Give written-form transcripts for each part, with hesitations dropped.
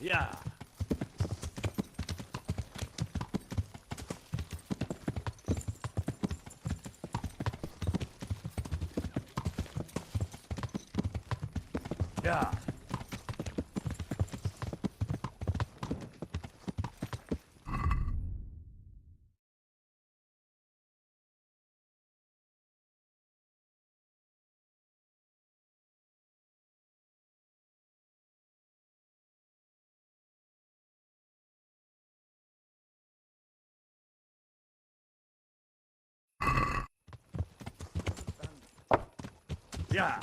Yeah. Yeah. Yeah.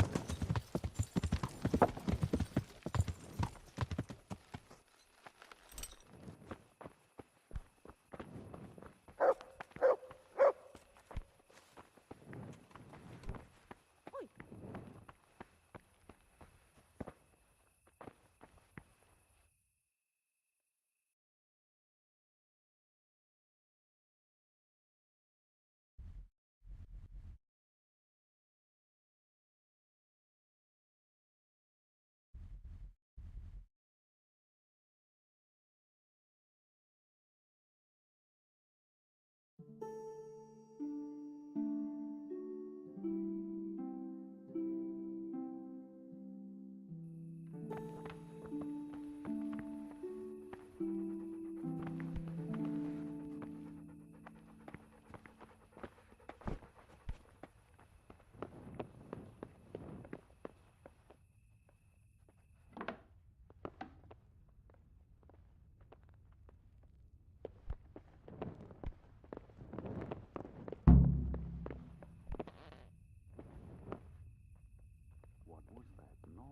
What was that noise?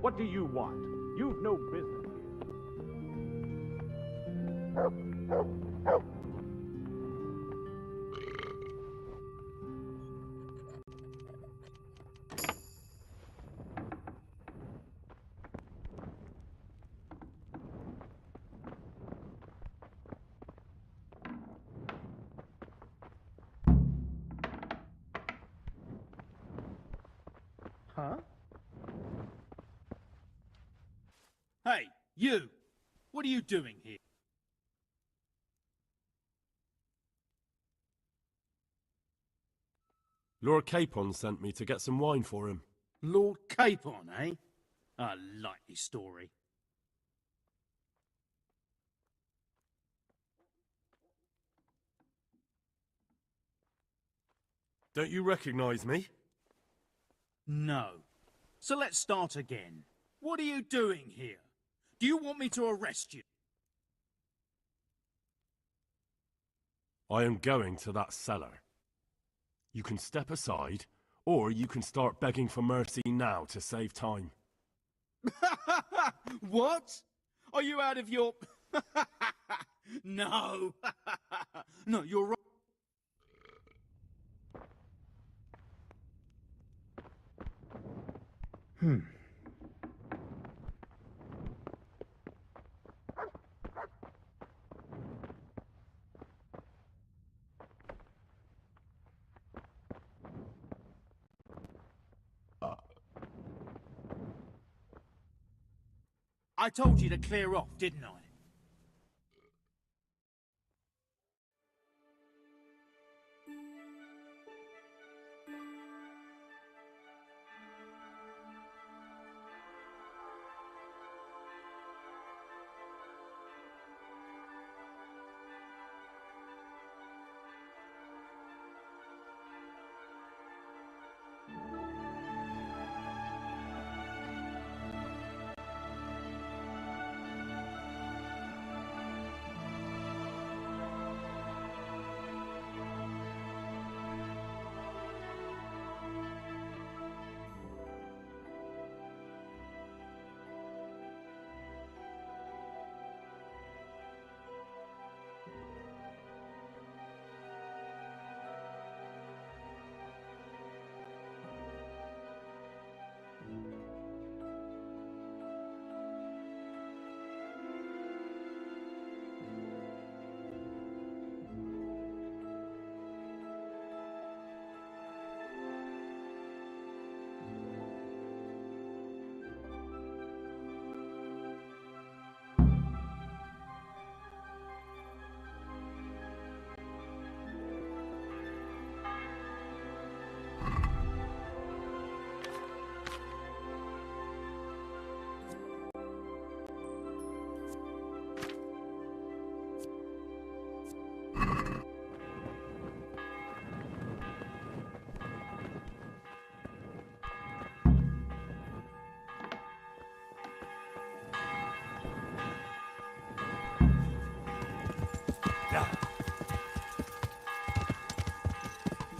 What do you want? You've no business here. Huh? Hey, you! What are you doing here? Lord Capon sent me to get some wine for him. Lord Capon, eh? A likely story. Don't you recognize me? No. So let's start again. What are you doing here? Do you want me to arrest you? I am going to that cellar. You can step aside, or you can start begging for mercy now to save time. What? Are you out of your... No. No, you're right. I told you to clear off, didn't I?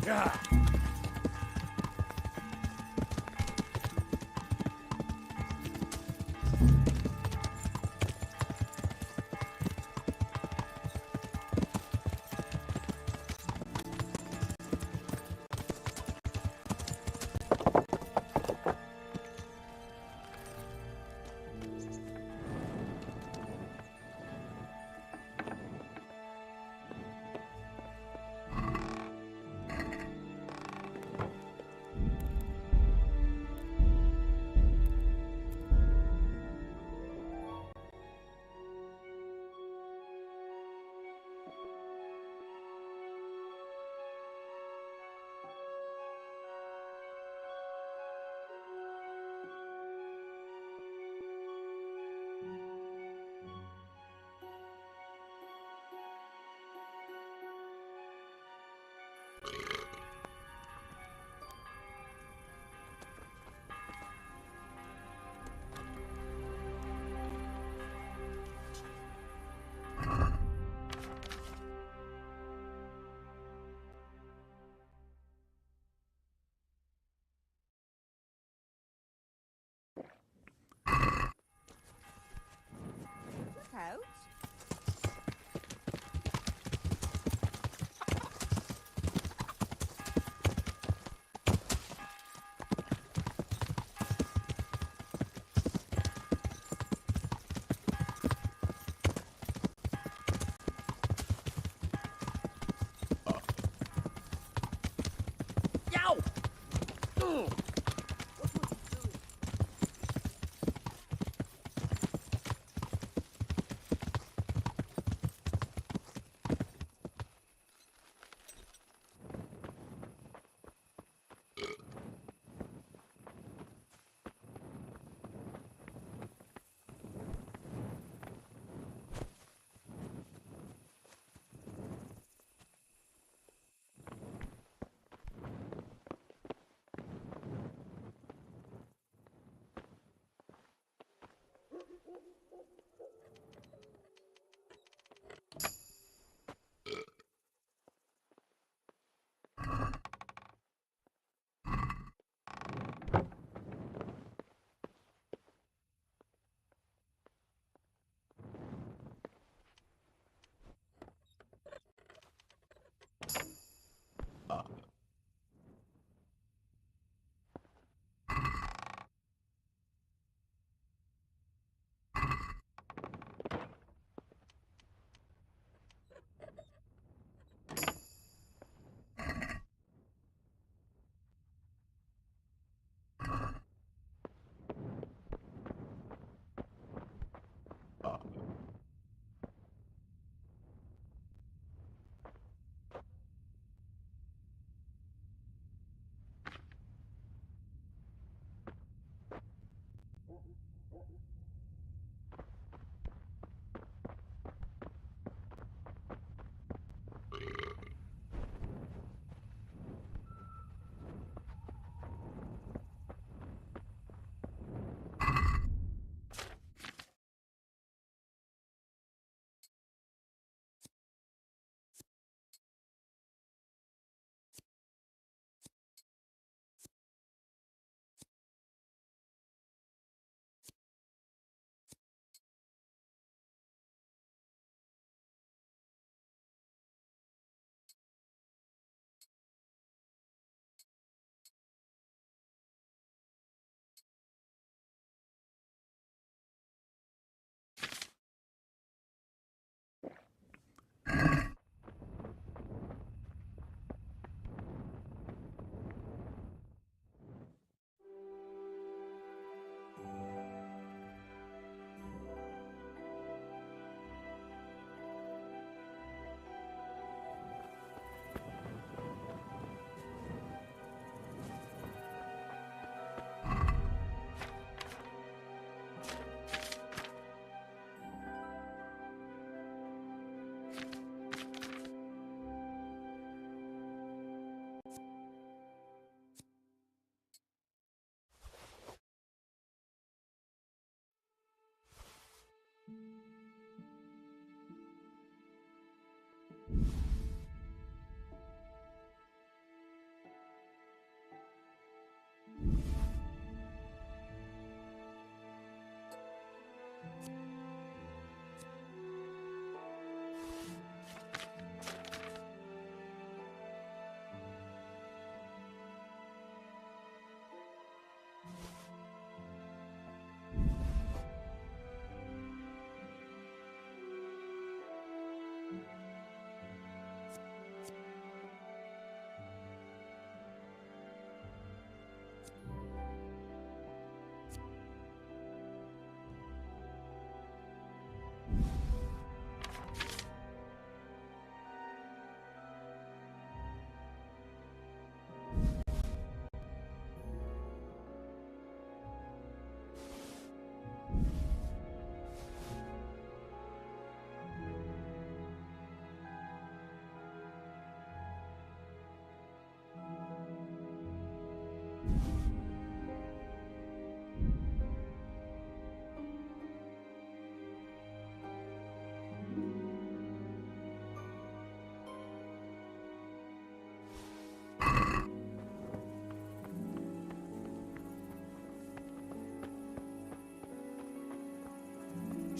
Out. Yow!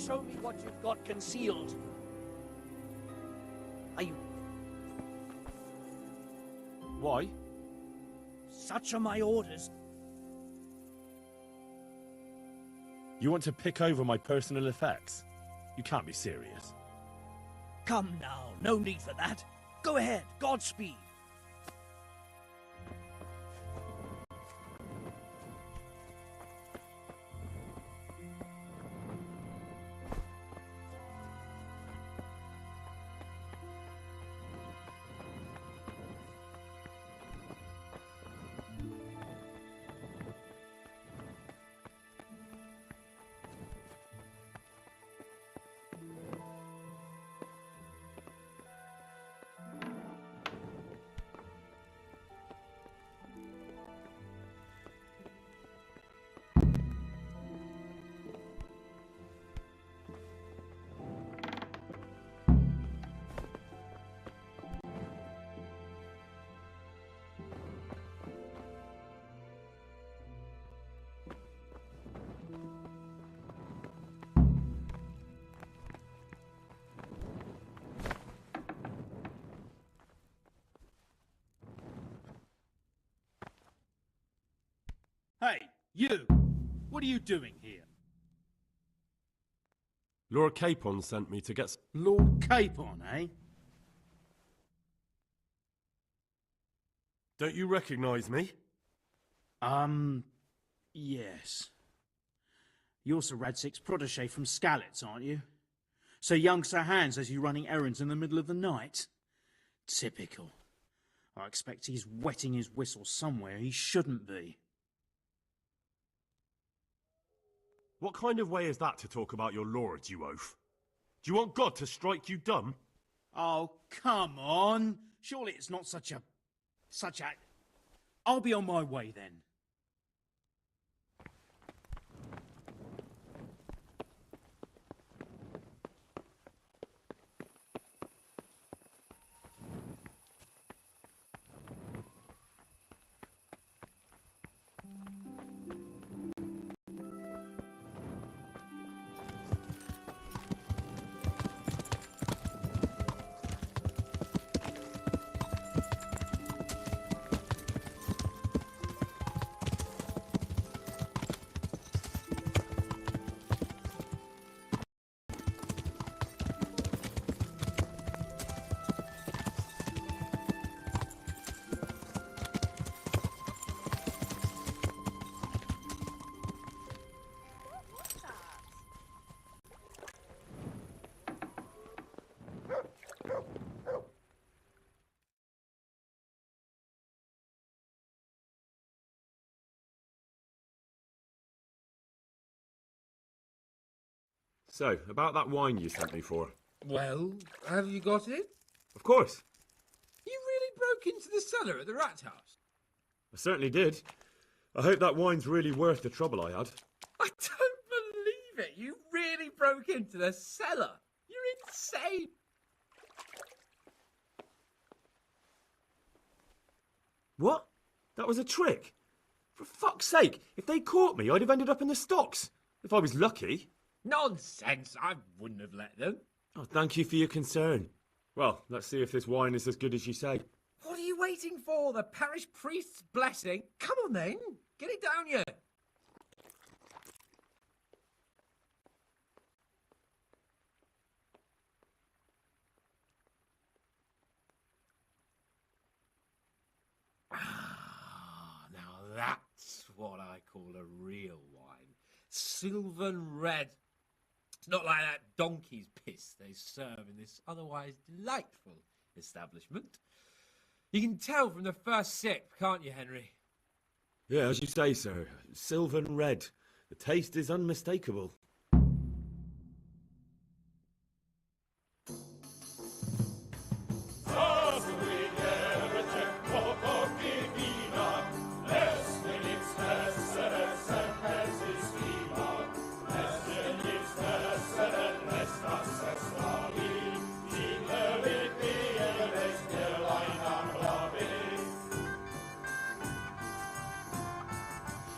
show me what you've got concealed. Are you... Why? Such are my orders. You want to pick over my personal effects? You can't be serious. Come now, no need for that. Go ahead, Godspeed. Hey, you! What are you doing here? Lord Capon sent me to get... Lord Capon, eh? Don't you recognise me? Yes. You're Sir Radzik's protege from Skalitz, aren't you? So young Sir Hans has you running errands in the middle of the night? Typical. I expect he's wetting his whistle somewhere he shouldn't be. What kind of way is that to talk about your lords, you oaf? Do you want God to strike you dumb? Oh, come on! Surely it's not such a... I'll be on my way then. So, about that wine you sent me for. Well, have you got it? Of course. You really broke into the cellar at the rat house? I certainly did. I hope that wine's really worth the trouble I had. I don't believe it. You really broke into the cellar. You're insane. What? That was a trick? For fuck's sake, if they caught me, I'd have ended up in the stocks. If I was lucky. Nonsense. I wouldn't have let them. Oh, thank you for your concern. Well, let's see if this wine is as good as you say. What are you waiting for? The parish priest's blessing? Come on then. Get it down you. Ah, now that's what I call a real wine. Sylvan red. It's not like that donkey's piss they serve in this otherwise delightful establishment. You can tell from the first sip, can't you, Henry? Yeah, as you say, sir. Sylvan red. The taste is unmistakable.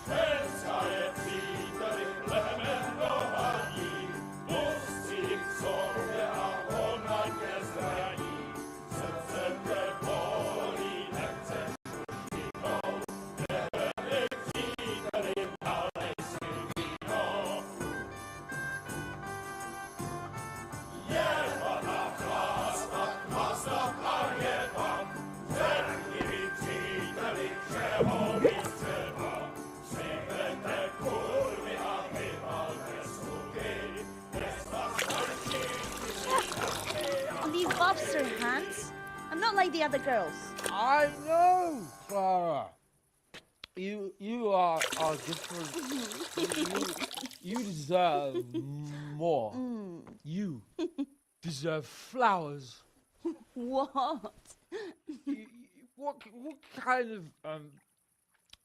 Schönste Zeit, die Lehmen Sir Hans. I'm not like the other girls. I know, Clara. You are different. You deserve more. You deserve flowers. What? What kind of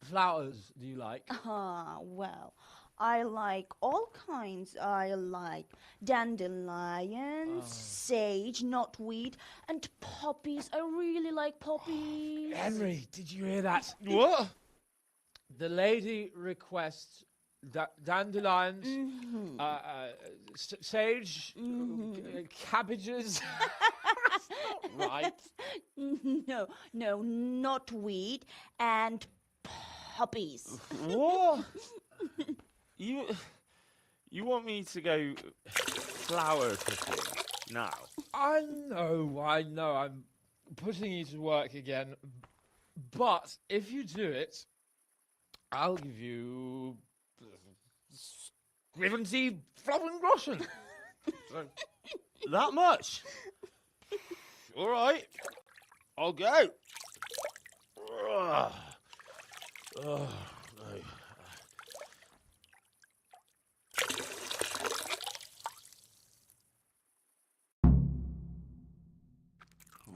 flowers do you like? Well, I like all kinds. I like dandelions, sage, knotweed, and poppies. I really like poppies. Henry, did you hear that? What? The lady requests dandelions, sage, cabbages. That's not right. No, knotweed and poppies. What? You want me to go flower picking now? I know. I'm putting you to work again. But if you do it, I'll give you 70 Flowengroschen. So, That much? All right. I'll go. Ugh. Oh, no.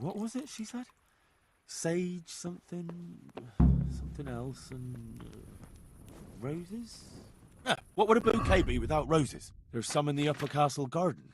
What was it she said? Sage something else, and roses? Yeah, what would a bouquet be without roses? There's some in the upper castle garden.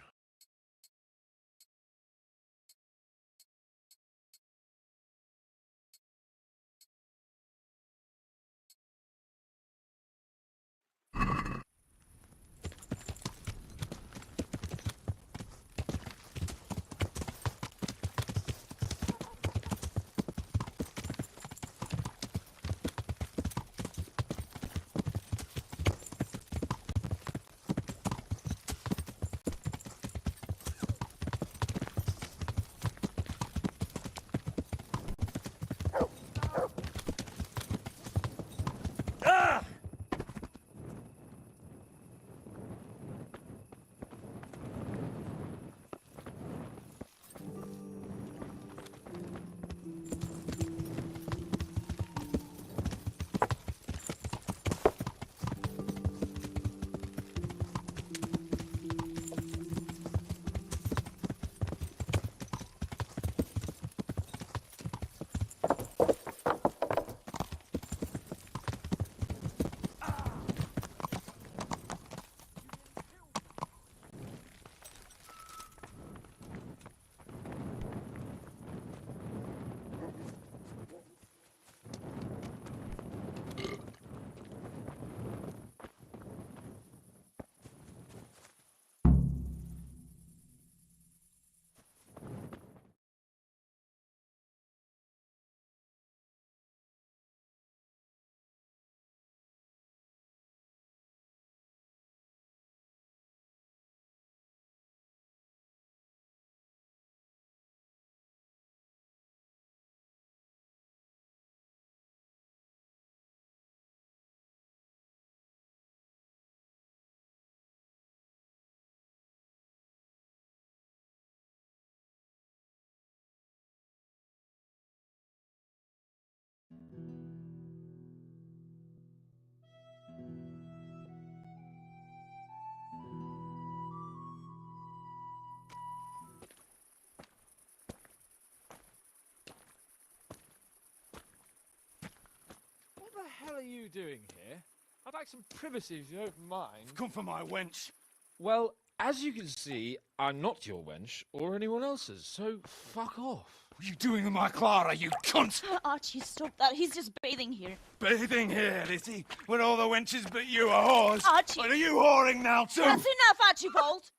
What the hell are you doing here? I'd like some privacy if you don't mind. Come for my wench. Well, as you can see, I'm not your wench or anyone else's, so fuck off. What are you doing with my Clara, you cunt? Archie, stop that. He's just bathing here. Bathing here, is he? When all the wenches but you are whores? Archie. Are you whoring now too? That's enough, Archibald.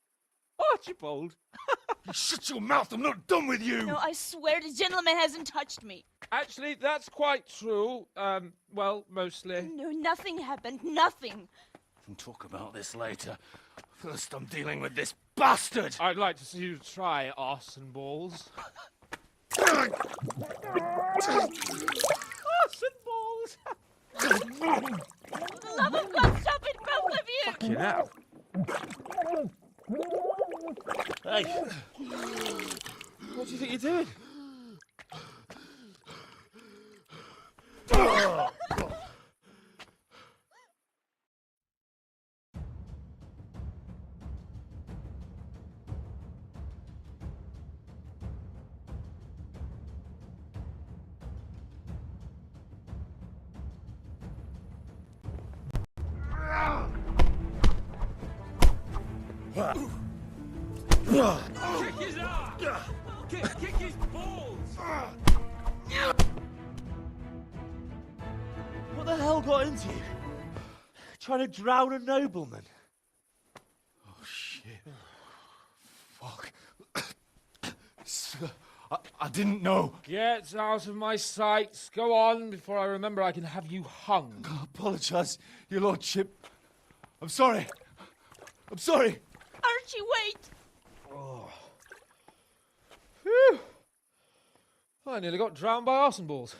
Archibald? Shut your mouth, I'm not done with you! No, I swear the gentleman hasn't touched me. Actually, that's quite true. Well, mostly. No, nothing happened. Nothing. We'll talk about this later. First, I'm dealing with this bastard! I'd like to see you try arse and balls. Arse and balls! For the love of God, stop it, both of you! Fucking hell. Hey. What do you think you're doing? Kick his ass! Kick his balls! What the hell got into you? Trying to drown a nobleman? Oh, shit. Fuck. I didn't know. Get out of my sight. Go on before I remember I can have you hung. I apologise, your lordship. I'm sorry. I'm sorry. Archie, wait! Phew. I nearly got drowned by arson balls.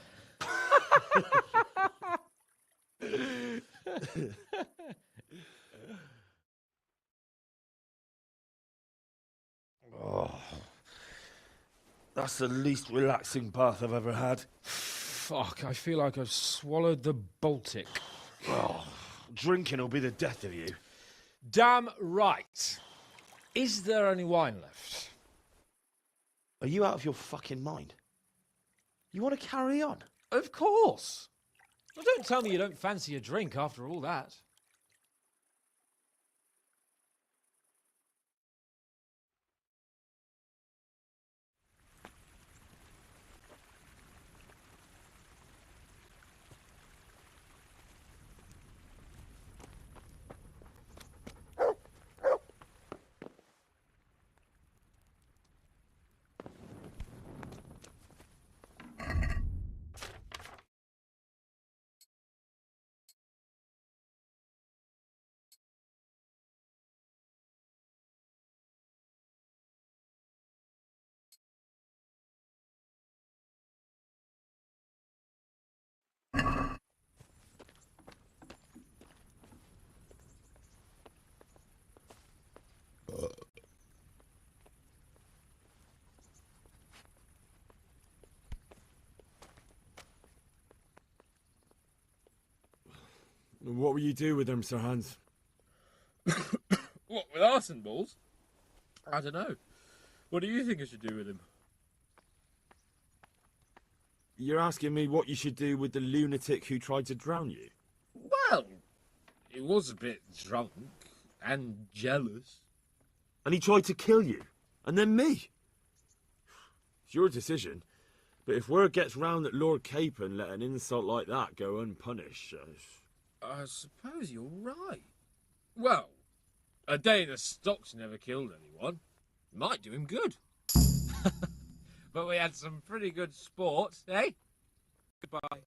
Oh, that's the least relaxing bath I've ever had. Fuck, I feel like I've swallowed the Baltic. Oh, drinking will be the death of you. Damn right. Is there any wine left? Are you out of your fucking mind? You want to carry on? Of course. Well, don't tell me you don't fancy a drink after all that. What will you do with them, Sir Hans? What, with arson balls? I don't know. What do you think I should do with him? You're asking me what you should do with the lunatic who tried to drown you? Well, he was a bit drunk and jealous. And he tried to kill you, and then me. It's your decision, but if word gets round that Lord Capon let an insult like that go unpunished, I suppose you're right. Well, a day in the stocks never killed anyone. Might do him good. But we had some pretty good sport, eh? Goodbye.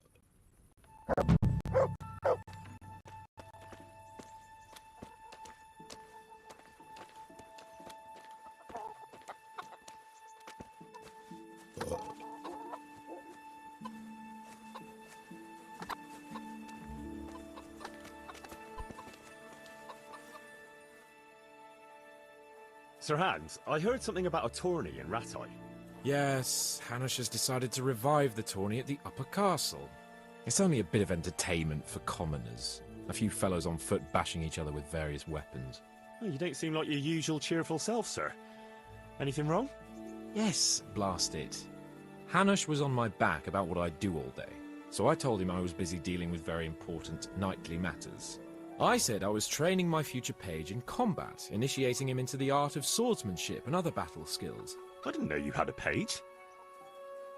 Sir Hans, I heard something about a tourney in Rattay. Yes, Hanush has decided to revive the tourney at the Upper Castle. It's only a bit of entertainment for commoners. A few fellows on foot bashing each other with various weapons. Well, you don't seem like your usual cheerful self, sir. Anything wrong? Yes, blast it. Hanush was on my back about what I'd do all day, so I told him I was busy dealing with very important knightly matters. I said I was training my future page in combat, initiating him into the art of swordsmanship and other battle skills. I didn't know you had a page.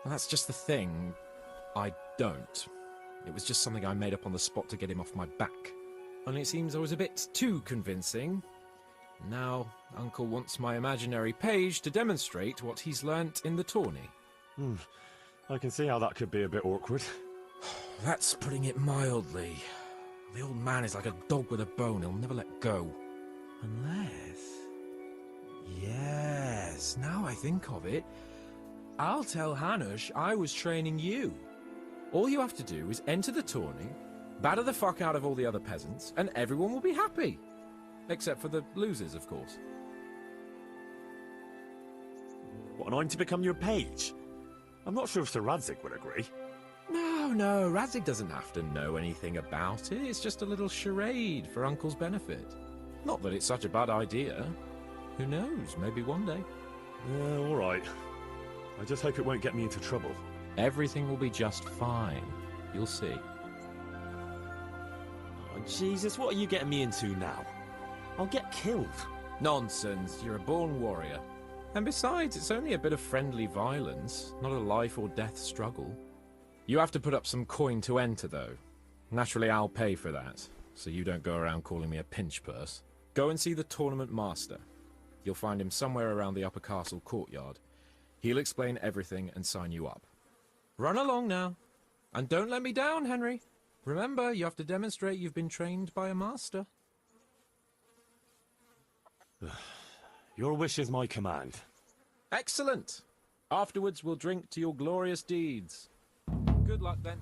Well, that's just the thing. I don't. It was just something I made up on the spot to get him off my back. Only it seems I was a bit too convincing. Now, Uncle wants my imaginary page to demonstrate what he's learnt in the tourney. I can see how that could be a bit awkward. That's putting it mildly. The old man is like a dog with a bone, he'll never let go. Unless... Yes, now I think of it, I'll tell Hanush I was training you. All you have to do is enter the tourney, batter the fuck out of all the other peasants, and everyone will be happy. Except for the losers, of course. What, and I'm to become your page? I'm not sure if Sir Radzig would agree. No, Radzig doesn't have to know anything about it. It's just a little charade for Uncle's benefit. Not that it's such a bad idea. Who knows, maybe one day. All right. I just hope it won't get me into trouble. Everything will be just fine. You'll see. Oh, Jesus, what are you getting me into now? I'll get killed. Nonsense, you're a born warrior. And besides, it's only a bit of friendly violence, not a life or death struggle. You have to put up some coin to enter, though. Naturally, I'll pay for that, so you don't go around calling me a pinch purse. Go and see the tournament master. You'll find him somewhere around the upper castle courtyard. He'll explain everything and sign you up. Run along now. And don't let me down, Henry. Remember, you have to demonstrate you've been trained by a master. Your wish is my command. Excellent. Afterwards, we'll drink to your glorious deeds. Good luck, then.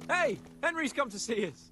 Hey, Henry's come to see us.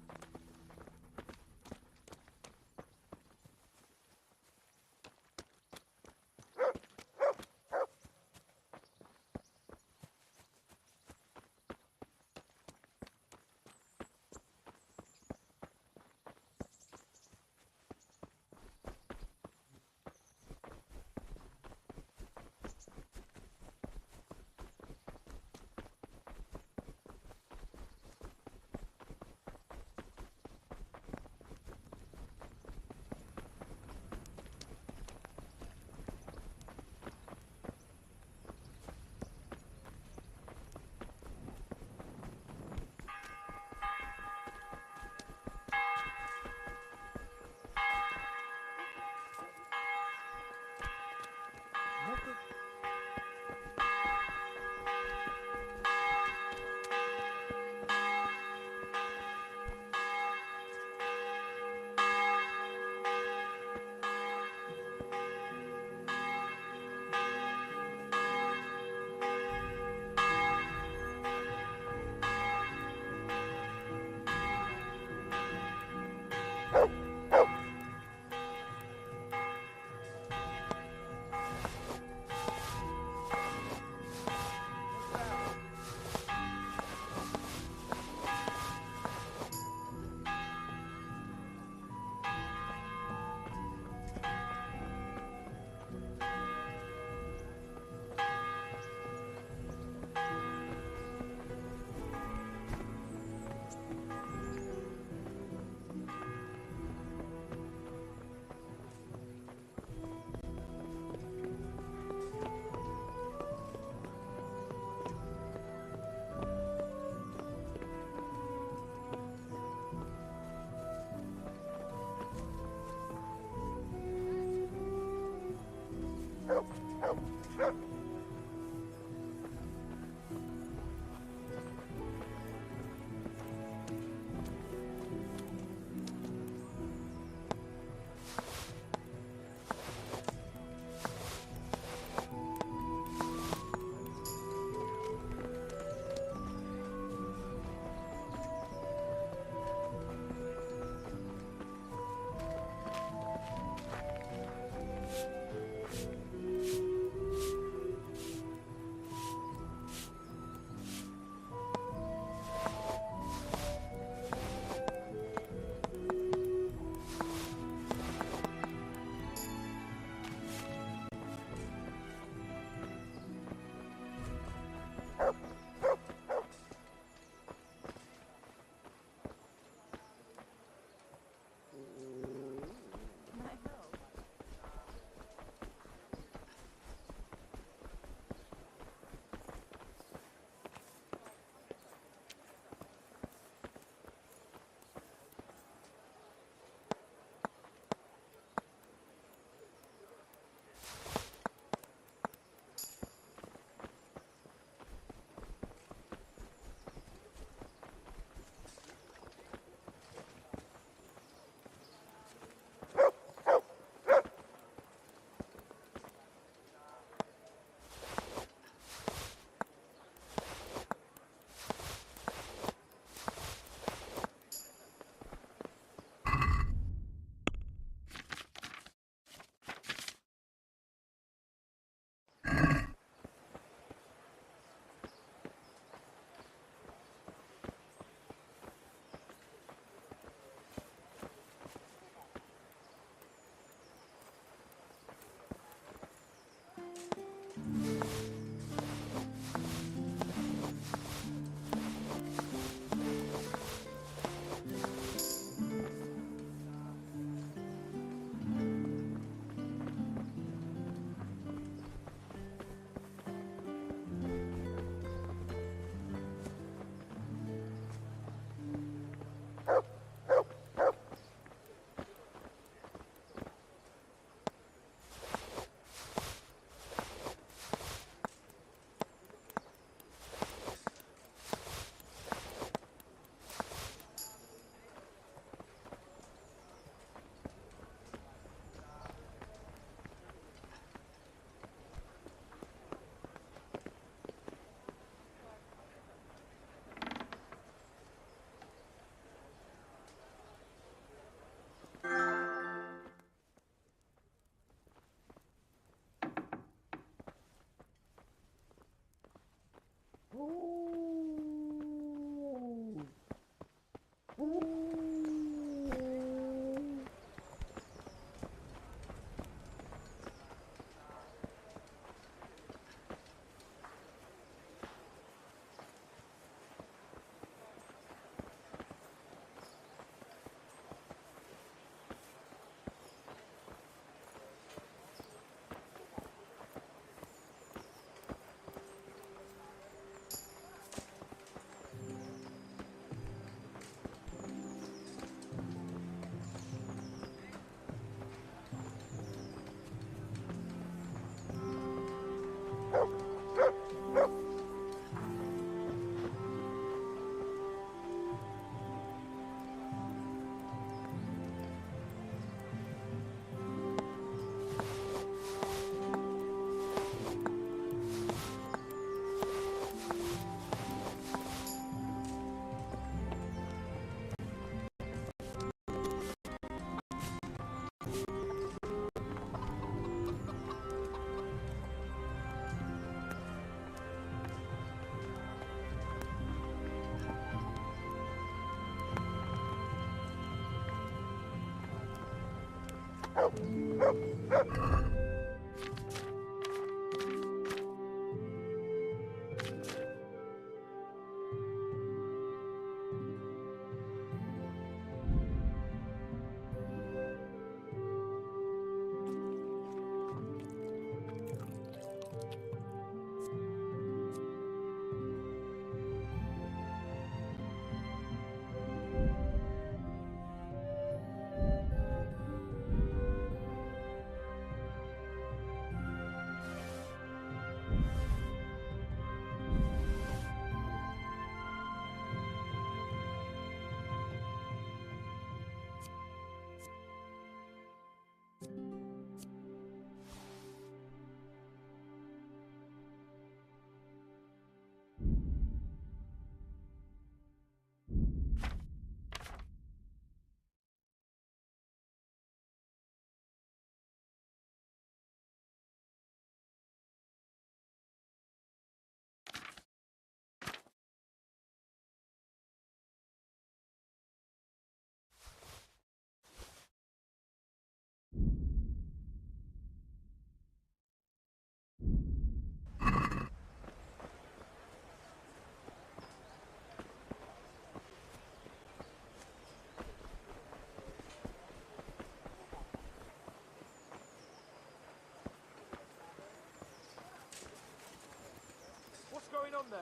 What's going on there?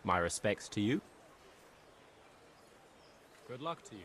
My respects to you. Good luck to you.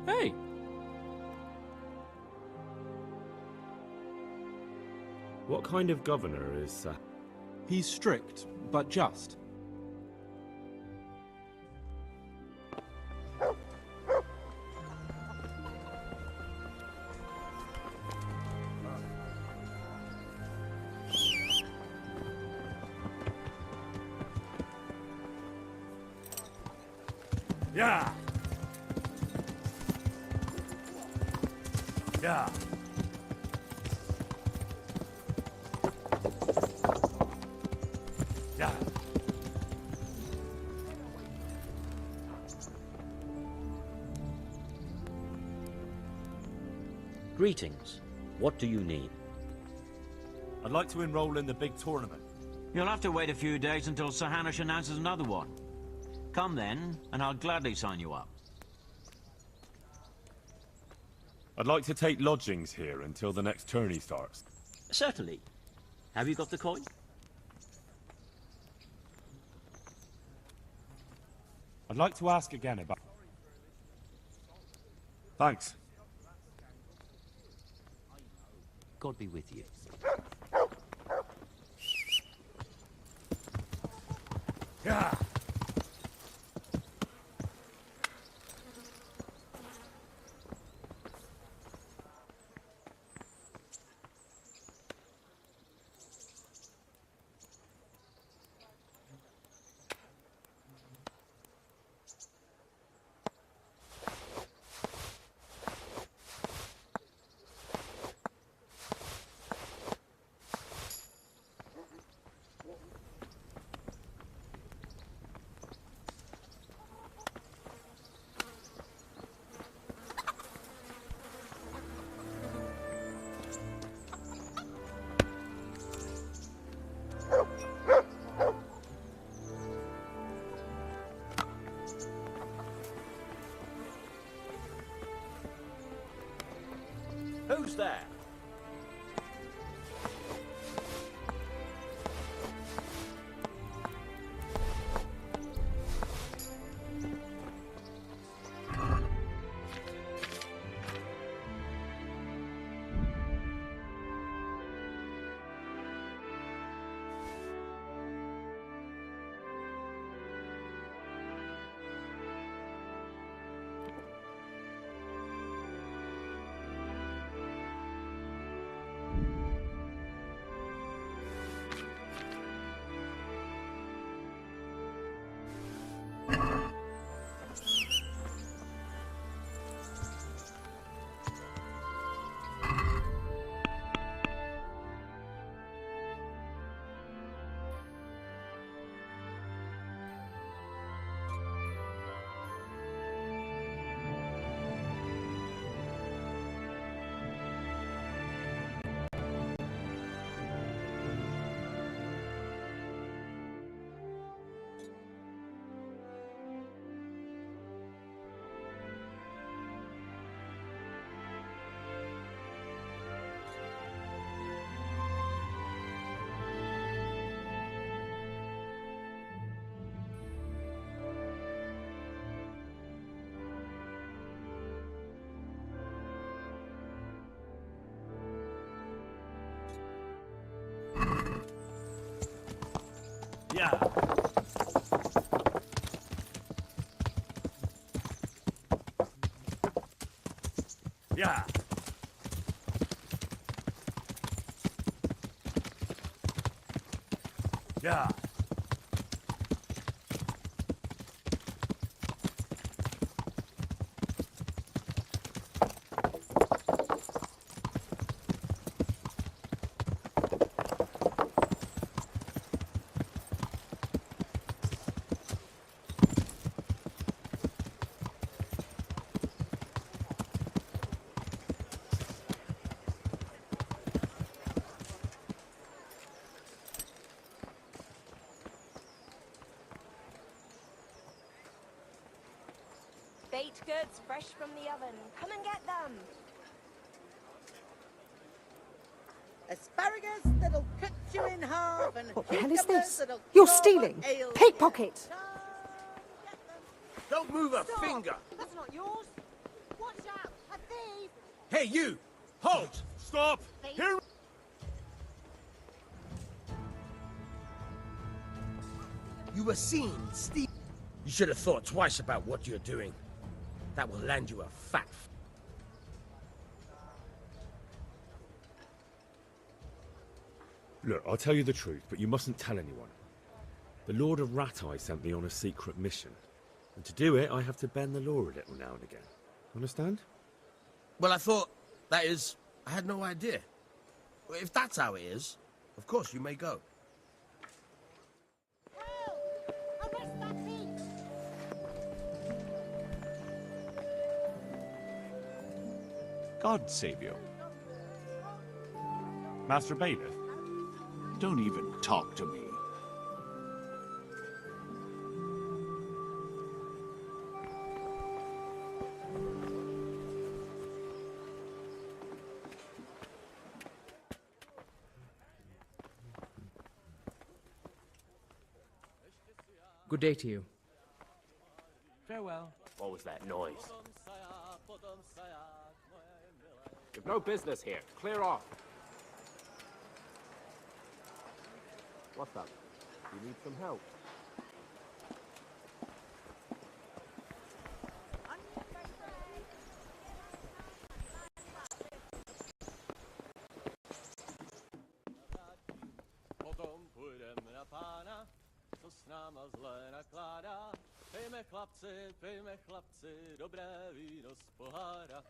Hey! What kind of governor is... He's strict, but just. Yeah. Yeah. Yeah. Greetings. What do you need? I'd like to enroll in the big tournament. You'll have to wait a few days until Sir Hanush announces another one. Come then, and I'll gladly sign you up. I'd like to take lodgings here until the next tourney starts. Certainly. Have you got the coin? I'd like to ask again about... Thanks. God be with you. Yeah. Who's there? Yeah. Yeah. Yeah. Baked goods fresh from the oven. Come and get them. Asparagus that'll cut you in half and What the hell is this? that'll You're cure stealing! what ails Pickpocket! Don't move a Stop. finger! That's not yours. Watch out! A thief! Hey, you! Halt! Stop! Here. You were seen, Steve. You should have thought twice about what you're doing. That will land you a fat. Look, I'll tell you the truth, but you mustn't tell anyone. The Lord of Rat-Eye sent me on a secret mission. And to do it, I have to bend the law a little now and again. Understand? Well, I thought, that is, I had no idea. If that's how it is, of course you may go. Arrest that thief! God save you. Master Bailiff, don't even talk to me. Good day to you. Farewell. What was that noise? You've no business here. Clear off. What's up? You need some help? Potom půjdeme na pána, co s náma zle nakládá. Pijme chlapci, dobré víno z pohára.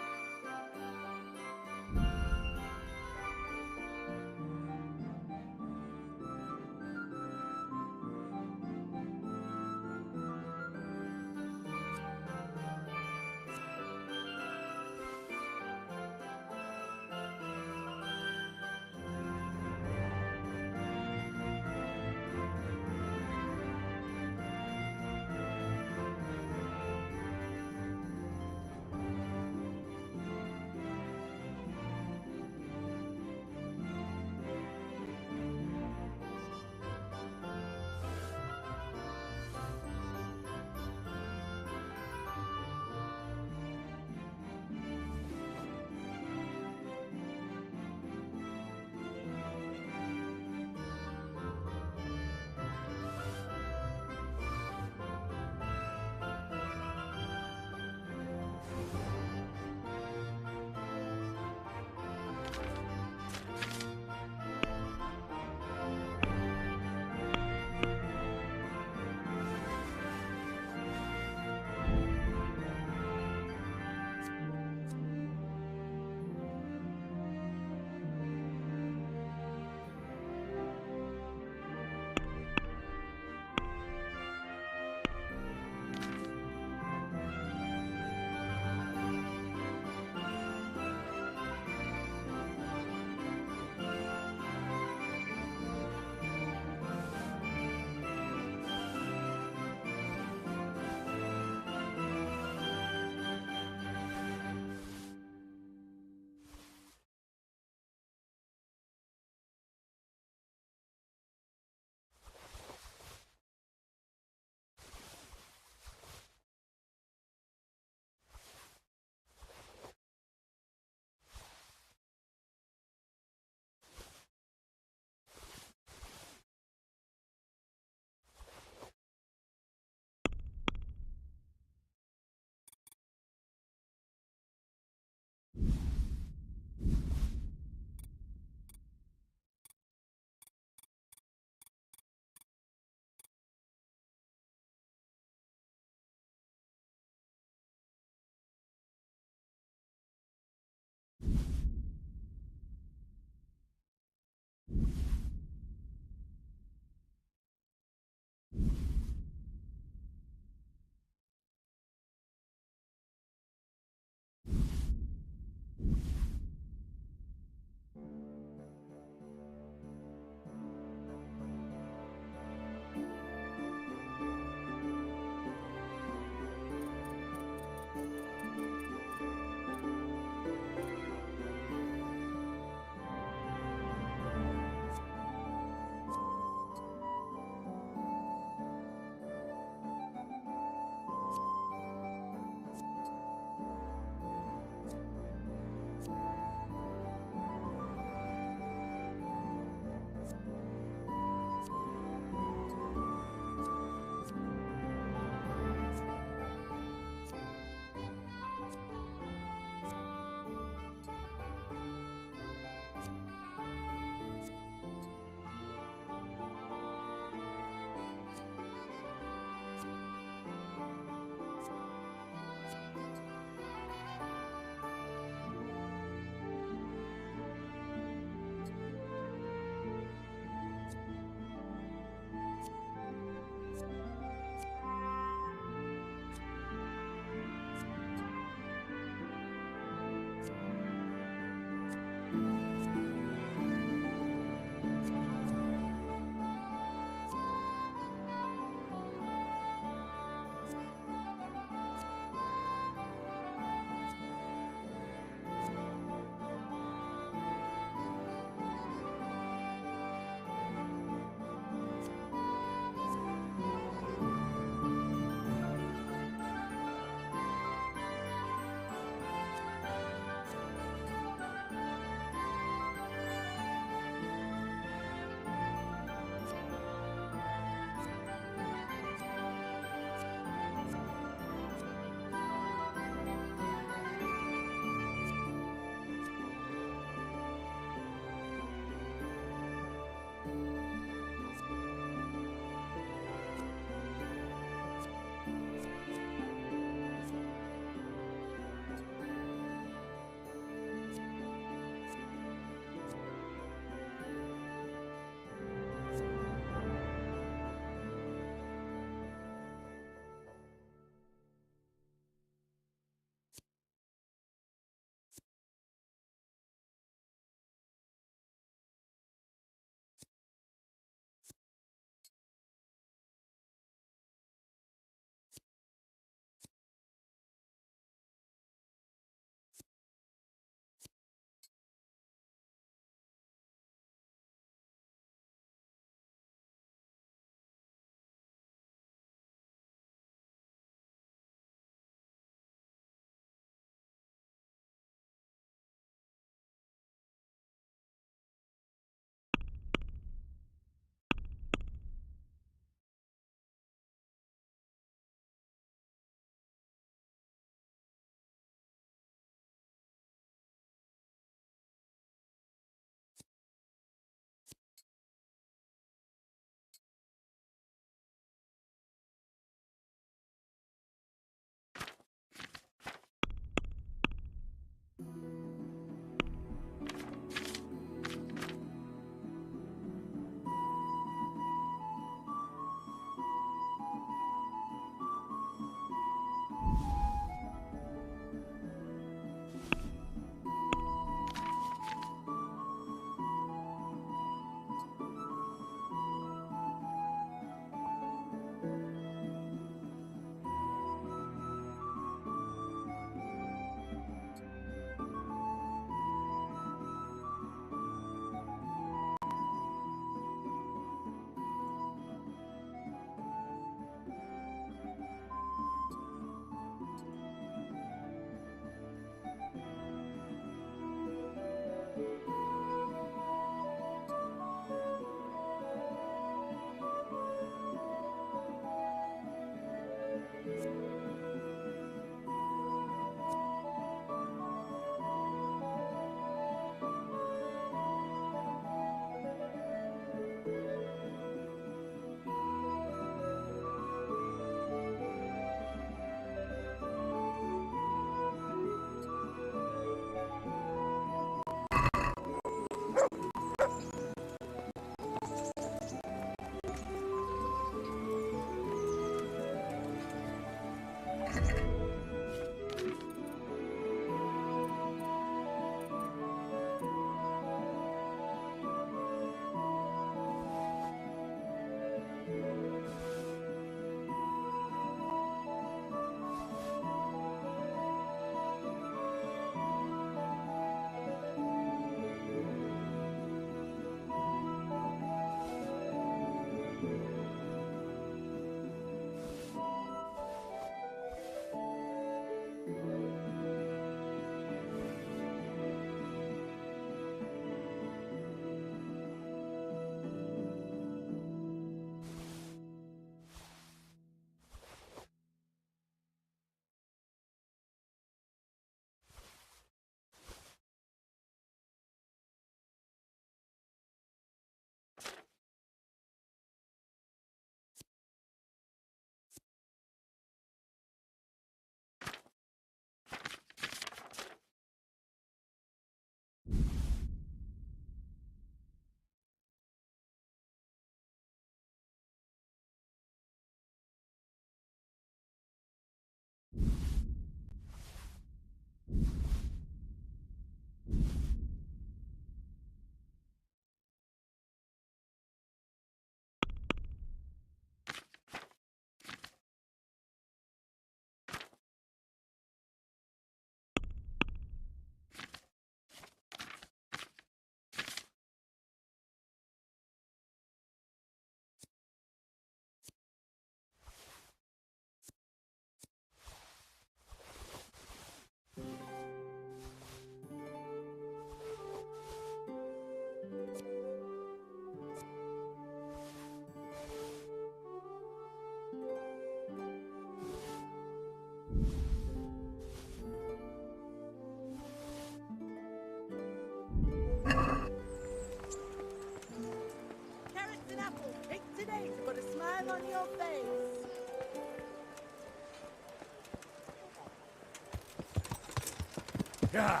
Yeah.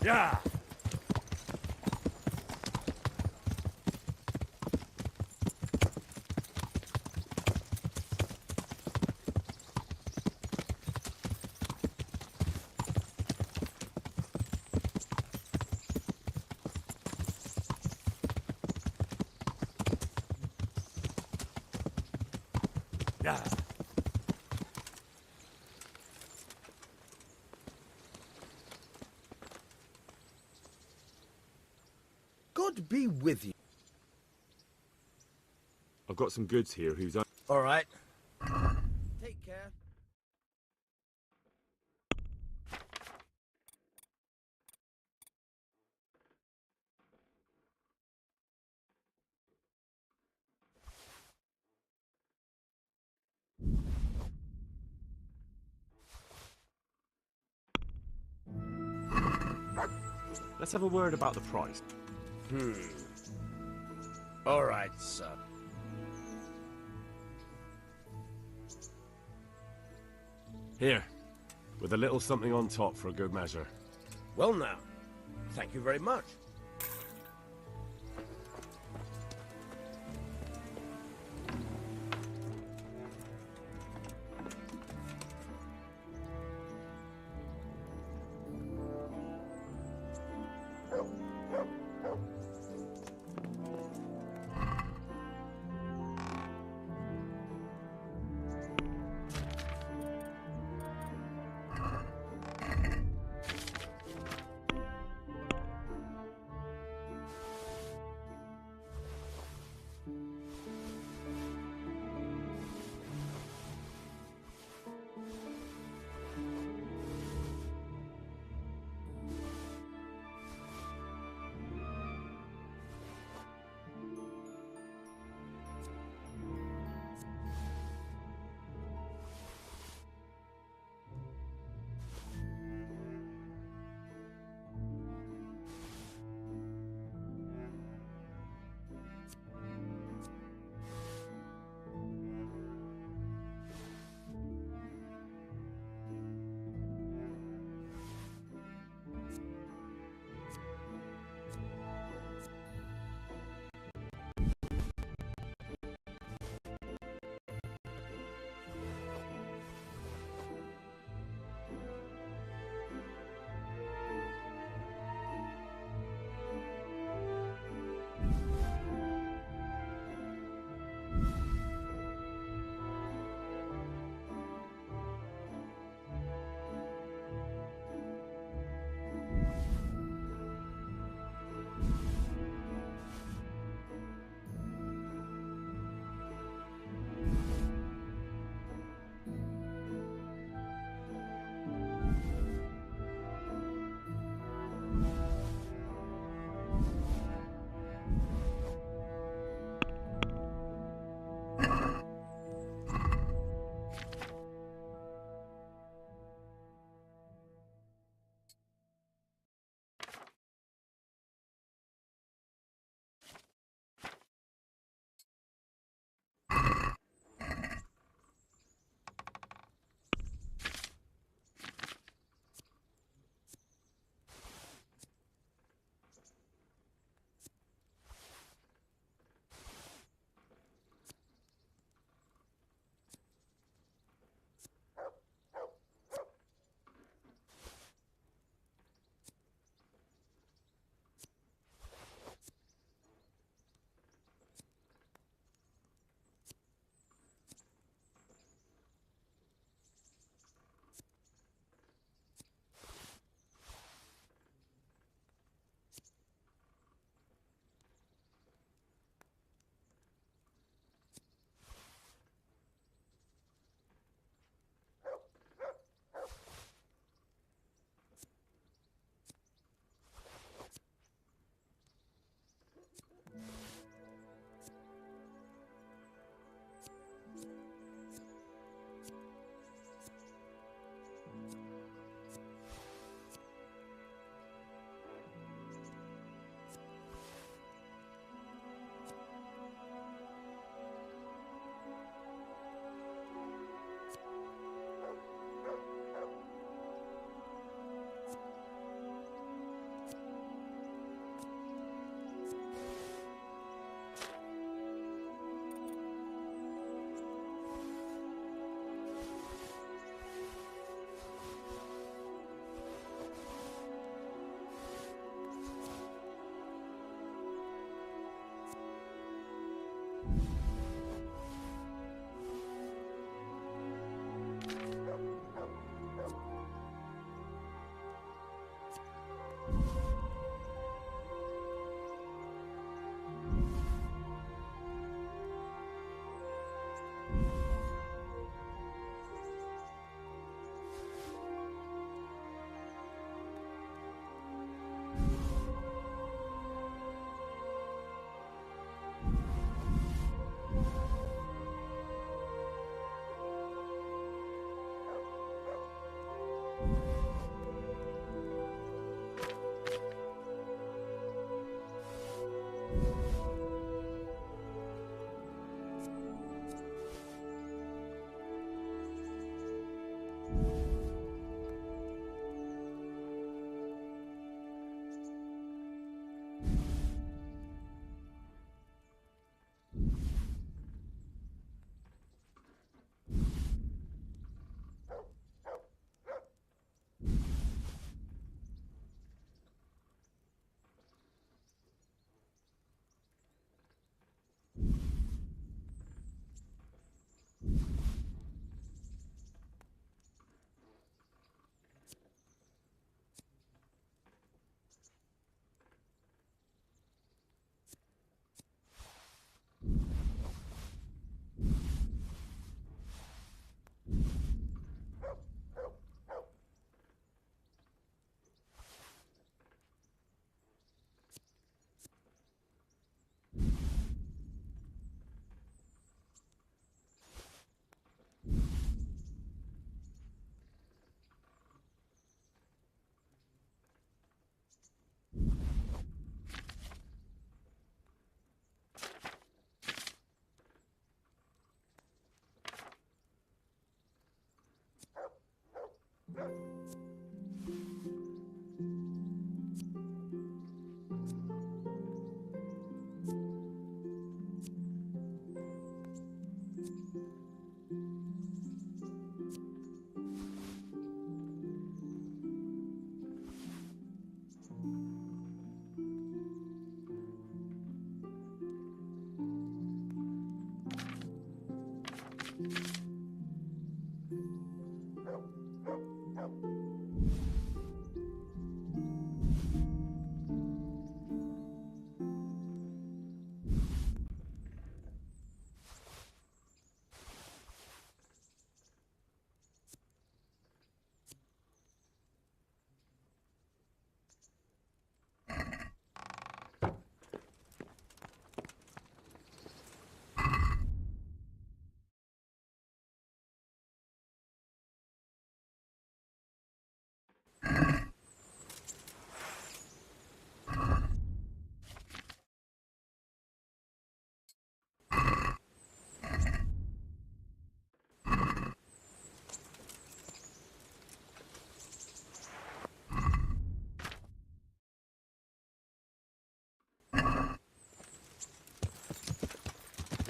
Yeah. Yeah. God be with you. I've got some goods here whose... All right. Take care. Let's have a word about the price. All right, sir. Here, with a little something on top for a good measure. Well now, thank you very much.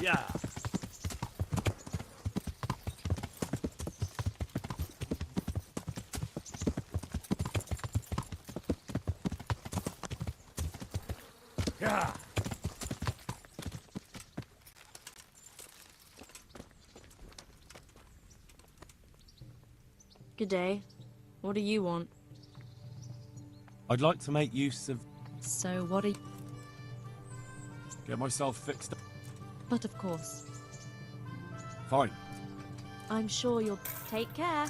Yeah. Yeah. Good day. What do you want? I'd like to make use of... So what are you... Get myself fixed up. But of course. Fine. I'm sure you'll... Take care.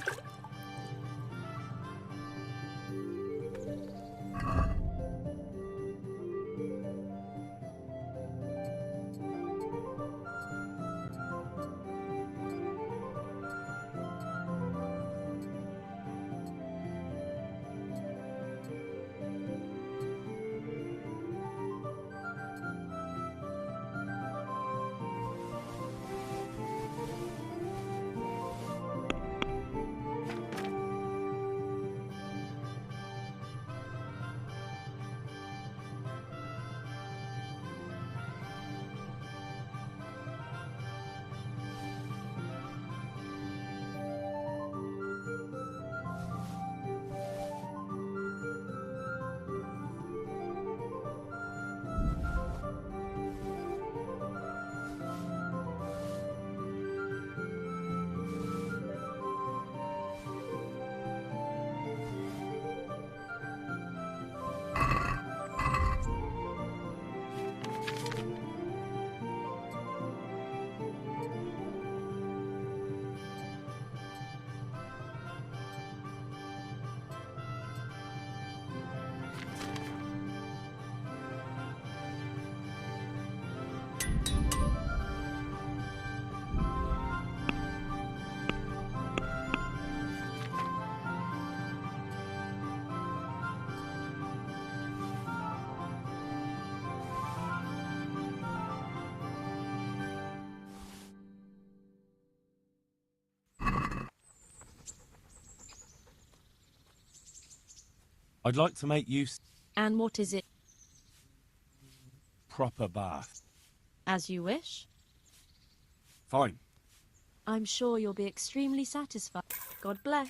I'd like to make use... And what is it? Proper bath. As you wish. Fine. I'm sure you'll be extremely satisfied. God bless.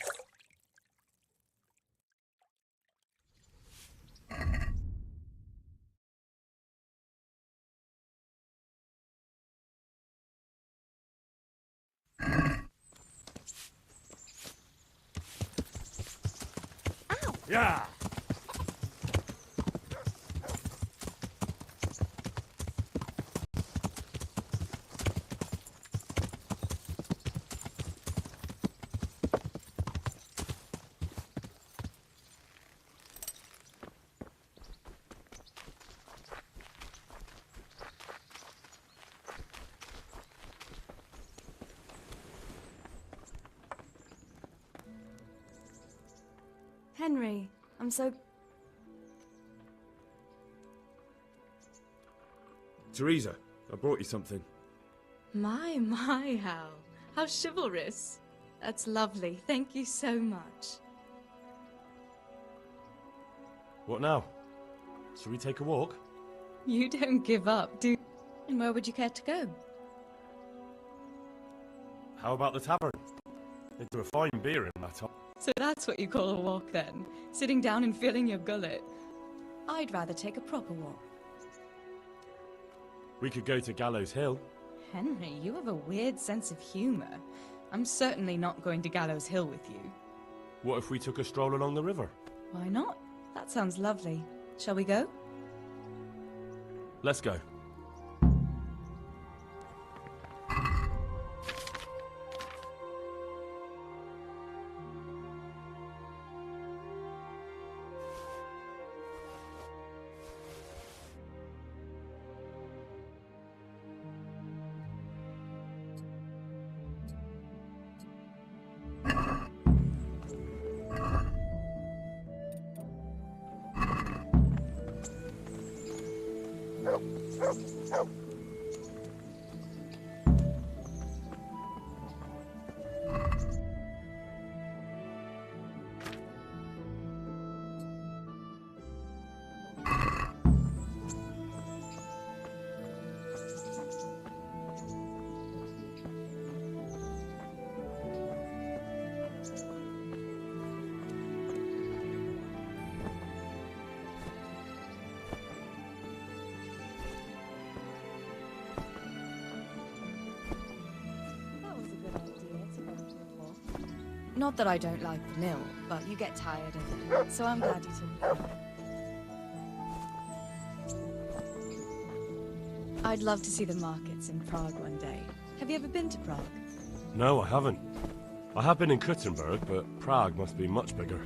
Yeah. Henry, I'm so... Teresa, I brought you something. My, Hal. How chivalrous. That's lovely. Thank you so much. What now? Shall we take a walk? You don't give up, do you? And where would you care to go? How about the tavern? They do a fine beer in that top. So that's what you call a walk then? Sitting down and filling your gullet? I'd rather take a proper walk. We could go to Gallows Hill. Henry, you have a weird sense of humor. I'm certainly not going to Gallows Hill with you. What if we took a stroll along the river? Why not? That sounds lovely. Shall we go? Let's go. Not that I don't like the mill, but you get tired of it, so I'm glad you took it. I'd love to see the markets in Prague one day. Have you ever been to Prague? No, I haven't. I have been in Kuttenberg, but Prague must be much bigger.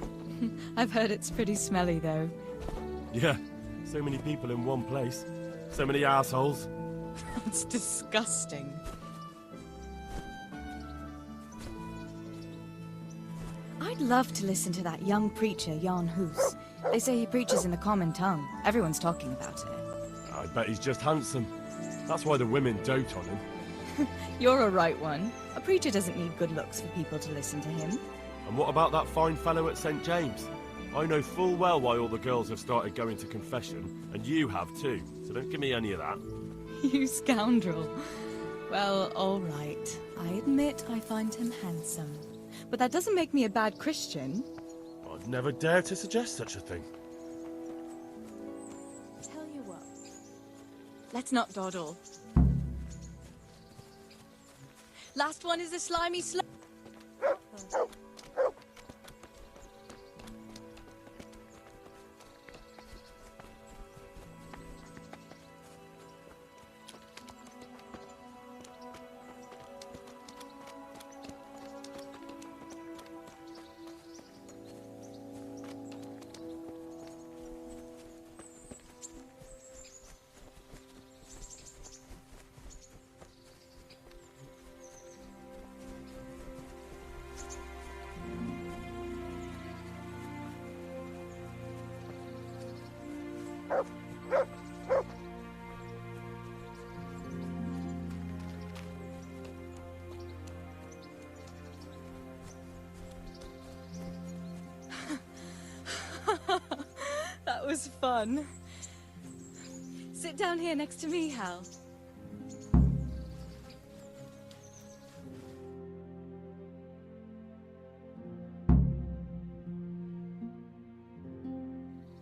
I've heard it's pretty smelly, though. Yeah, so many people in one place. So many assholes. It's disgusting. I'd love to listen to that young preacher, Jan Hus. They say he preaches in the common tongue. Everyone's talking about it. I bet he's just handsome. That's why the women dote on him. You're a right one. A preacher doesn't need good looks for people to listen to him. And what about that fine fellow at St. James? I know full well why all the girls have started going to confession, and you have too, so don't give me any of that. You scoundrel. Well, all right. I admit I find him handsome. But that doesn't make me a bad Christian. I'd never dare to suggest such a thing. Tell you what. Let's not dawdle. Last one is a slimy That was fun. Sit down here next to me, Hal.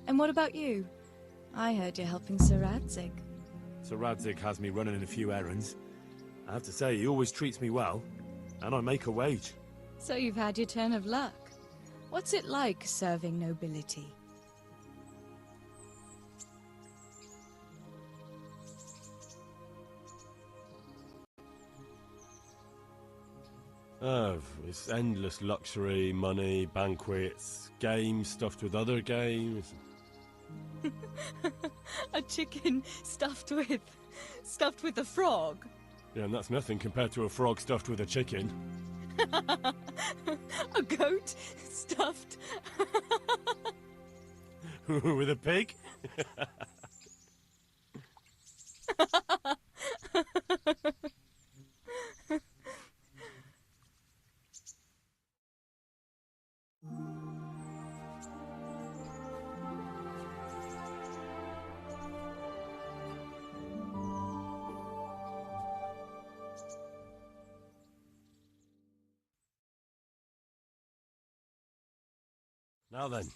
And what about you? I heard you're helping Sir Radzig. Sir Radzig has me running a few errands. I have to say, he always treats me well, and I make a wage. So you've had your turn of luck. What's it like serving nobility? Oh, it's endless luxury, money, banquets, games stuffed with other games. A chicken stuffed with a frog. Yeah, and that's nothing compared to a frog stuffed with a chicken. A goat stuffed with a pig? Now then.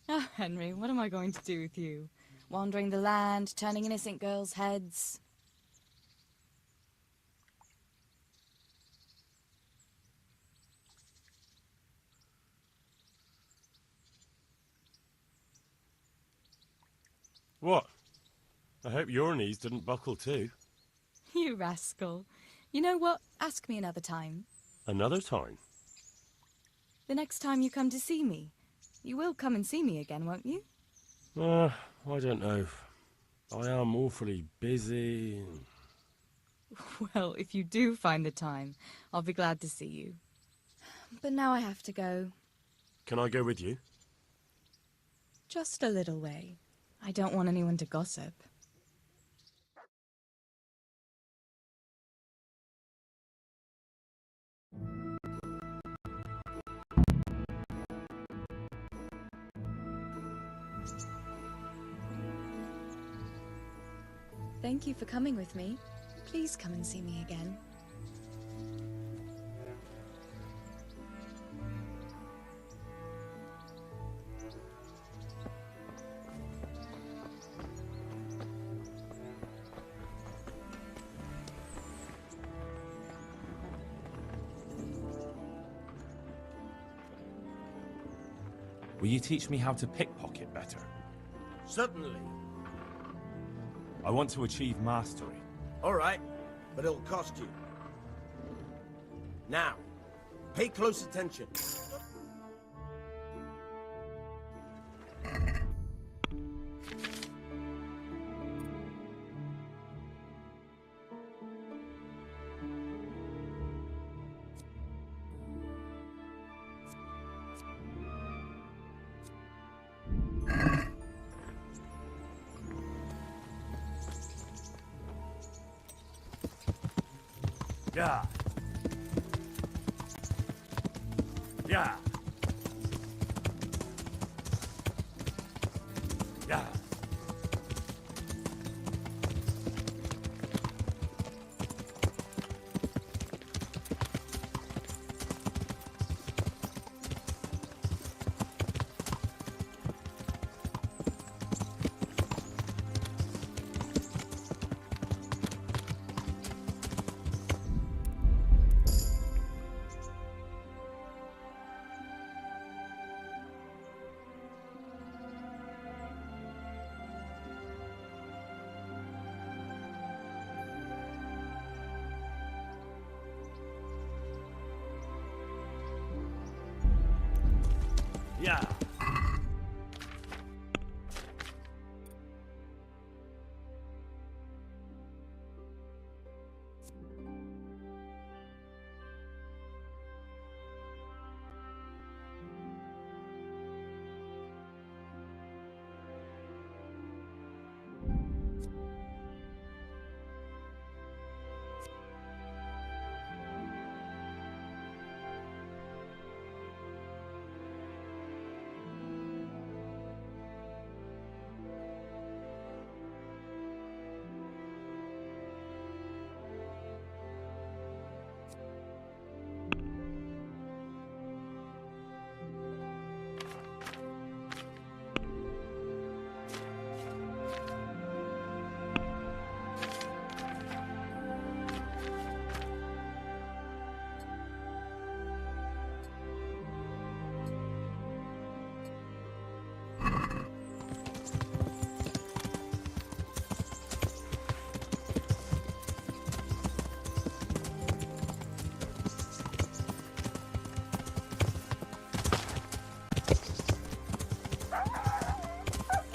Oh, Henry, what am I going to do with you? Wandering the land, turning innocent girls' heads. What? I hope your knees didn't buckle too. You rascal. You know what? Ask me another time. Another time? The next time you come to see me. You will come and see me again, won't you? I don't know. I am awfully busy. Well, if you do find the time, I'll be glad to see you. But now I have to go. Can I go with you? Just a little way. I don't want anyone to gossip. Thank you for coming with me. Please come and see me again. Will you teach me how to pickpocket better? Certainly. I want to achieve mastery. All right, but it'll cost you. Now, pay close attention. Yeah. Yeah. Yeah.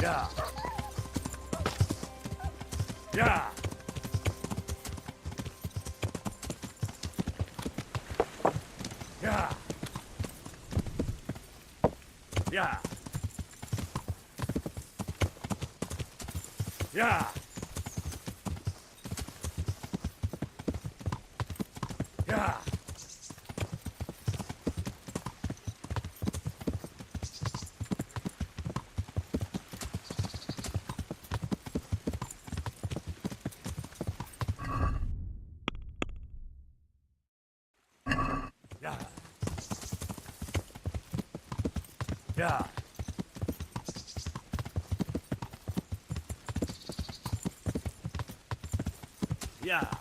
Yeah. Yeah. Yeah. Yeah. Yeah. Yeah. Yeah. Yeah. Yeah. Yeah.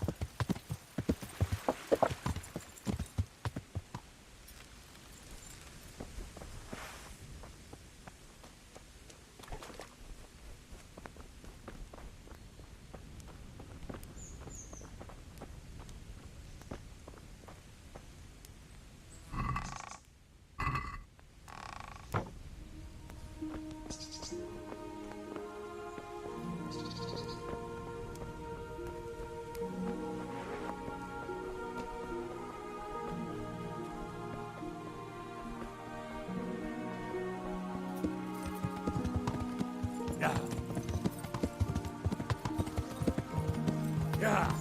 Yeah. Yeah.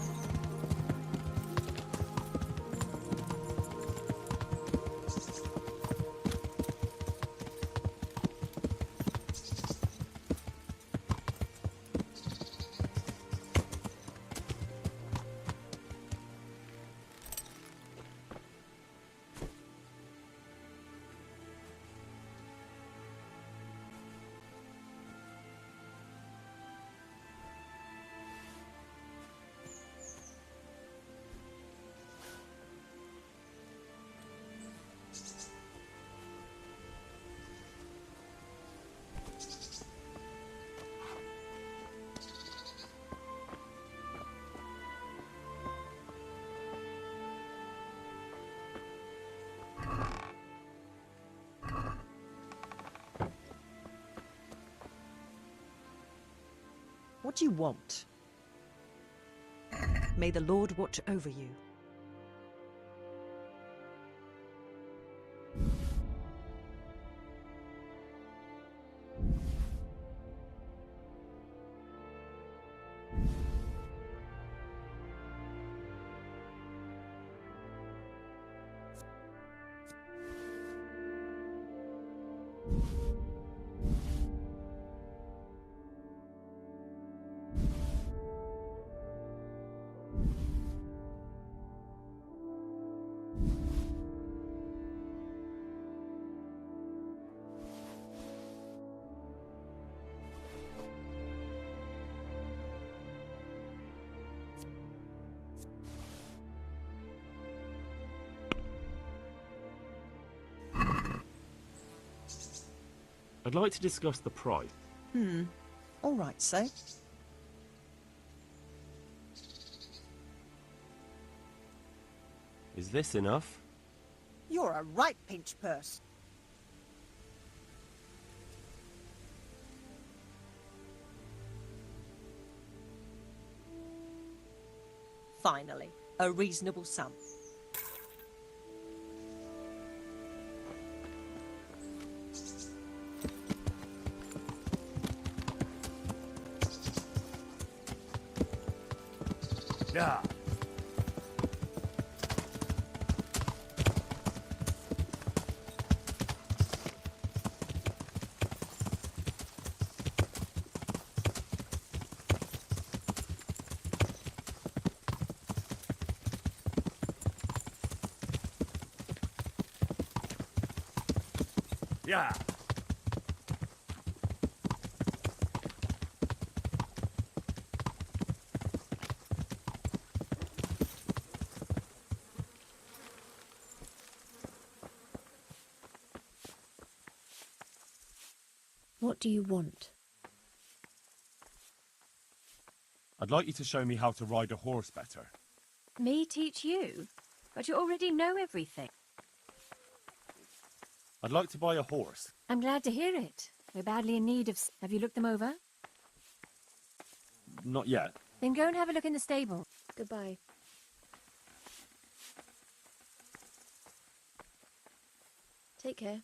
What do you want? May the Lord watch over you. I'd like to discuss the price. All right, so. Is this enough? You're a right pinch purse. Finally, a reasonable sum. Yeah. Yeah. What do you want? I'd like you to show me how to ride a horse better. Me teach you? But you already know everything. I'd like to buy a horse. I'm glad to hear it. We're badly in need of... Have you looked them over? Not yet. Then go and have a look in the stable. Goodbye. Take care.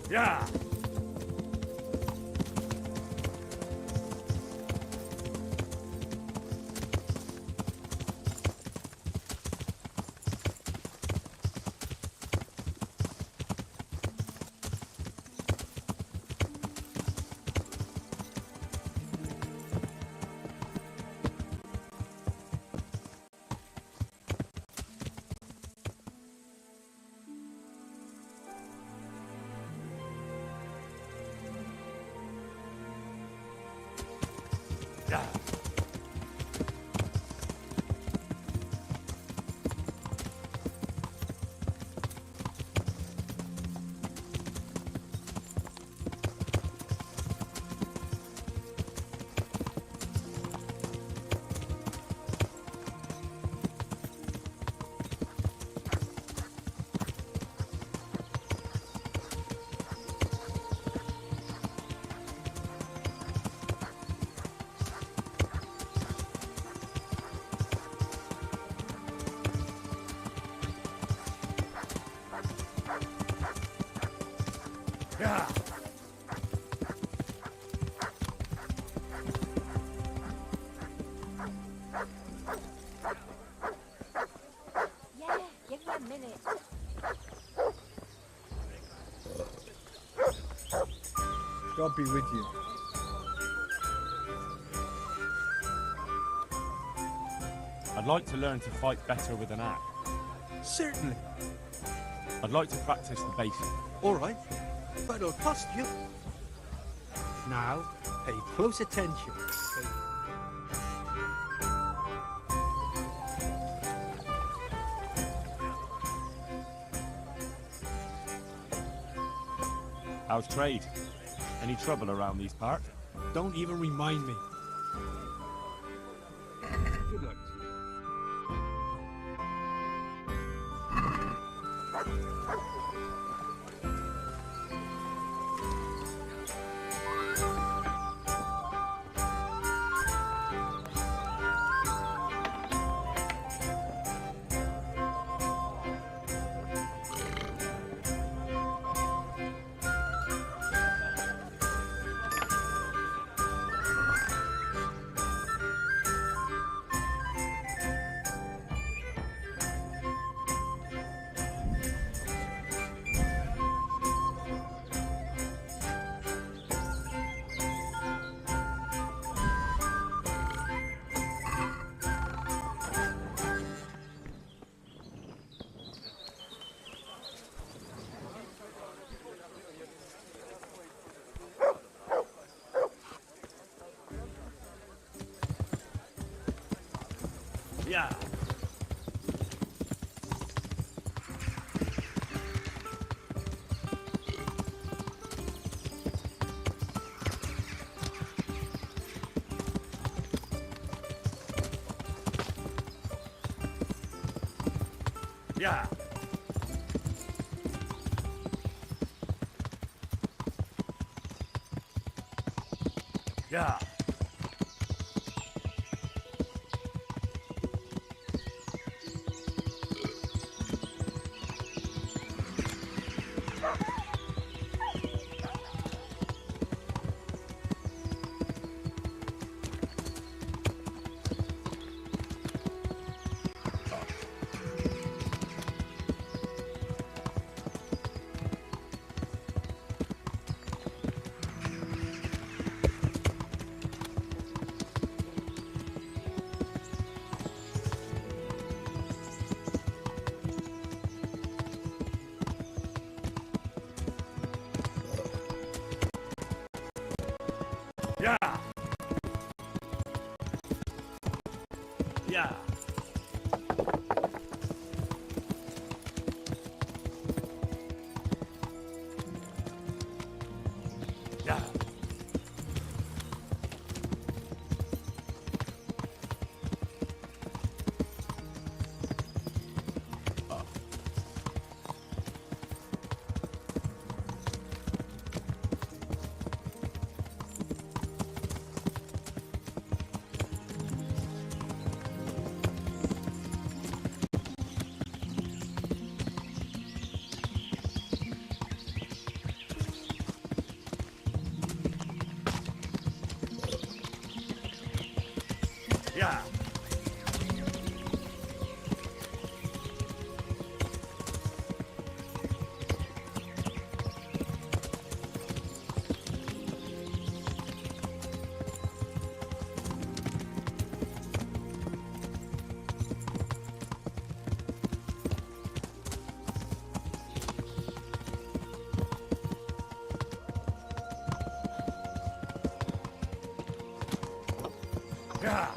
Yeah. Yeah. Yeah, give me a minute. God be with you. I'd like to learn to fight better with an axe. Certainly. I'd like to practice the basics. All right, but it'll cost you. Now, pay close attention. How's trade? Any trouble around these parts? Don't even remind me. Good luck to you. Yeah. Yeah. Yeah. Yeah. Yeah. Yeah. Yeah. Yeah.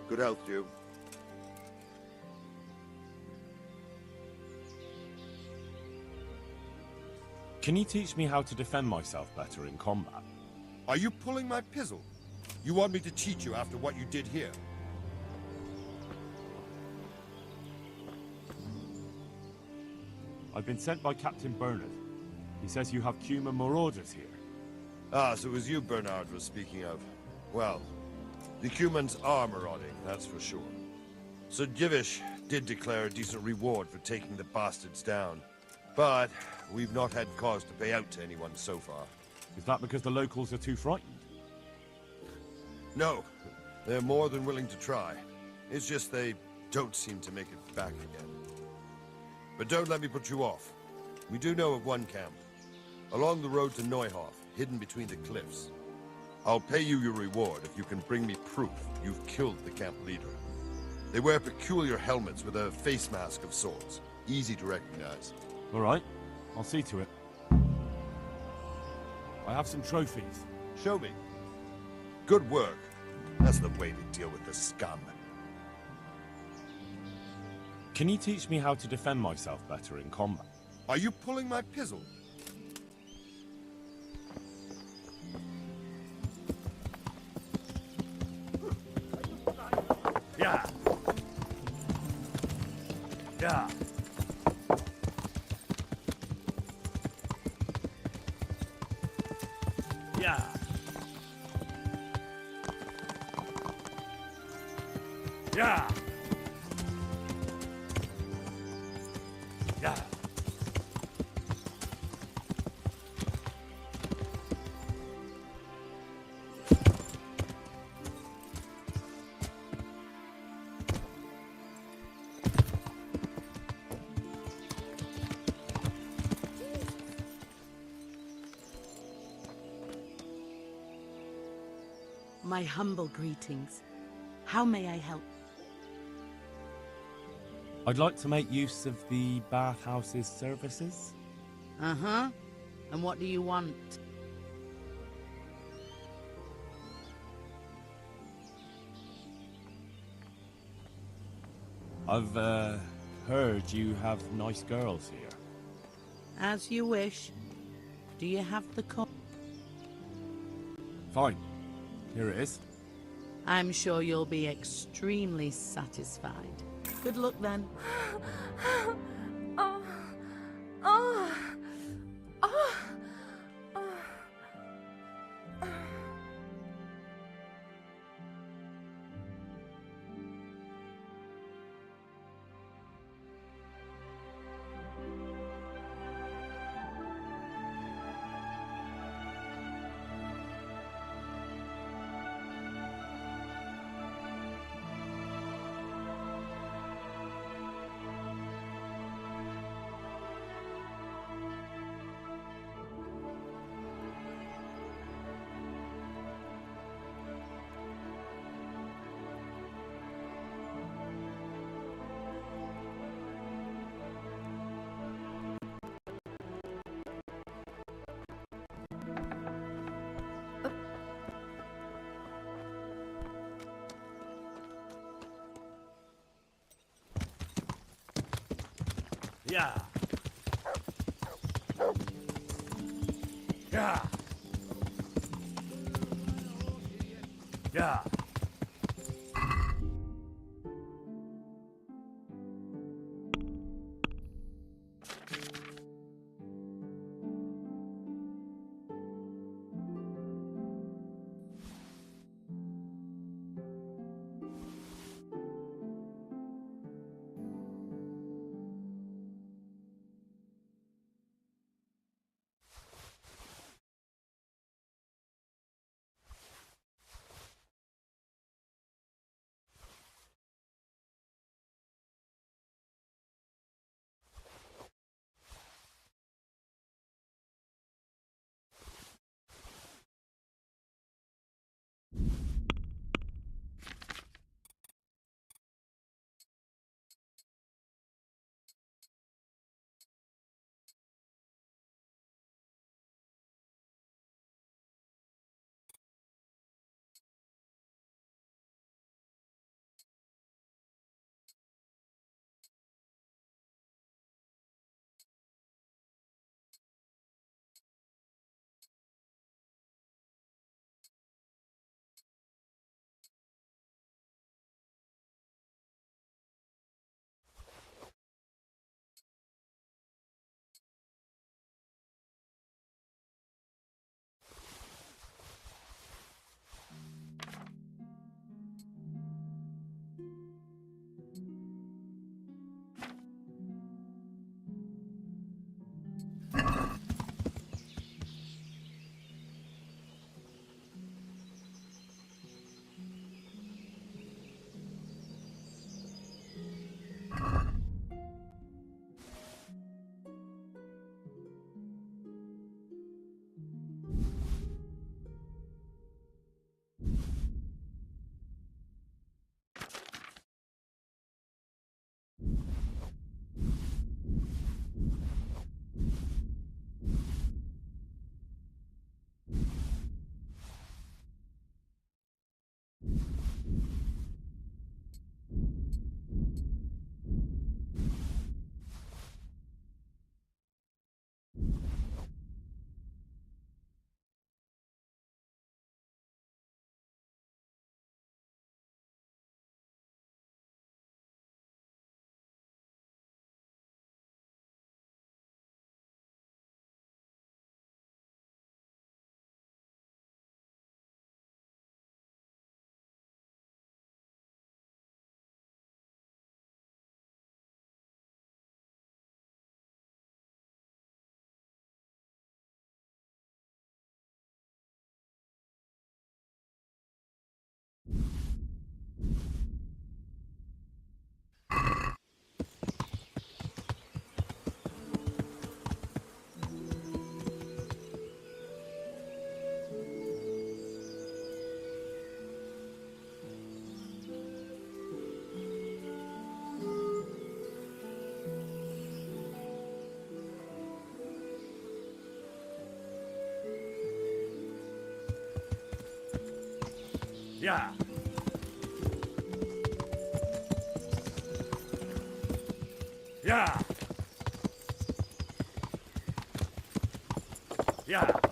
Good health, you. Can you teach me how to defend myself better in combat? Are you pulling my pizzle? You want me to teach you after what you did here? I've been sent by Captain Bernard. He says you have Cuman marauders here. Ah, so it was you Bernard was speaking of. Well, The humans are marauding, that's for sure. Sir Divish did declare a decent reward for taking the bastards down. But we've not had cause to pay out to anyone so far. Is that because the locals are too frightened? No, they're more than willing to try. It's just they don't seem to make it back again. But don't let me put you off. We do know of one camp. Along the road to Neuhof, hidden between the cliffs. I'll pay you your reward if you can bring me proof you've killed the camp leader. They wear peculiar helmets with a face mask of sorts. Easy to recognize. All right, I'll see to it. I have some trophies. Show me. Good work. That's the way to deal with the scum. Can you teach me how to defend myself better in combat? Are you pulling my pizzle? Yeah. Yeah. Yeah. Yeah. Yeah. My humble greetings. How may I help? I'd like to make use of the bathhouse's services. Uh-huh. And what do you want? I've heard you have nice girls here. As you wish. Do you have the coin? Fine. Here it is. I'm sure you'll be extremely satisfied. Good luck then. Oh. Oh. Oh. Yeah. Yeah. Yeah. Yeah. Yeah. Yeah.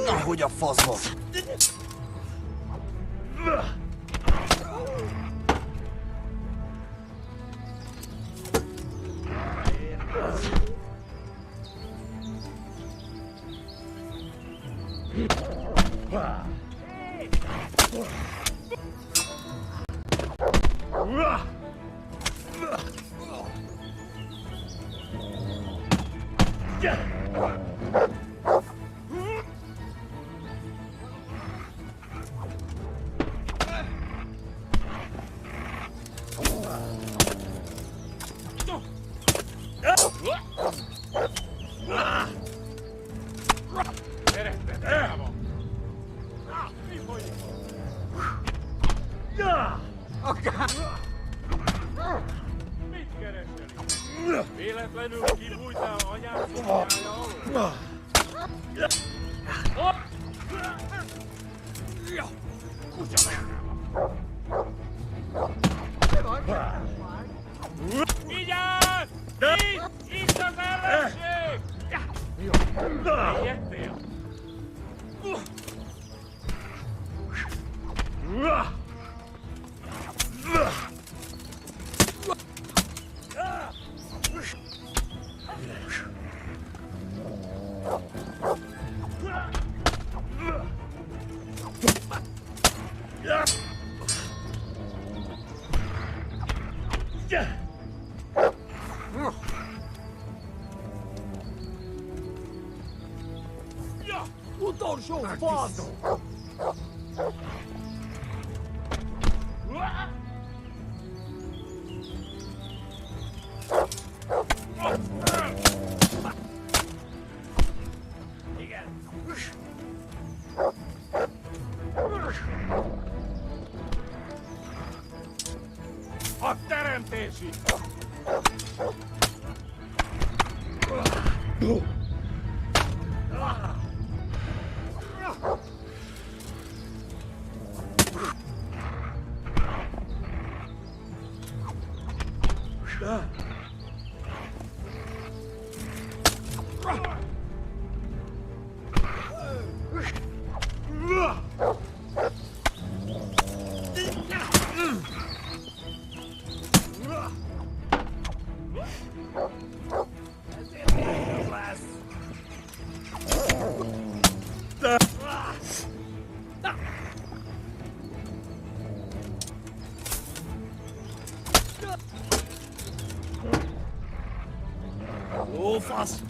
Na, hogy a faszba! Mit keresel? Véletlenül kibújtál anyám szobája alól? Kutya Vigyázz! Itt az ellenség! Jöttél? Utolsó fasz! A teremtési! fast.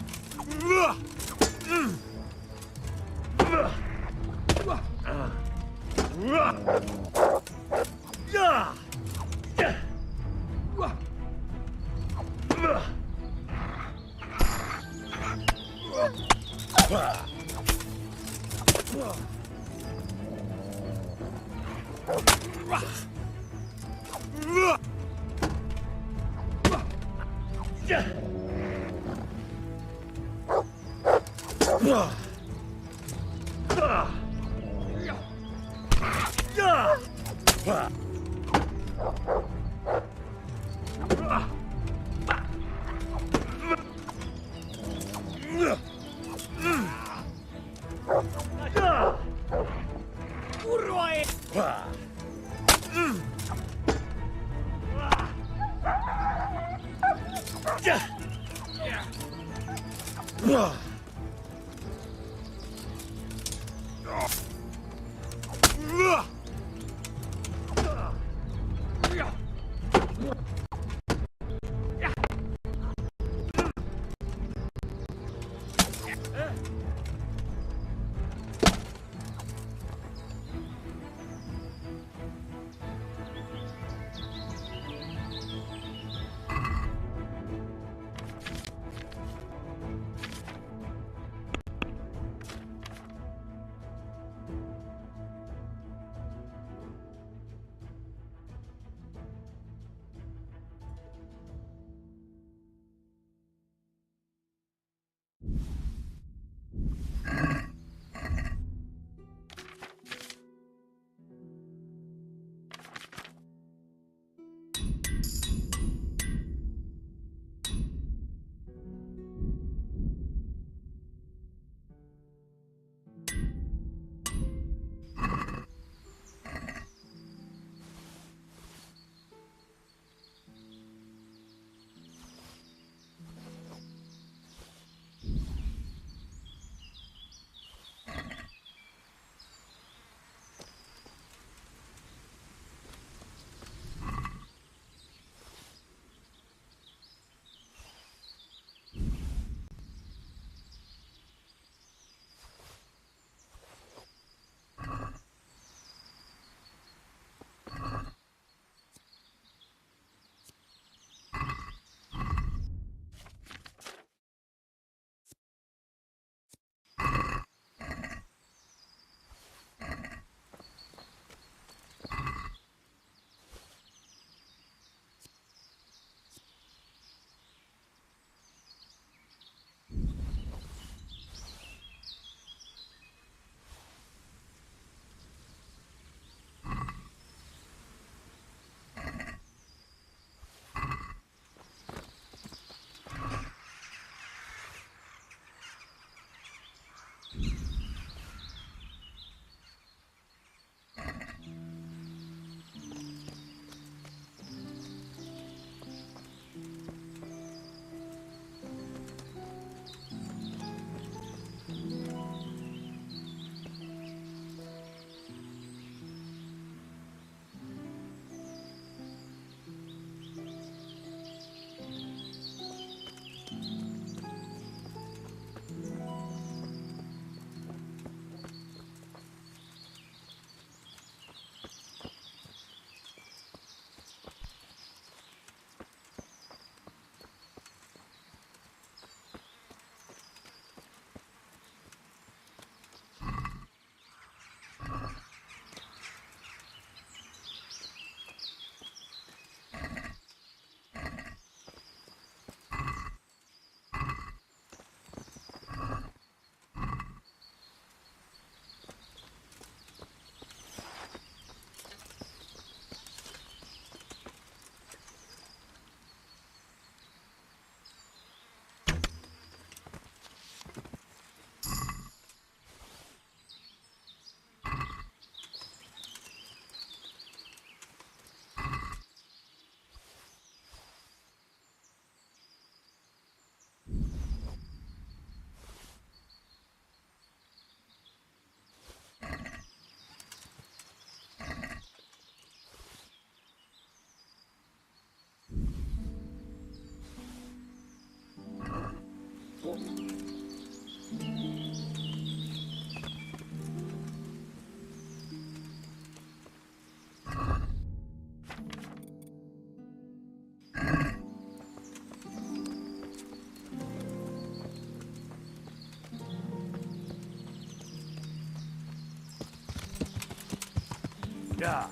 Yeah.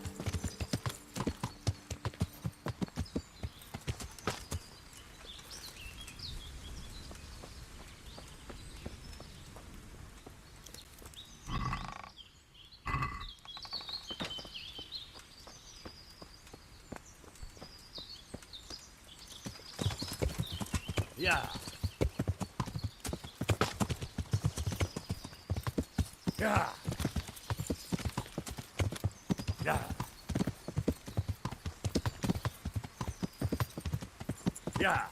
Yeah. Yeah. Yeah. Yeah.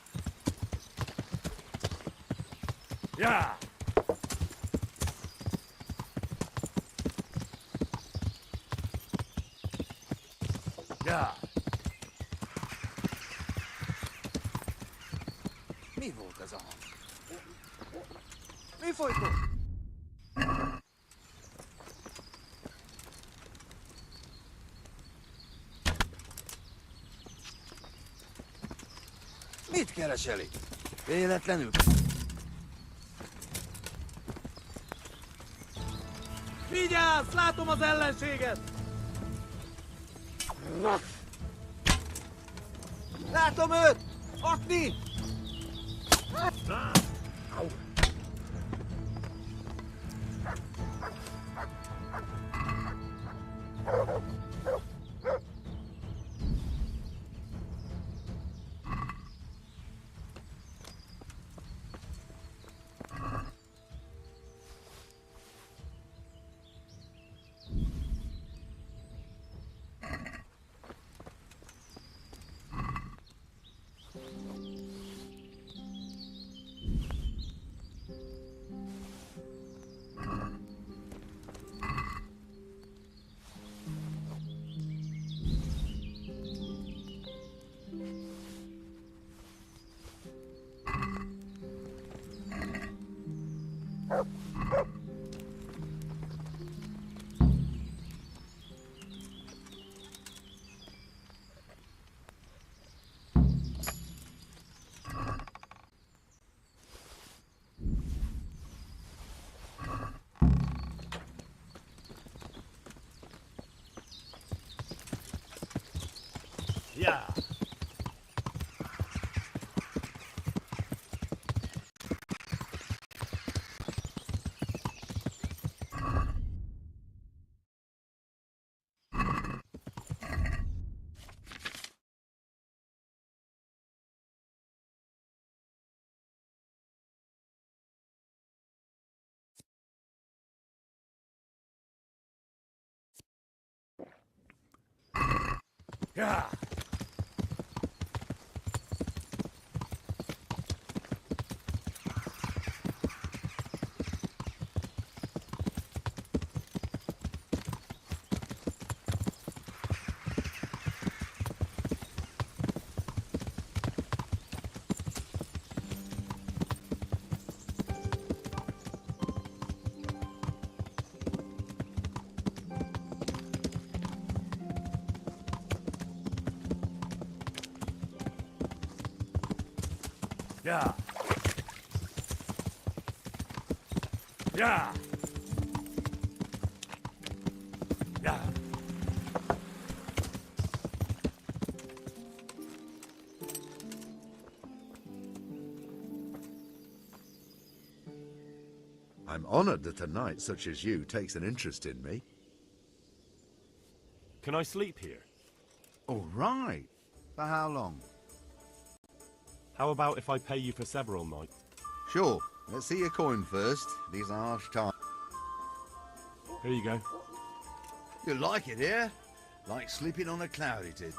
Yeah. Yeah. Mi volt ez a hang? Mi folyt ott? Mit keresel itt? Véletlenül? Vigyázz! Látom az ellenséget! Látom őt! Akni! Yeah. Yeah. Yeah. Yeah. Yeah. I'm honored that a knight such as you takes an interest in me. Can I sleep here? All right. For how long? How about if I pay you for several nights? Sure. Let's see your coin first. These are harsh times. Here you go. You like it here? Like sleeping on a cloud, it is.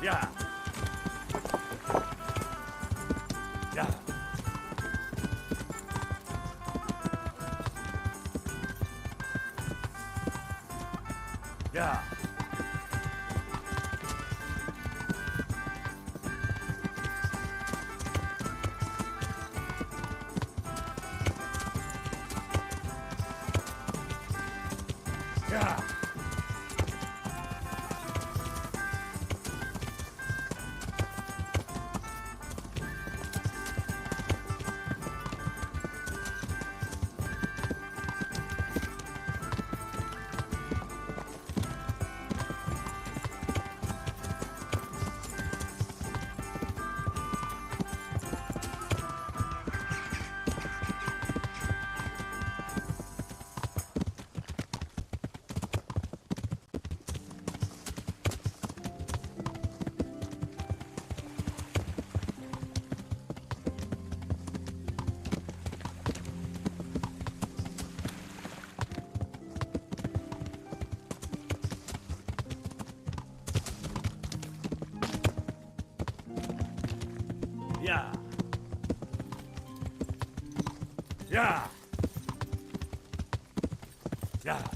Yeah. Yeah. Yeah. Yeah. Yeah. Yeah. Yeah. Yeah.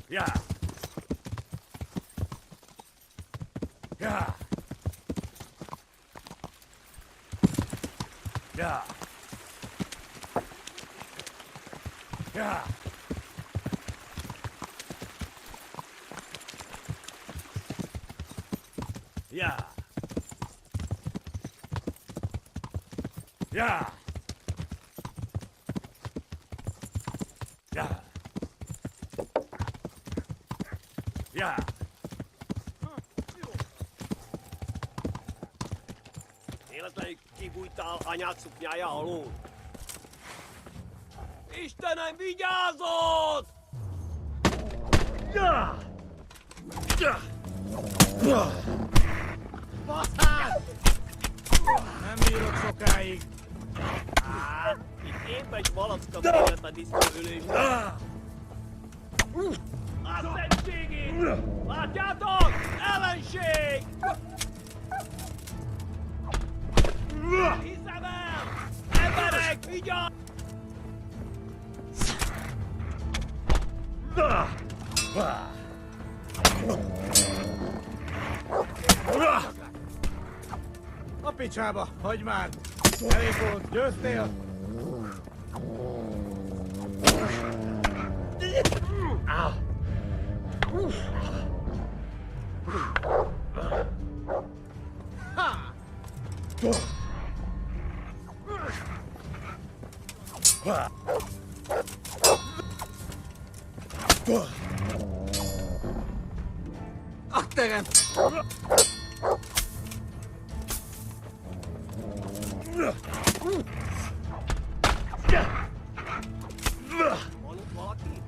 Yeah. Yeah. Yeah. Yeah. Yeah. Yeah. Yeah. Yeah. Téhle tady kibujtál a nějak supňaja alul. Istenem, vigyázzott! Ja! Ja! Baszát! Nem bírok sokáig. Itt épp egy malacka véget a diszkóülésben. A szentségét! Látjátok? Ellenség! Hiszem el! Emberek, vigyázz! A picsába, hagyd már! Elég volt, győztél? A terem! Hallott valaki?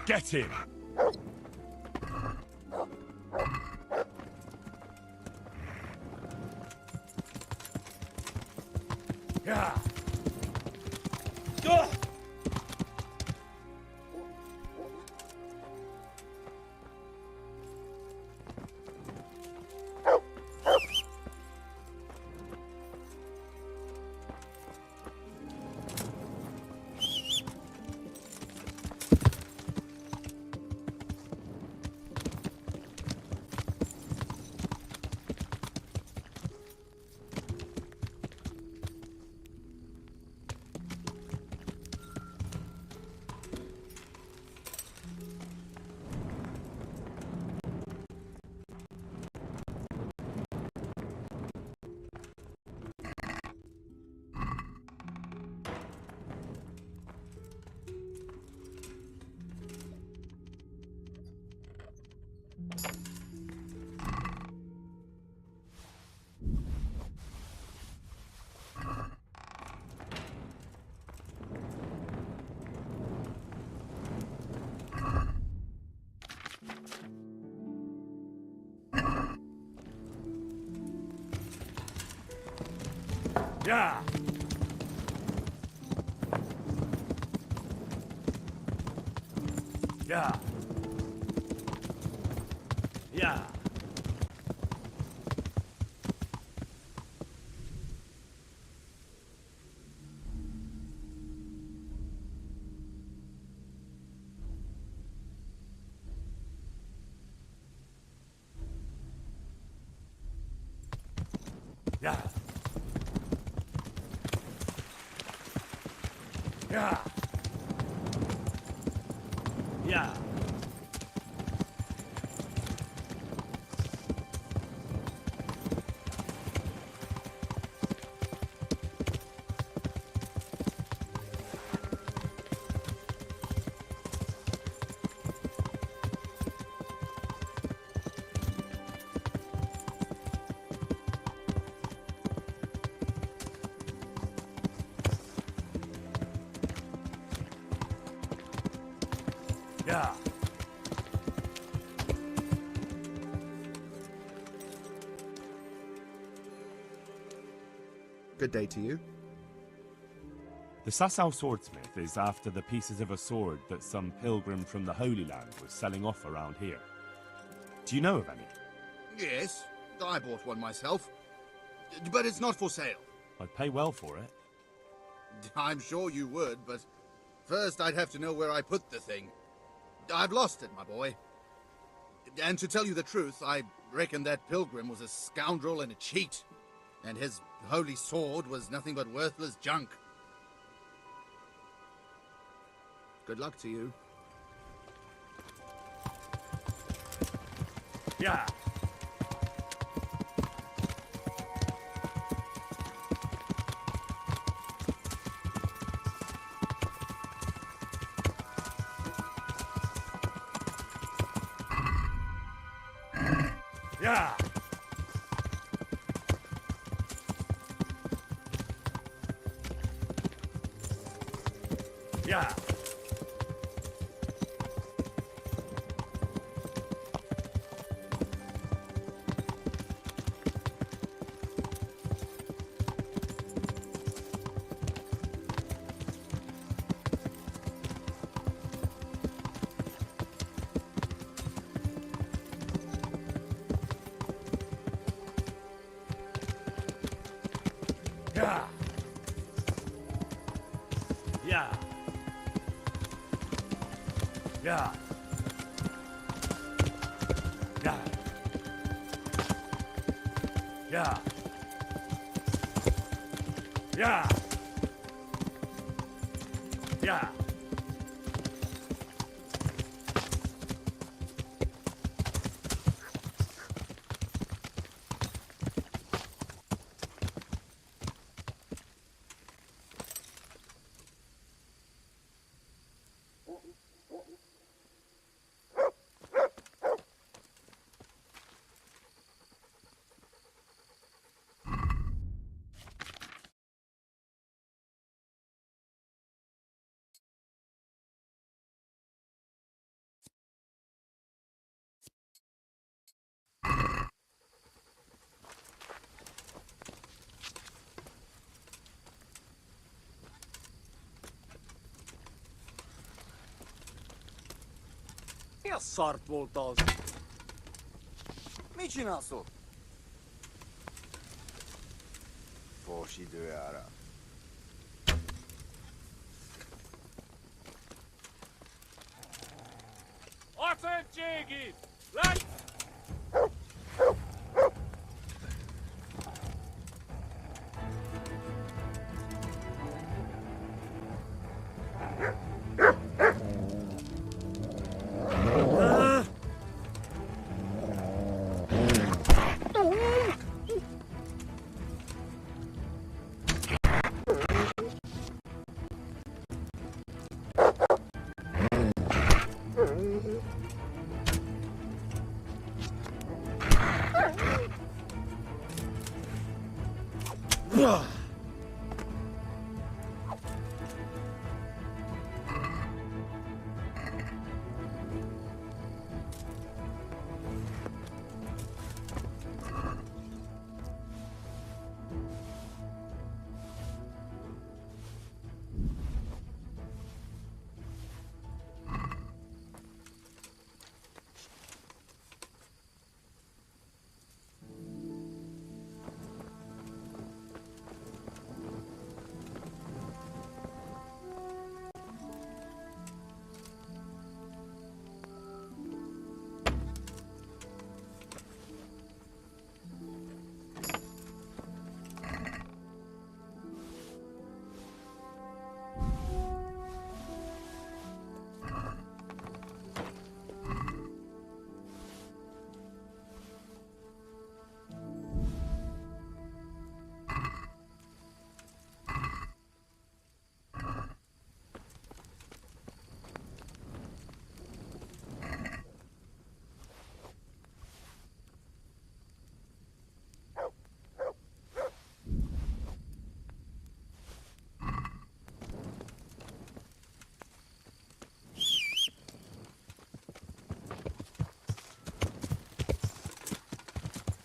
Get him! Yeah. Yeah! Yeah! Yeah! Yeah! Yeah! Yeah! Yeah! Good day to you. The Sasau swordsmith is after the pieces of a sword that some pilgrim from the Holy Land was selling off around here. Do you know of any? Yes, I bought one myself. But it's not for sale. I'd pay well for it. I'm sure you would, but first I'd have to know where I put the thing. I've lost it, my boy. And to tell you the truth, I reckon that pilgrim was a scoundrel and a cheat. And his holy sword was nothing but worthless junk. Good luck to you. Yeah! Yeah! Yeah! Yeah! Yeah! Yeah! Yeah! Yeah! Yeah! Yeah! Ja szart volt az. Mit csinálsz ott? Fors időjára. A szentségit! Lej!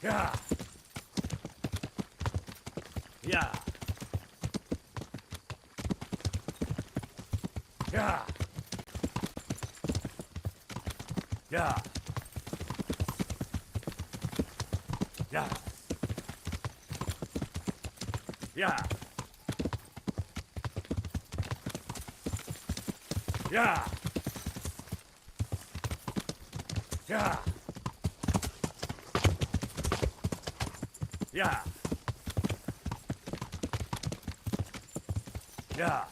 Yeah. Yeah. Yeah. Yeah. Yeah. Yeah. Yeah. Yeah. Yeah. Yeah.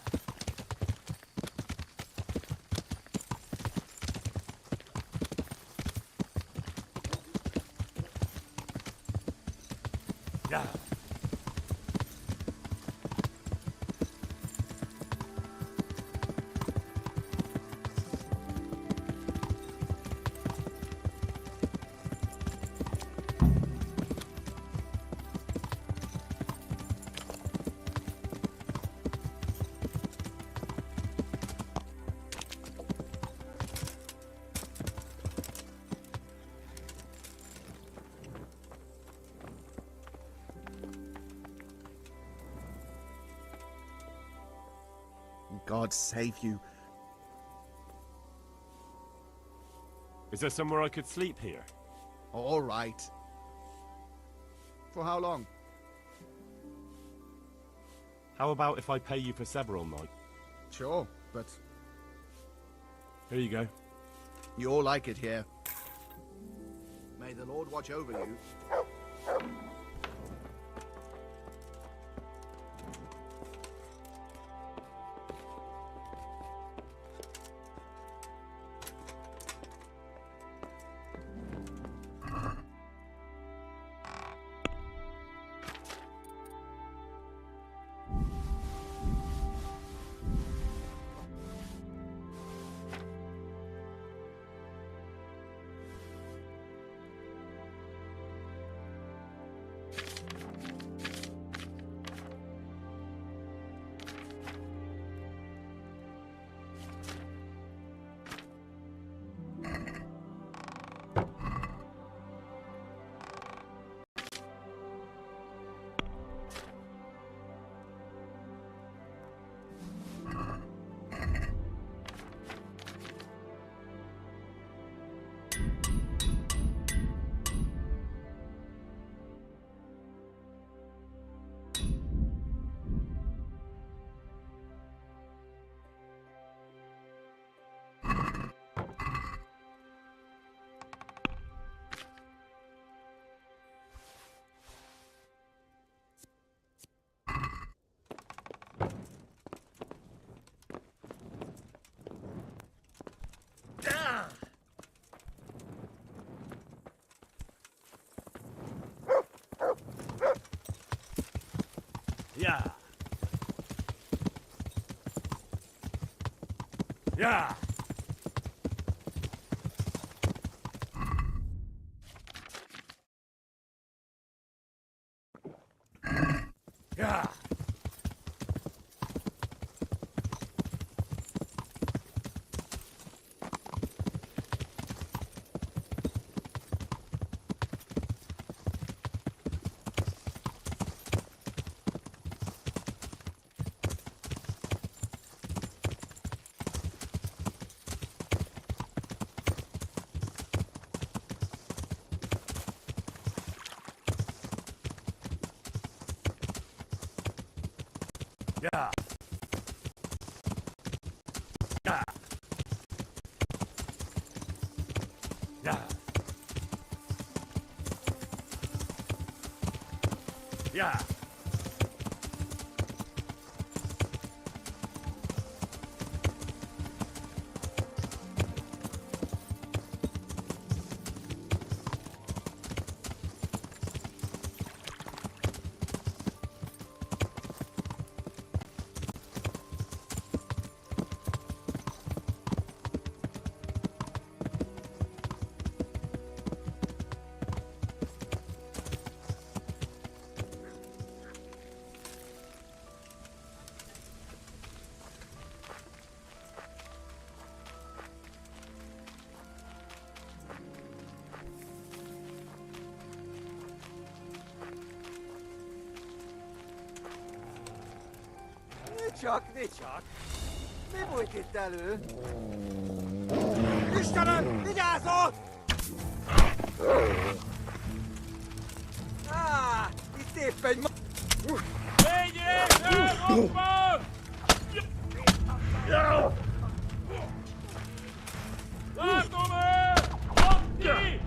Yeah. God save you. Is there somewhere I could sleep here? All right. For how long? How about if I pay you for several nights? Sure, but Here you go. you'll like it here. May the Lord watch over you. Yeah. Yeah. Yeah. Yeah. Yeah. Yeah. Ne csak? Mi bújt itt elő? Istenem, vigyázzon! Itt épp egy ma... Vegyék el, hoppa! Látom el! Fogd ki!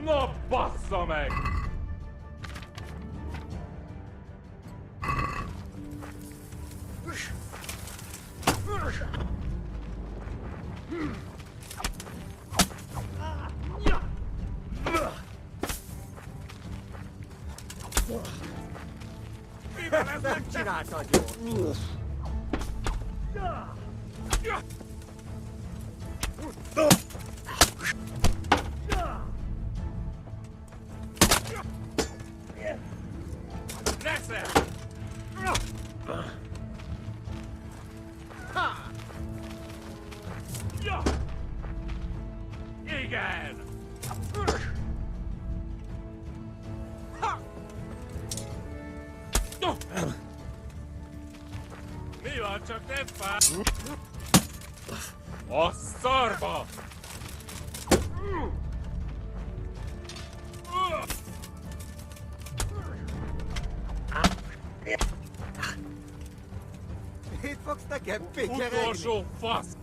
Na bassza meg! Mivel ezt nem csináltad jól? Leszel! Ja! Igen! Mi van, csak nem fáj? A szarba! Mit fogsz nekem pityerelni? Utolsó fasz!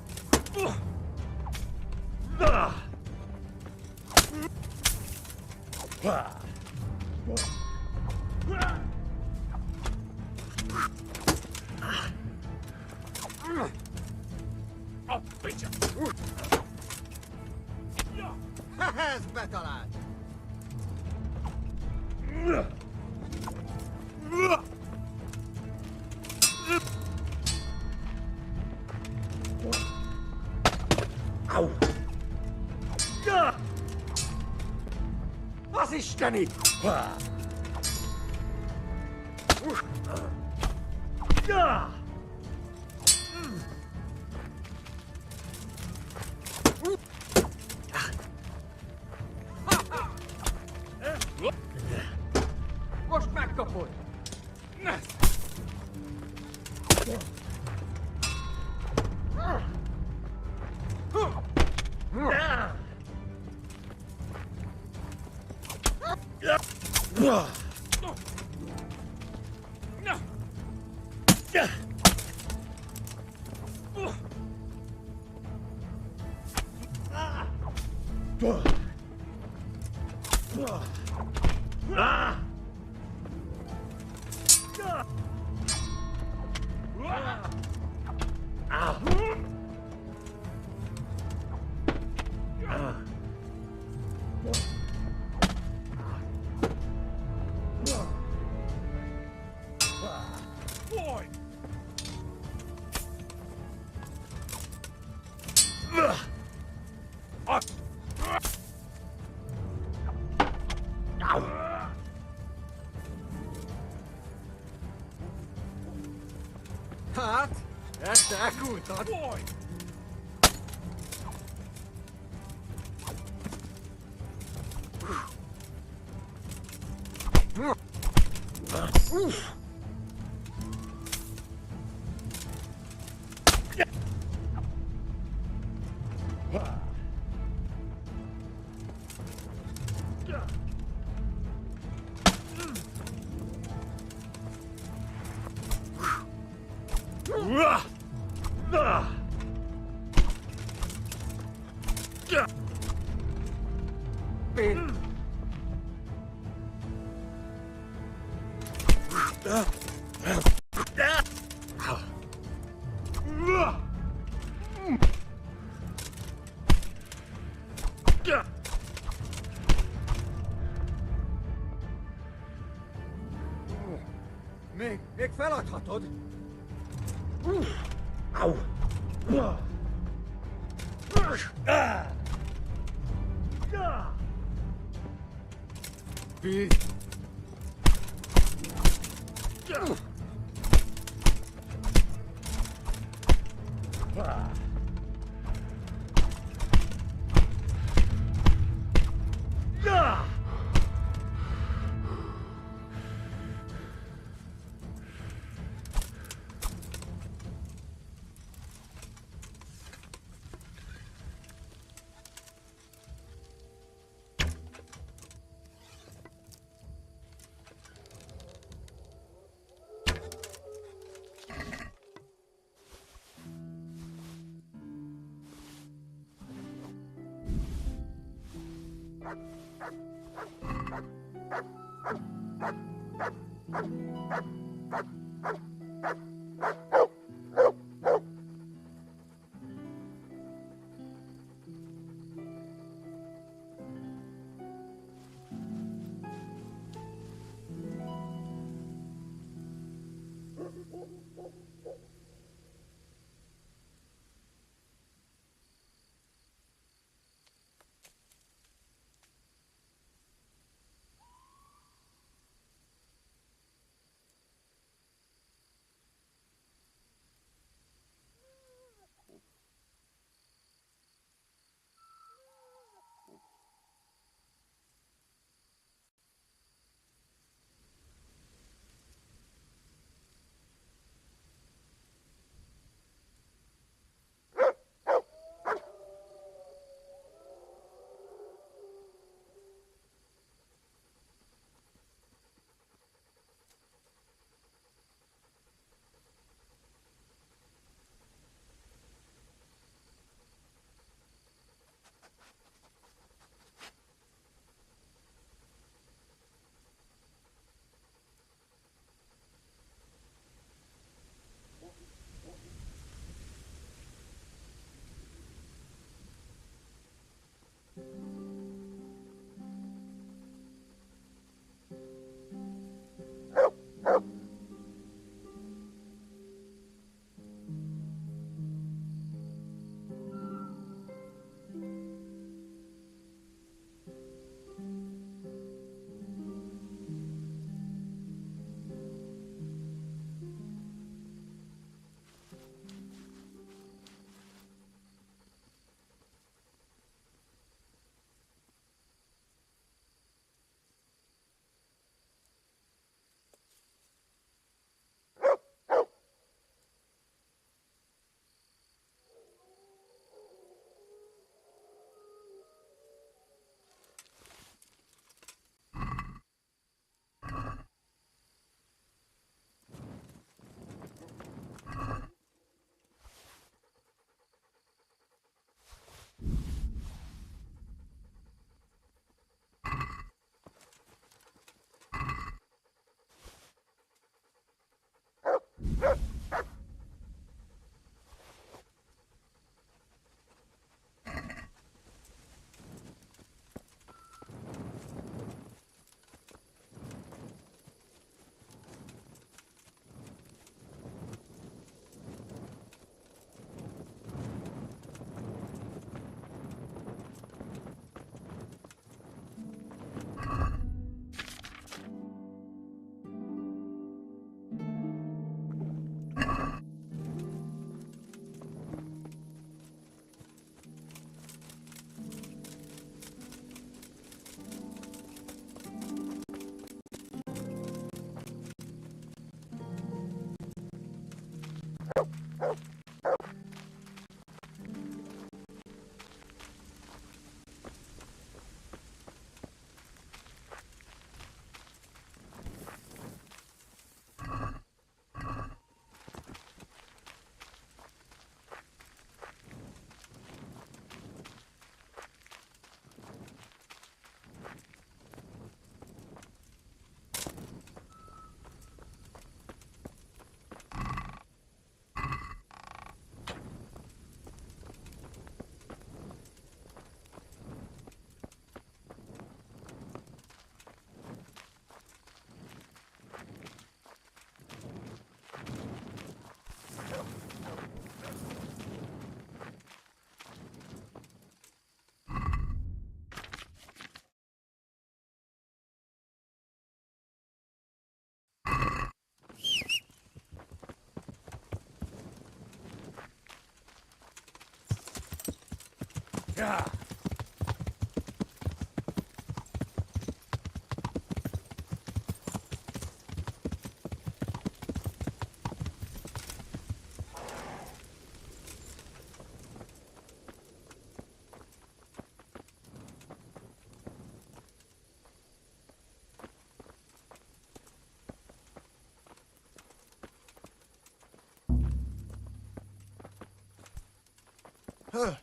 A picsa! Ez betalált! Au! Az isteni! Most megkapod! Hát, ezt elkúrtad? Még feladhatod. Víz. Yeah. Huh.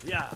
Yeah.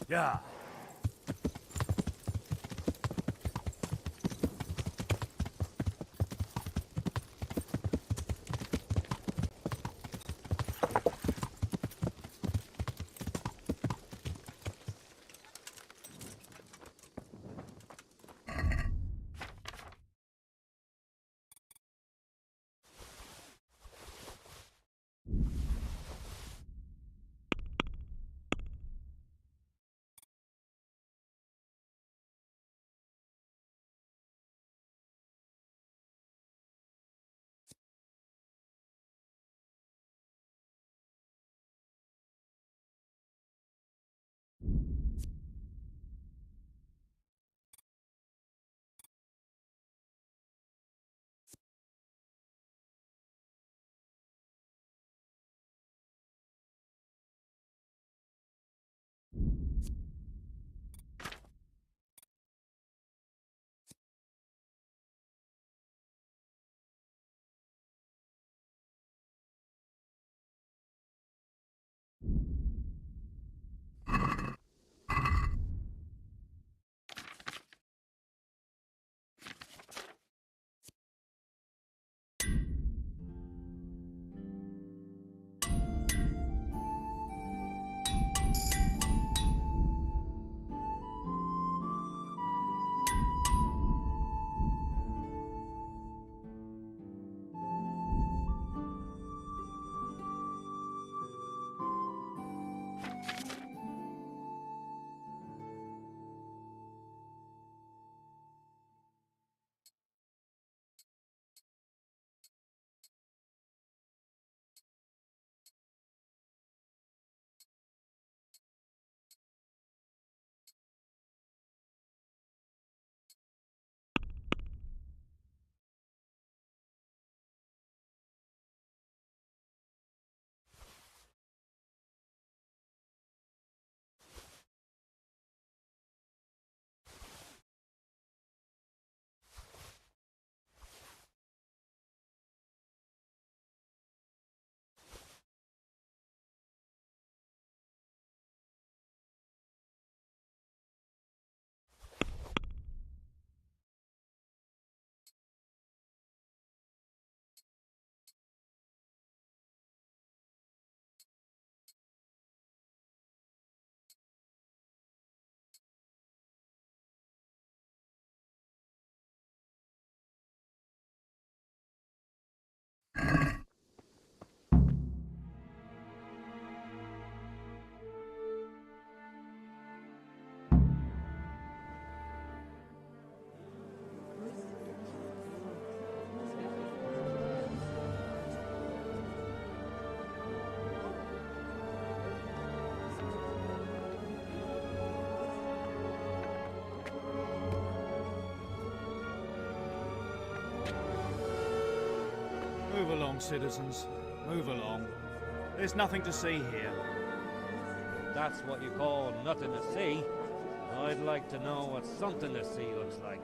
Yeah. Move along, citizens. Move along. There's nothing to see here. That's what you call nothing to see. I'd like to know what something to see looks like.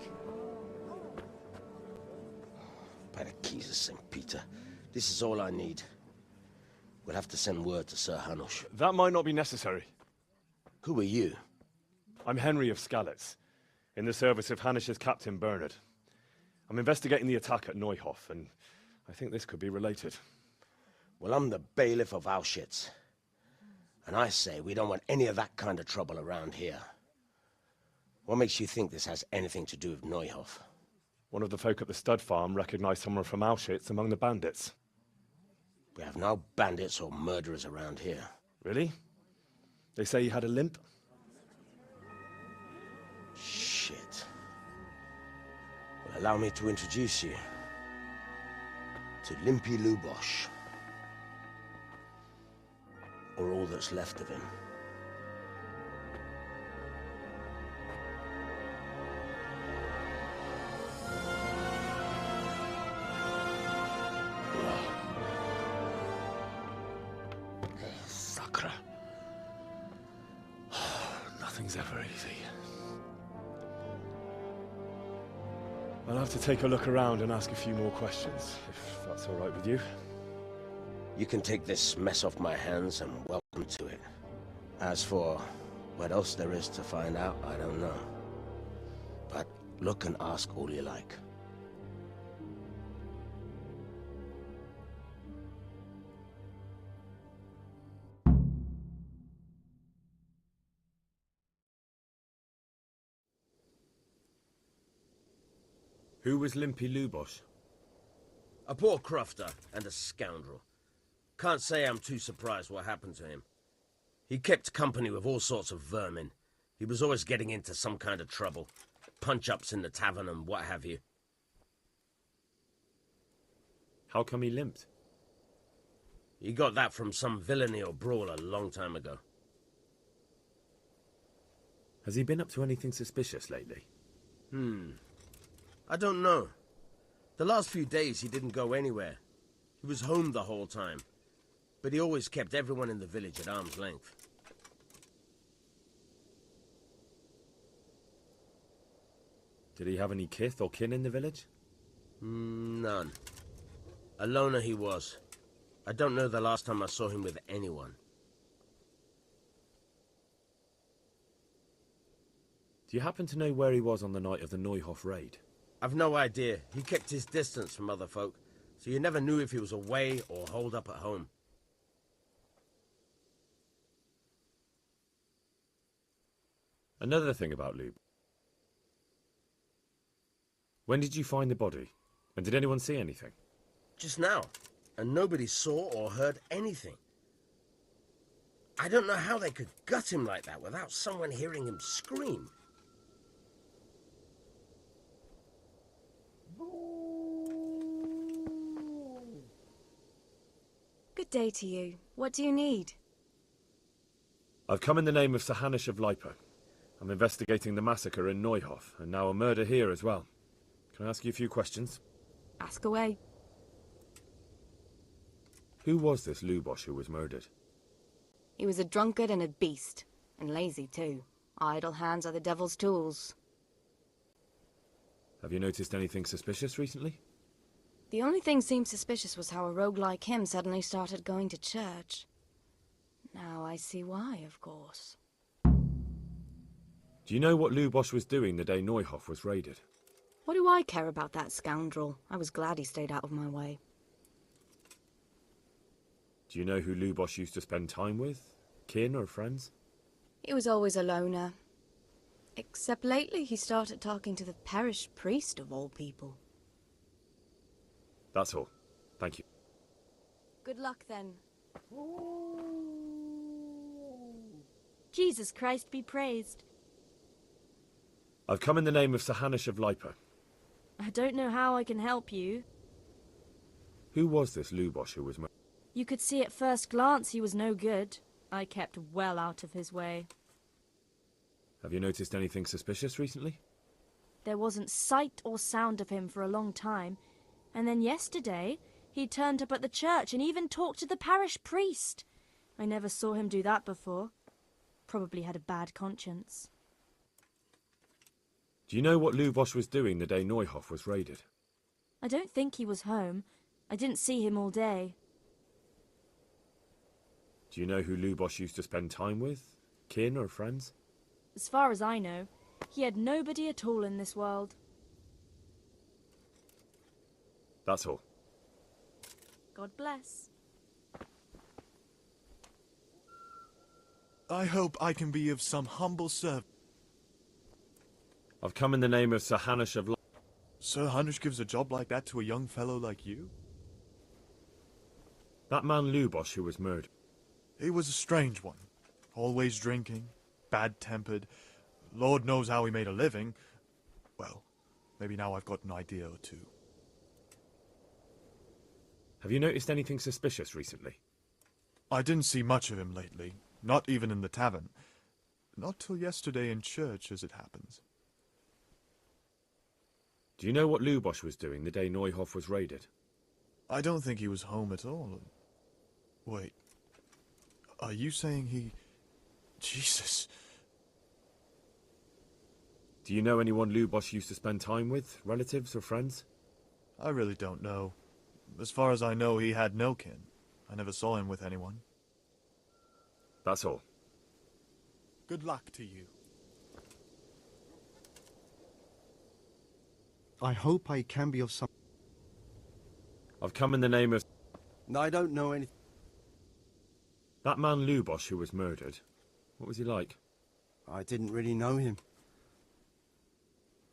By the keys of St. Peter, this is all I need. We'll have to send word to Sir Hanush. That might not be necessary. Who are you? I'm Henry of Skalitz, in the service of Hanush's Captain Bernard. I'm investigating the attack at Neuhof, and I think this could be related. Well, I'm the bailiff of Auschwitz. And I say we don't want any of that kind of trouble around here. What makes you think this has anything to do with Neuhof? One of the folk at the stud farm recognized someone from Auschwitz among the bandits. We have no bandits or murderers around here. Really? They say he had a limp? Shit. Well, allow me to introduce you to Limpy Lubosh. Or all that's left of him. Sakra. Nothing's ever easy. I'll have to take a look around and ask a few more questions, if that's all right with you. You can take this mess off my hands and welcome to it. As for what else there is to find out, I don't know. But look and ask all you like. Who was Limpy Lubosh? A poor crofter and a scoundrel. Can't say I'm too surprised what happened to him. He kept company with all sorts of vermin. He was always getting into some kind of trouble. Punch-ups in the tavern and what have you. How come he limped? He got that from some villainy or brawl a long time ago. Has he been up to anything suspicious lately? I don't know. The last few days he didn't go anywhere. He was home the whole time. But he always kept everyone in the village at arm's length. Did he have any kith or kin in the village? None. A loner he was. I don't know the last time I saw him with anyone. Do you happen to know where he was on the night of the Neuhof raid? I've no idea. He kept his distance from other folk, so you never knew if he was away or holed up at home. Another thing about Lube. When did you find the body? And did anyone see anything? Just now. And nobody saw or heard anything. I don't know how they could gut him like that without someone hearing him scream. Good day to you. What do you need? I've come in the name of Sir Hanush of Lipa. I'm investigating the massacre in Neuhof, and now a murder here as well. Can I ask you a few questions? Ask away. Who was this Lubosh who was murdered? He was a drunkard and a beast. And lazy, too. Idle hands are the devil's tools. Have you noticed anything suspicious recently? The only thing seemed suspicious was how a rogue like him suddenly started going to church. Now I see why, of course. Do you know what Lubosh was doing the day Neuhof was raided? What do I care about that scoundrel? I was glad he stayed out of my way. Do you know who Lubosh used to spend time with? Kin or friends? He was always a loner. Except lately he started talking to the parish priest of all people. That's all. Thank you. Good luck then. Jesus Christ be praised. I've come in the name of Sir Hanush of Lipa. I don't know how I can help you. Who was this Lubosh who was murdered? You could see at first glance he was no good. I kept well out of his way. Have you noticed anything suspicious recently? There wasn't sight or sound of him for a long time, and then yesterday He turned up at the church and even talked to the parish priest. I never saw him do that before. Probably had a bad conscience. Do you know what Lubosch was doing the day Neuhof was raided? I don't think he was home. I didn't see him all day. Do you know who Lubosch used to spend time with? Kin or friends? As far as I know, he had nobody at all in this world. That's all. God bless. I hope I can be of some humble service. I've come in the name of Sir Hanush of... Sir Hanush gives a job like that to a young fellow like you? That man Lubosch who was murdered. He was a strange one. Always drinking, bad-tempered. Lord knows how he made a living. Well, maybe now I've got an idea or two. Have you noticed anything suspicious recently? I didn't see much of him lately, not even in the tavern. Not till yesterday in church, as it happens. Do you know what Lubosch was doing the day Neuhof was raided? I don't think he was home at all. Wait. Are you saying he... Jesus. Do you know anyone Lubosch used to spend time with? Relatives or friends? I really don't know. As far as I know, he had no kin. I never saw him with anyone. That's all. Good luck to you. I hope I can be of some... I've come in the name of... I don't know anything. That man Lubosch who was murdered. What was he like? I didn't really know him.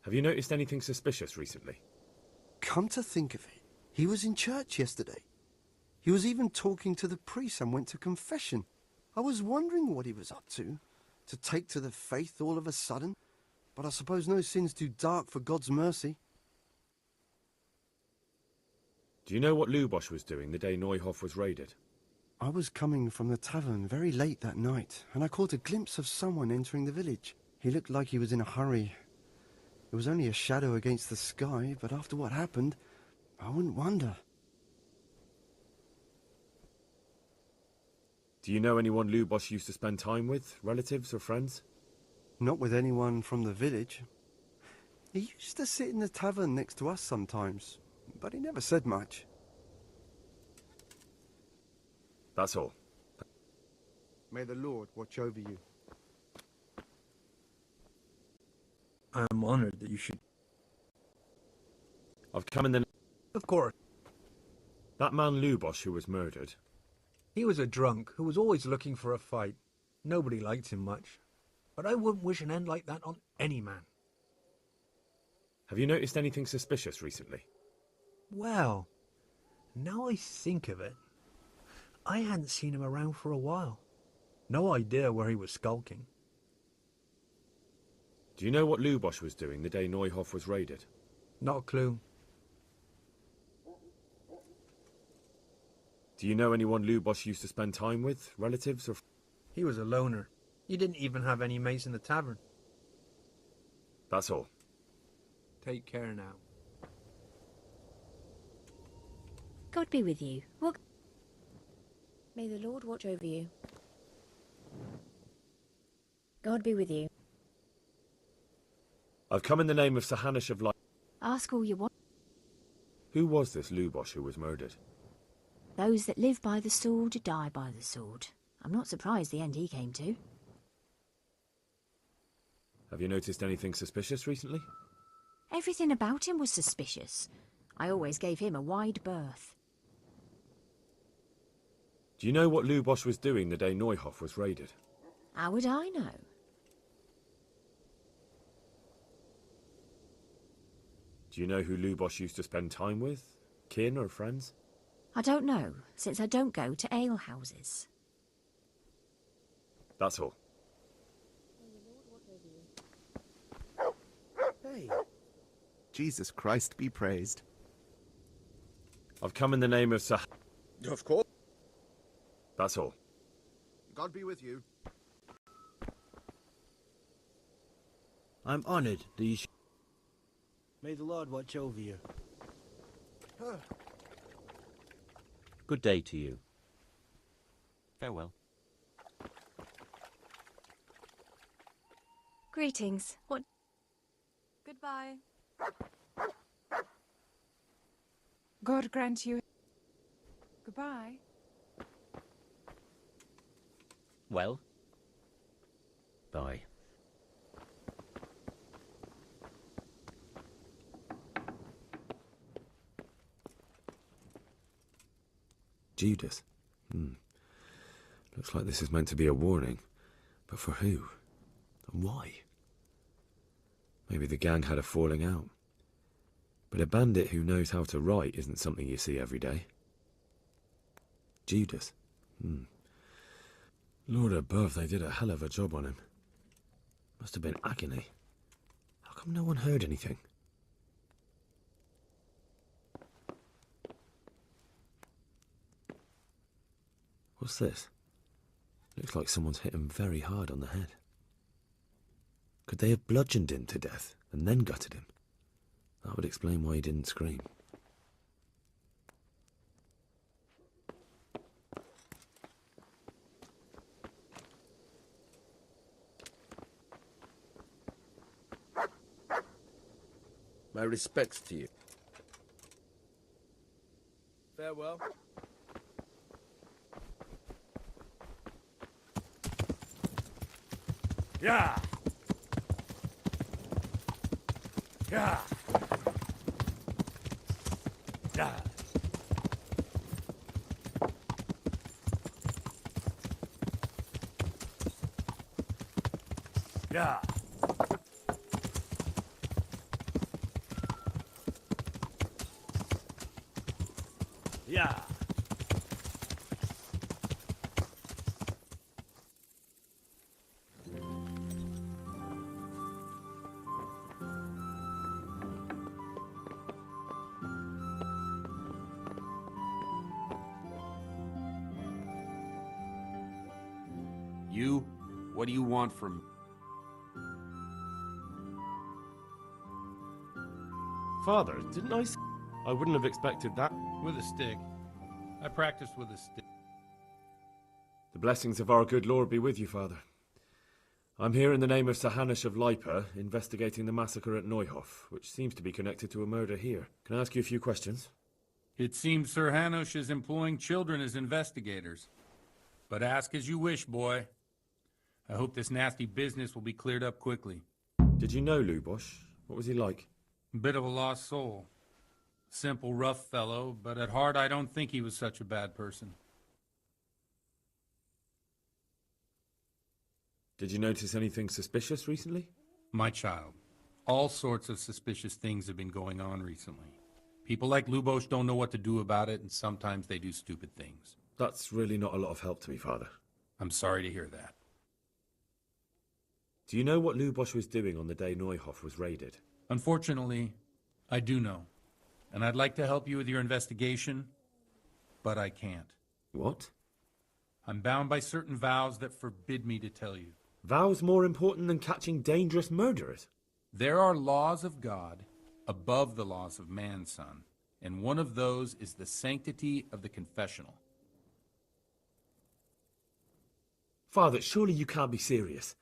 Have you noticed anything suspicious recently? Come to think of it, he was in church yesterday. He was even talking to the priest and went to confession. I was wondering what he was up to take to the faith all of a sudden. But I suppose no sin's too dark for God's mercy. Do you know what Lubosch was doing the day Neuhof was raided? I was coming from the tavern very late that night, and I caught a glimpse of someone entering the village. He looked like he was in a hurry. It was only a shadow against the sky, but after what happened, I wouldn't wonder. Do you know anyone Lubosch used to spend time with? Relatives or friends? Not with anyone from the village. He used to sit in the tavern next to us sometimes, but he never said much. That's all. May the Lord watch over you. I am honored that you should... I've come in the... Of course. That man Lubosch who was murdered. He was a drunk who was always looking for a fight. Nobody liked him much. But I wouldn't wish an end like that on any man. Have you noticed anything suspicious recently? Well, now I think of it, I hadn't seen him around for a while. No idea where he was skulking. Do you know what Lubosch was doing the day Neuhof was raided? Not a clue. Do you know anyone Lubosch used to spend time with? Relatives or... He was a loner. He didn't even have any mates in the tavern. That's all. Take care now. God be with you. What? May the Lord watch over you. God be with you. I've come in the name of Sir Hanush of Light. Ask all you want. Who was this Lubosch who was murdered? Those that live by the sword die by the sword. I'm not surprised the end he came to. Have you noticed anything suspicious recently? Everything about him was suspicious. I always gave him a wide berth. Do you know what Lubosch was doing the day Neuhof was raided? How would I know? Do you know who Lubosch used to spend time with? Kin or friends? I don't know, since I don't go to alehouses. That's all. Hey. Jesus Christ be praised. I've come in the name of Sir... Of course. That's all. God be with you. I'm honored that you... May the Lord watch over you. Good day to you. Farewell. Greetings. What? Goodbye. God grant you. Goodbye. Well? Bye. Judas. Looks like this is meant to be a warning. But for who? And why? Maybe the gang had a falling out. But a bandit who knows how to write isn't something you see every day. Judas. Lord above, they did a hell of a job on him. Must have been agony. How come no one heard anything? What's this? Looks like someone's hit him very hard on the head. Could they have bludgeoned him to death and then gutted him? That would explain why he didn't scream. My respects to you. Farewell. Yeah! Yeah! Yeah! Yeah! Yeah! You? What do you want from... Father, didn't I... I wouldn't have expected that. With a stick. I practiced with a stick. The blessings of our good Lord be with you, Father. I'm here in the name of Sir Hanush of Lipa, investigating the massacre at Neuhof, which seems to be connected to a murder here. Can I ask you a few questions? It seems Sir Hanush is employing children as investigators. But ask as you wish, boy. I hope this nasty business will be cleared up quickly. Did you know Lubosh? What was he like? A bit of a lost soul. Simple, rough fellow, but at heart I don't think he was such a bad person. Did you notice anything suspicious recently? My child, all sorts of suspicious things have been going on recently. People like Lubosh don't know what to do about it, and sometimes they do stupid things. That's really not a lot of help to me, Father. I'm sorry to hear that. Do you know what Lubosh was doing on the day Neuhof was raided? Unfortunately, I do know. And I'd like to help you with your investigation, but I can't. What? I'm bound by certain vows that forbid me to tell you. Vows more important than catching dangerous murderers? There are laws of God above the laws of man, son. And one of those is the sanctity of the confessional. Father, surely you can't be serious.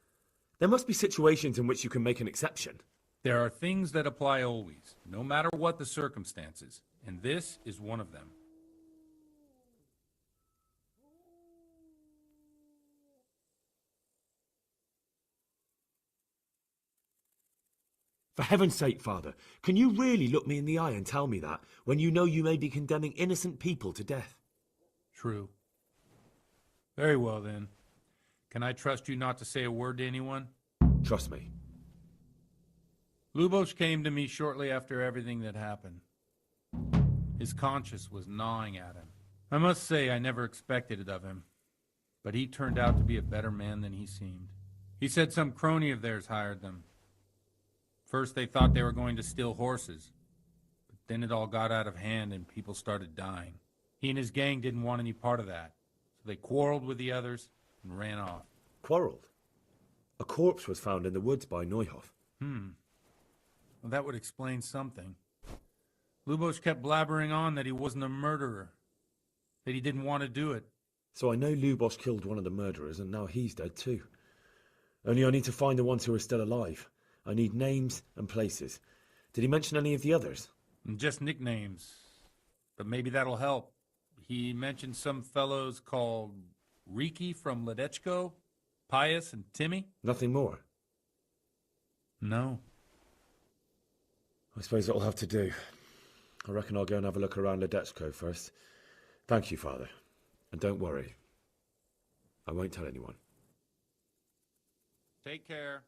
There must be situations in which you can make an exception. There are things that apply always, no matter what the circumstances, and this is one of them. For heaven's sake, Father, can you really look me in the eye and tell me that, when you know you may be condemning innocent people to death? True. Very well, then. Can I trust you not to say a word to anyone? Trust me. Lubosh came to me shortly after everything that happened. His conscience was gnawing at him. I must say I never expected it of him, but he turned out to be a better man than he seemed. He said some crony of theirs hired them. First they thought they were going to steal horses, but then it all got out of hand and people started dying. He and his gang didn't want any part of that, so they quarreled with the others and ran off. Quarreled? A corpse was found in the woods by Neuhof. Well, that would explain something. Lubosh kept blabbering on that he wasn't a murderer. That he didn't want to do it. So I know Lubos killed one of the murderers, and now he's dead too. Only I need to find the ones who are still alive. I need names and places. Did he mention any of the others? Just nicknames. But maybe that'll help. He mentioned some fellows called Riki from Ledechko, Pius and Timmy. Nothing more? No. I suppose it'll have to do. I reckon I'll go and have a look around Ledechko first. Thank you, Father. And don't worry. I won't tell anyone. Take care.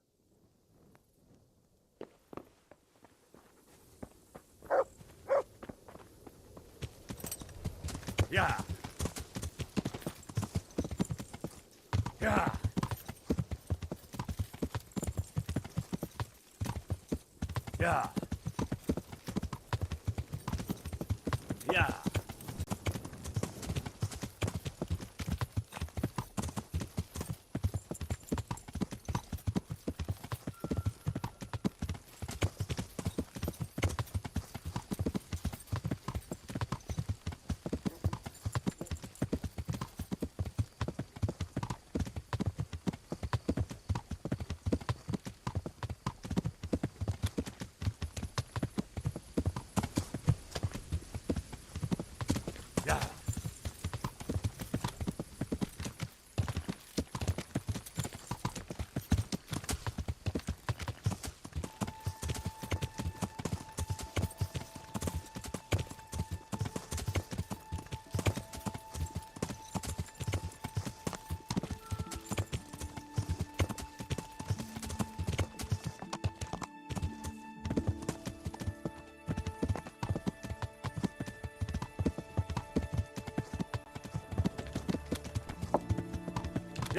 Yeah. Yeah. Yeah. Yeah.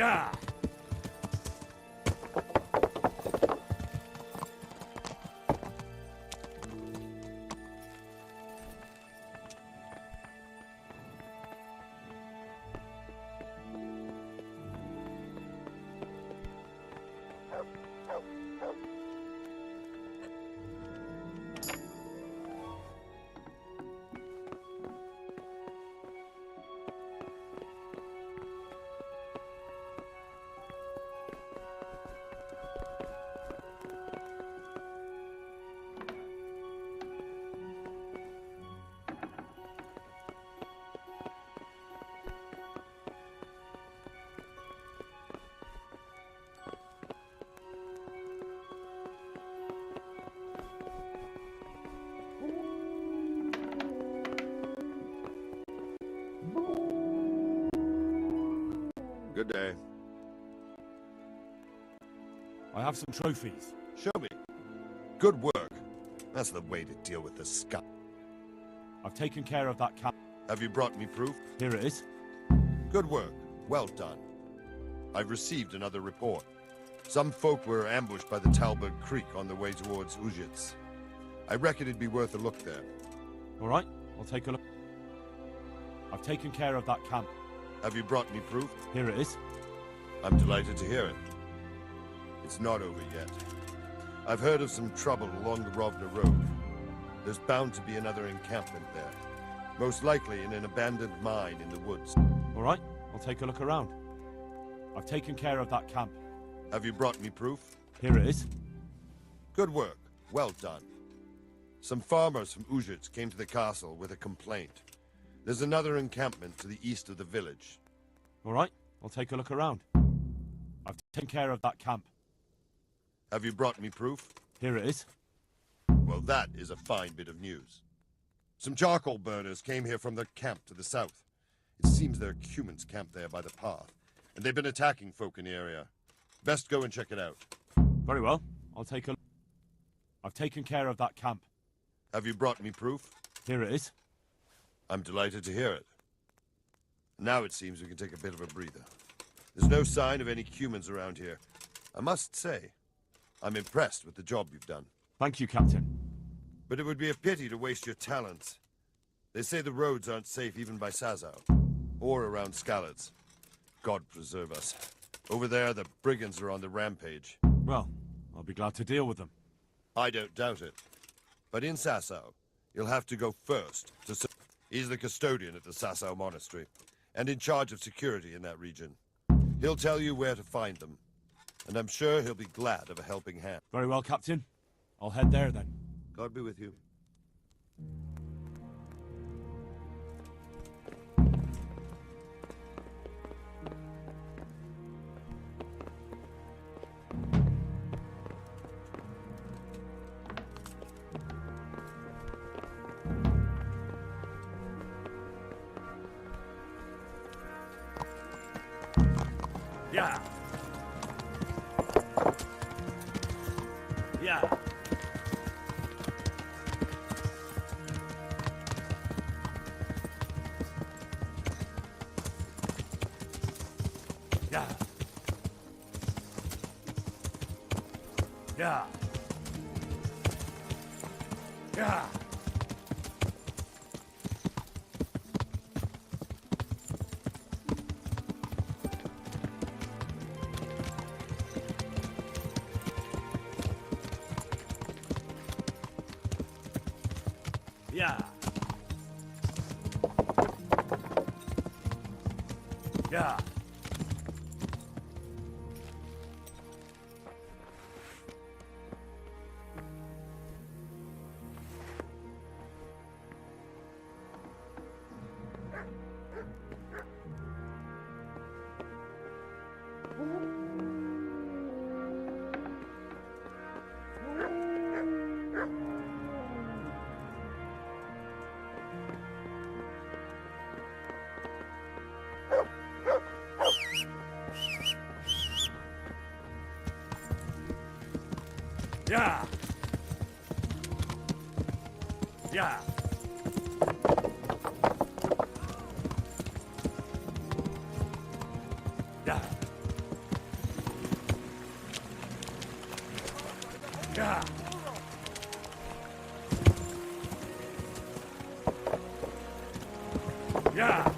Yeah. Good day. I have some trophies. Show me. Good work. That's the way to deal with the scum. I've taken care of that cap. Have you brought me proof? Here it is. Good work. Well done. I've received another report. Some folk were ambushed by the Talbot Creek on the way towards Ujits. I reckon it'd be worth a look there. All right, I'll take a look. I've taken care of that camp. Have you brought me proof? Here it is. I'm delighted to hear it. It's not over yet. I've heard of some trouble along the Rovna Road. There's bound to be another encampment there. Most likely in an abandoned mine in the woods. All right, I'll take a look around. I've taken care of that camp. Have you brought me proof? Here it is. Good work. Well done. Some farmers from Ujits came to the castle with a complaint. There's another encampment to the east of the village. All right, I'll take a look around. I've taken care of that camp. Have you brought me proof? Here it is. Well, that is a fine bit of news. Some charcoal burners came here from the camp to the south. It seems there are humans camped there by the path, and they've been attacking folk in the area. Best go and check it out. Very well, I'll take a look. I've taken care of that camp. Have you brought me proof? Here it is. I'm delighted to hear it. Now it seems we can take a bit of a breather. There's no sign of any humans around here. I must say, I'm impressed with the job you've done. Thank you, Captain. But it would be a pity to waste your talents. They say the roads aren't safe even by Sazau, or around Skalitz. God preserve us. Over there, the brigands are on the rampage. Well, I'll be glad to deal with them. I don't doubt it. But in Sasau, you'll have to go first to... He's the custodian at the Sasau Monastery, and in charge of security in that region. He'll tell you where to find them, and I'm sure he'll be glad of a helping hand. Very well, Captain. I'll head there then. God be with you. Yeah. Yeah. Yeah. Yeah. Yeah. Yeah. Yeah. Yeah. Yeah. Yeah. Yeah. Yeah.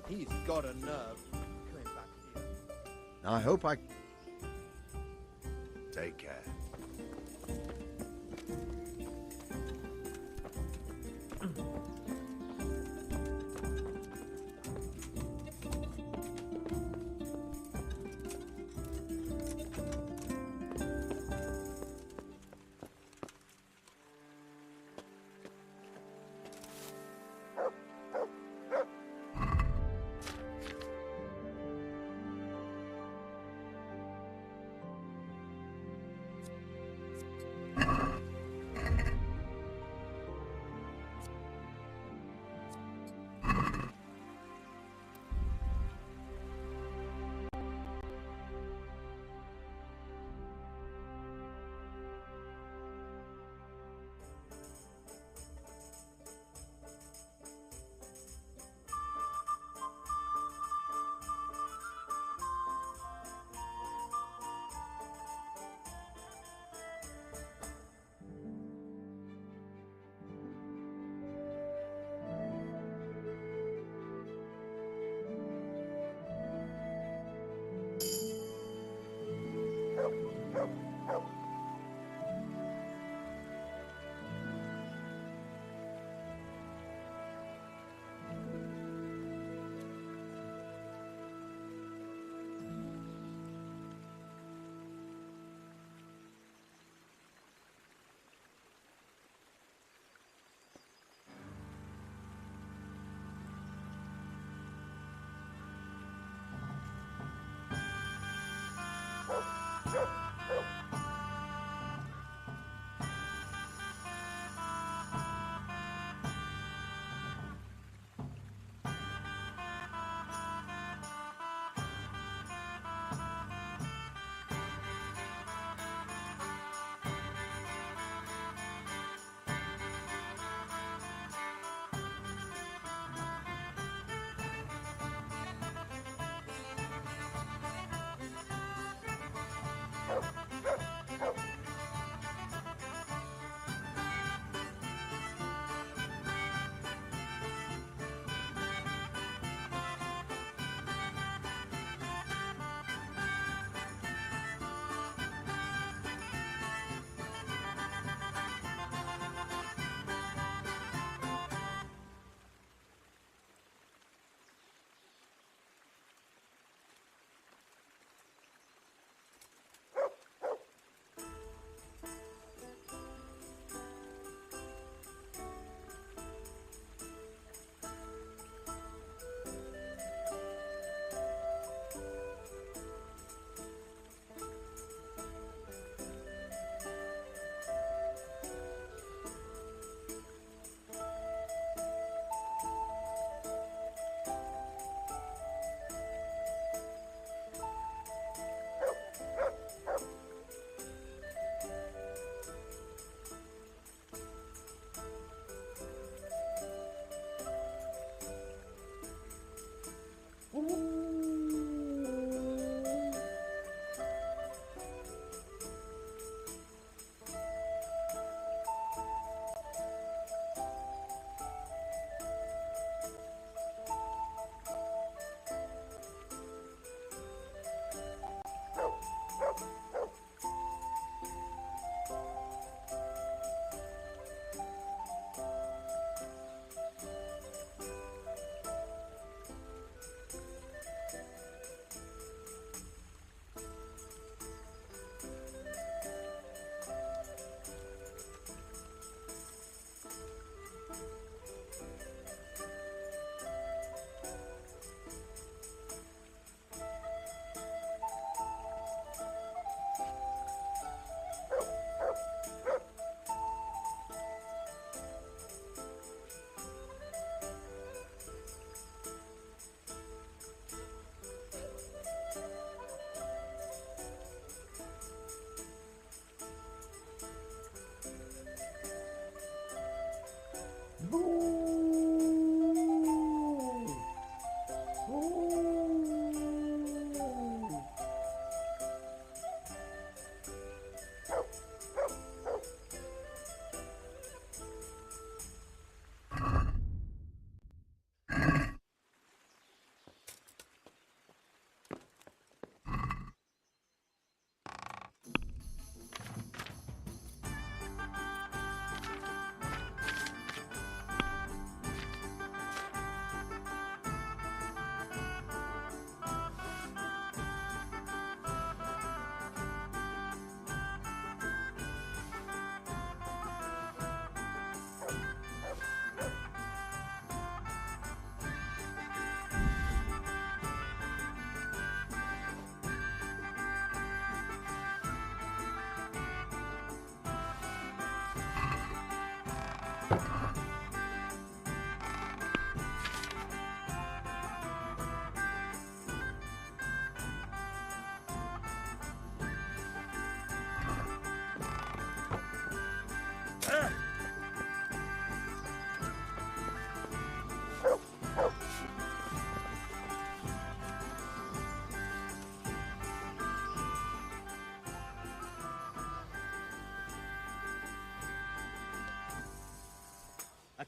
He's got a nerve coming back here. I hope I... Take care.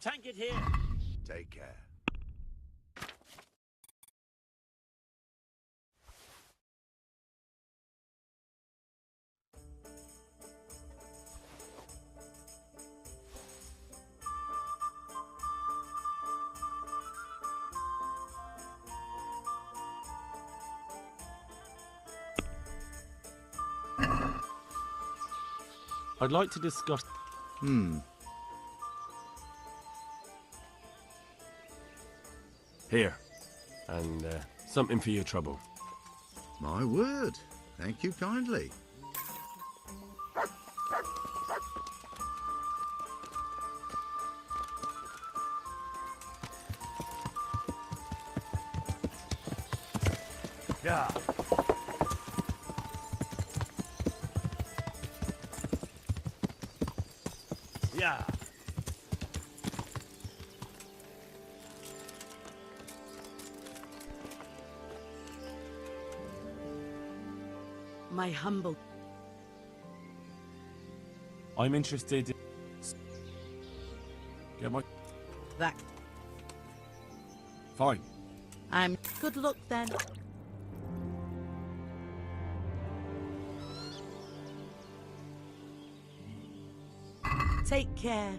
tank it here. Take care. I'd like to discuss... Here. And something for your trouble. My word. Thank you kindly. Yeah. Yeah. My humble... I'm interested in... Get my... That... Fine. I'm... Good luck then. Take care.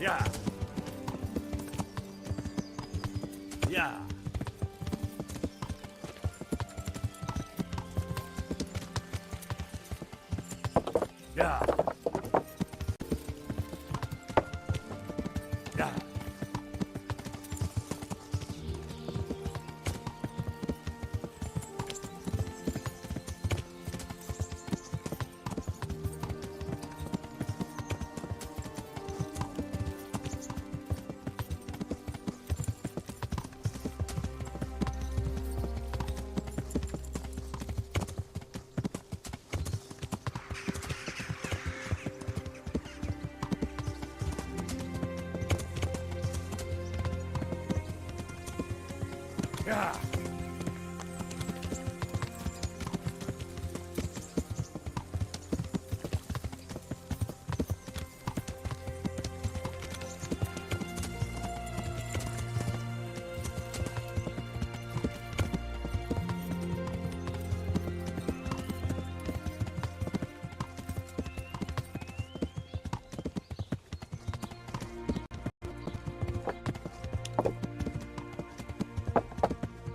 Yeah. Yeah. Yeah. Yeah. Yeah.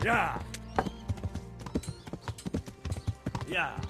Yeah. Yeah.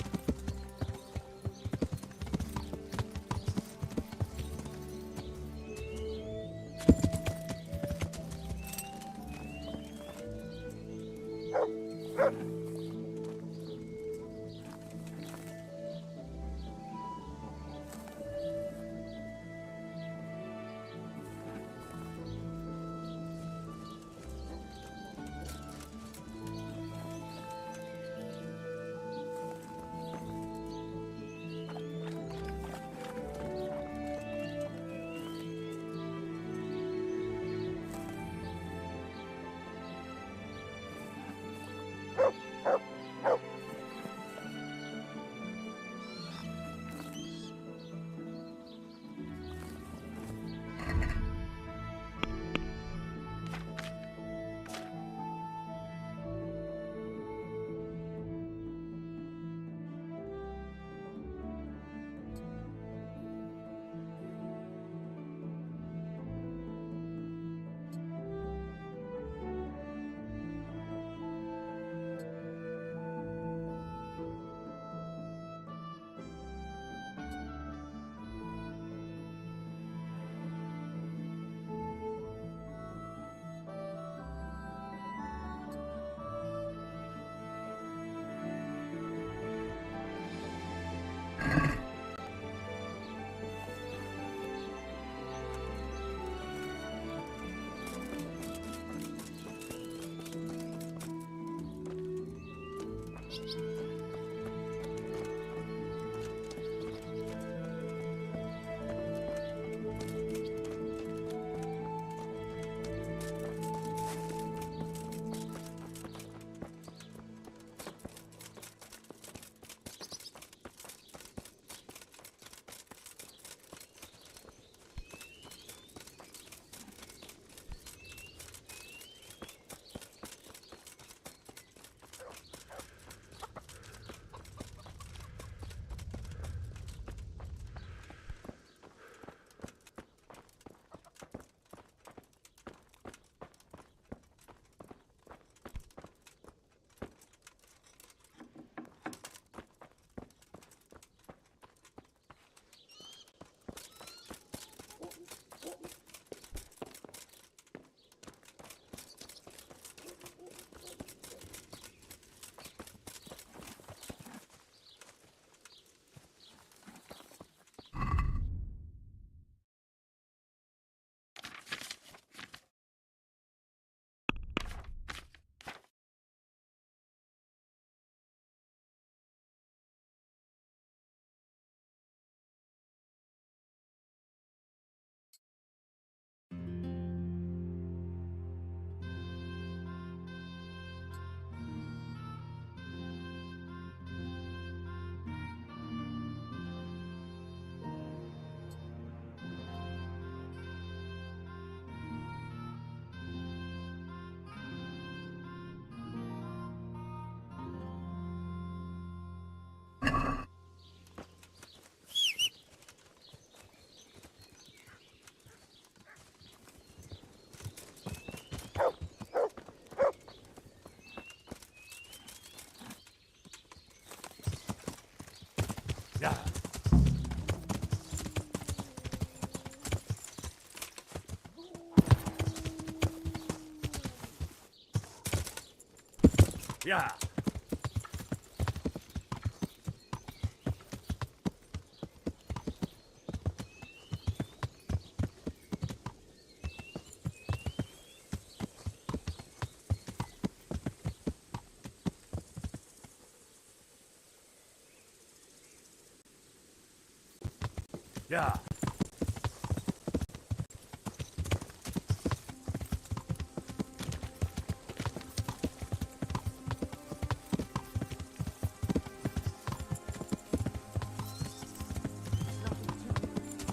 Yeah. Yeah. Yeah.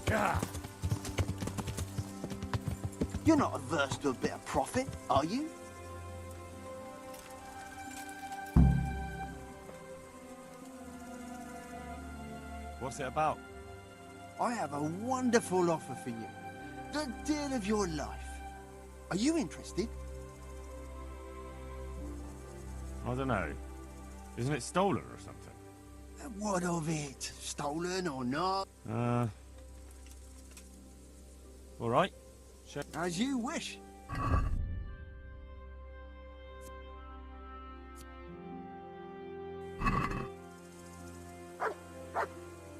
Yeah. You're not averse to a bit of profit, are you? What's it about? I have a wonderful offer for you. The deal of your life. Are you interested? I don't know. Isn't it stolen or something? What of it? Stolen or not? All right. Sure. As you wish.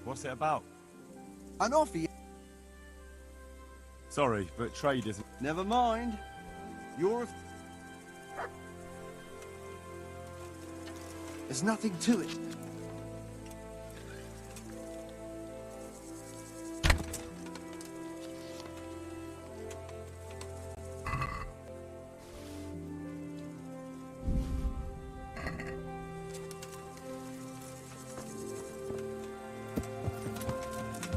What's it about? An offer. Sorry, but trade isn't... Never mind. You're a... There's nothing to it.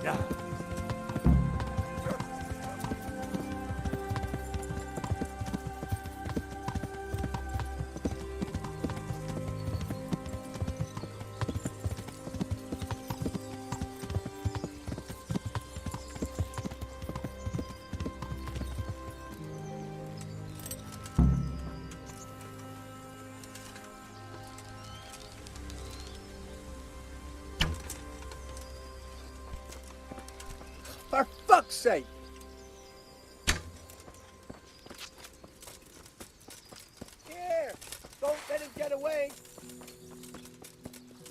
Yeah. For fuck's sake! Here! Don't let him get away!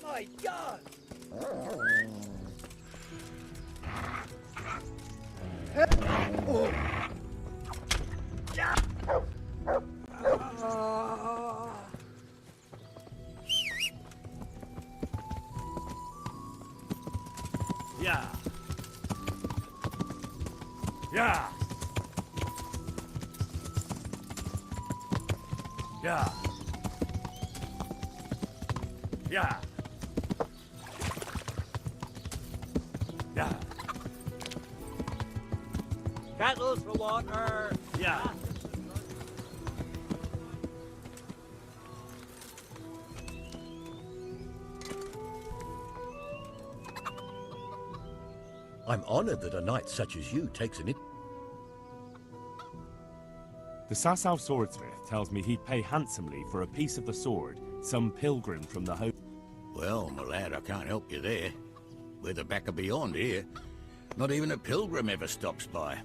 My God! Oh. Yeah. Yeah. Yeah. Yeah. Yeah. Kettles for water. Yeah. I'm honored that a knight such as you takes an... The Sasau swordsmith tells me he'd pay handsomely for a piece of the sword some pilgrim from the home... Well, my lad, I can't help you there. We're the back of beyond here. Not even a pilgrim ever stops by.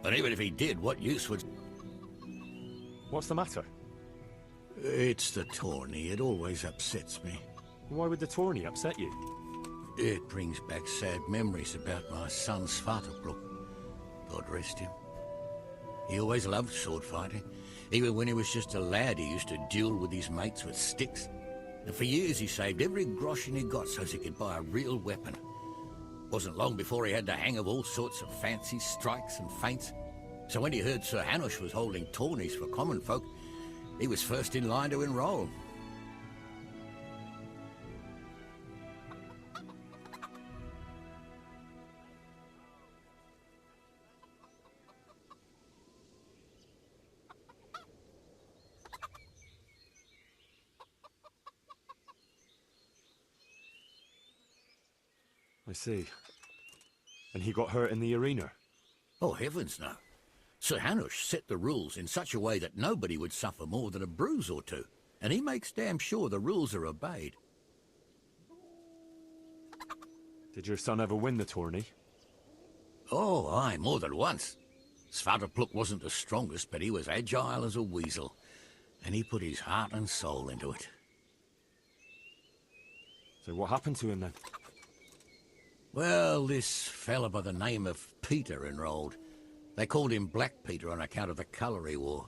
And even if he did, what use would... What's the matter? It's the tourney. It always upsets me. Why would the tourney upset you? It brings back sad memories about my son Svartalfur. God rest him. He always loved sword fighting. Even when he was just a lad, he used to duel with his mates with sticks. And for years he saved every groschen he got so he could buy a real weapon. Wasn't long before he had the hang of all sorts of fancy strikes and feints. So when he heard Sir Hanush was holding tourneys for common folk, he was first in line to enroll. I see. And he got hurt in the arena? Oh, heavens no. Sir Hanush set the rules in such a way that nobody would suffer more than a bruise or two. And he makes damn sure the rules are obeyed. Did your son ever win the tourney? Oh, aye, more than once. Svartalfluk wasn't the strongest, but he was agile as a weasel, and he put his heart and soul into it. So what happened to him then? Well, this fella by the name of Peter enrolled. They called him Black Peter on account of the colour he wore.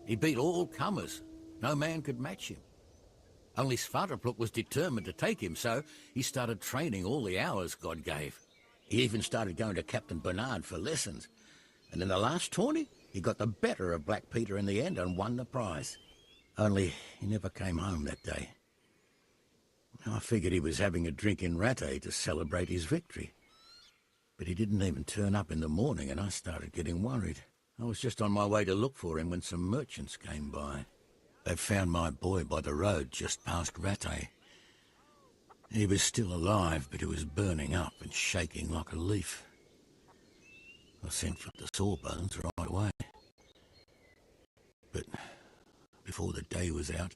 He beat all comers. No man could match him. Only Svartalfluk was determined to take him, so he started training all the hours God gave. He even started going to Captain Bernard for lessons. And in the last tourney, he got the better of Black Peter in the end and won the prize. Only he never came home that day. I figured he was having a drink in Rattay to celebrate his victory. But he didn't even turn up in the morning, and I started getting worried. I was just on my way to look for him when some merchants came by. They found my boy by the road just past Rattay. He was still alive, but he was burning up and shaking like a leaf. I sent for the sawbones right away. But before the day was out,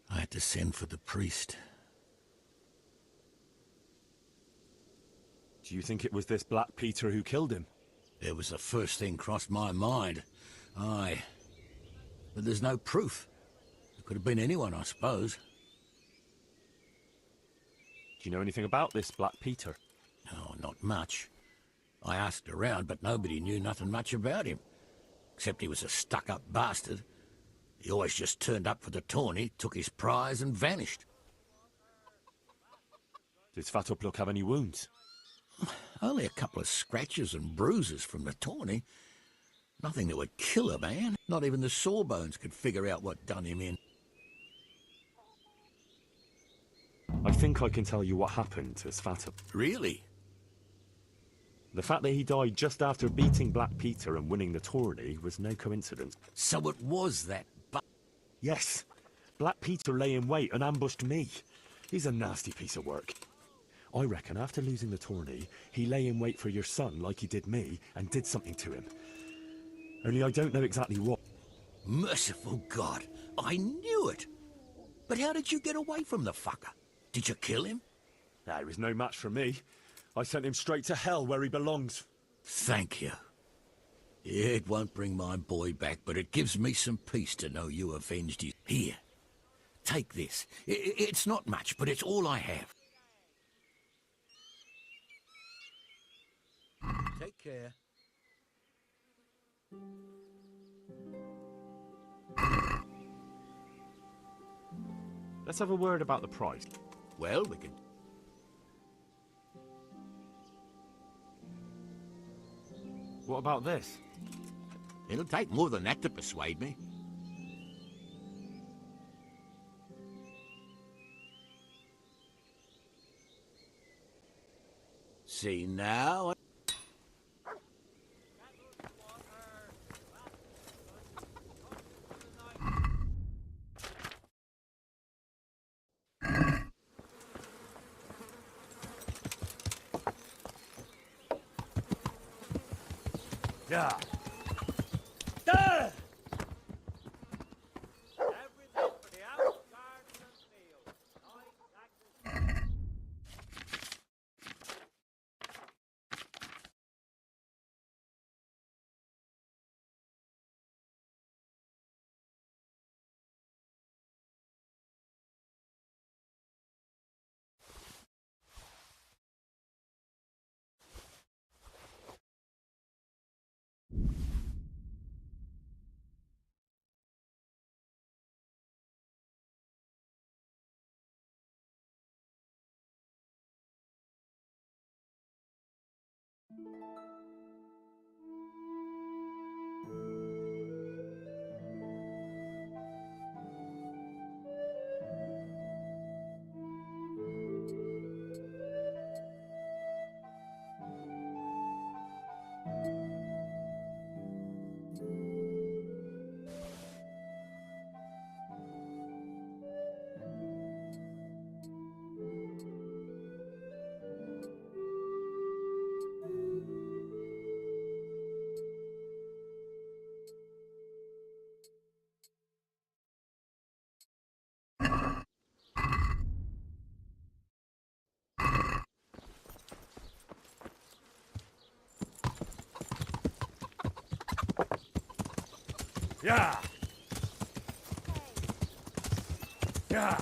I had to send for the priest. Do you think it was this Black Peter who killed him? It was the first thing crossed my mind. Aye. But there's no proof. It could have been anyone, I suppose. Do you know anything about this Black Peter? Oh, not much. I asked around, but nobody knew nothing much about him. Except he was a stuck-up bastard. He always just turned up for the tourney, took his prize and vanished. Did Svartalfluk have any wounds? Only a couple of scratches and bruises from the tourney. Nothing that would kill a man. Not even the sawbones could figure out what done him in. I think I can tell you what happened to Svartalfluk. Really? The fact that he died just after beating Black Peter and winning the tourney was no coincidence. So it was that Yes. Black Peter lay in wait and ambushed me. He's a nasty piece of work. I reckon after losing the tourney, he lay in wait for your son like he did me and did something to him. Only I don't know exactly what. Merciful God, I knew it! But how did you get away from the fucker? Did you kill him? He was no match for me. I sent him straight to hell where he belongs. Thank you. It won't bring my boy back, but it gives me some peace to know you avenged his... Here, take this. It's not much, but it's all I have. Take care. Let's have a word about the price. Well, we can... What about this? It'll take more than that to persuade me. See now... Yeah. Yeah. Yeah.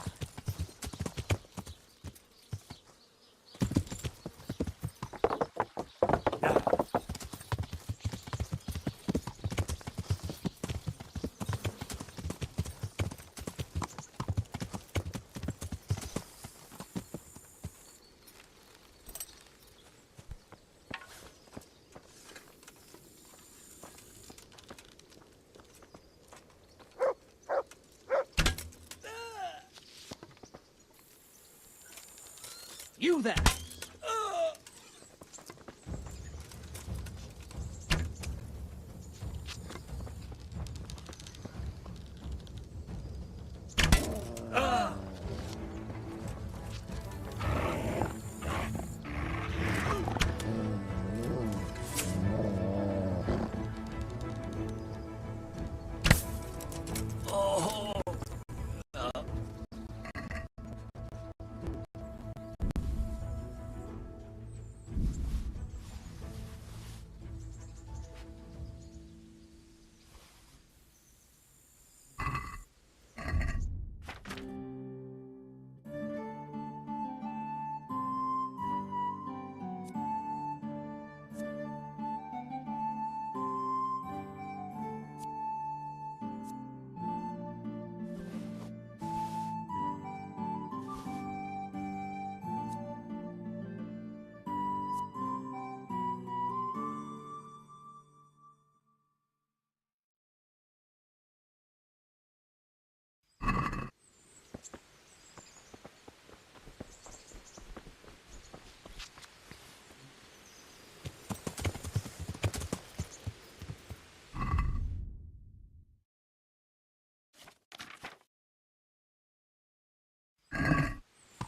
You there!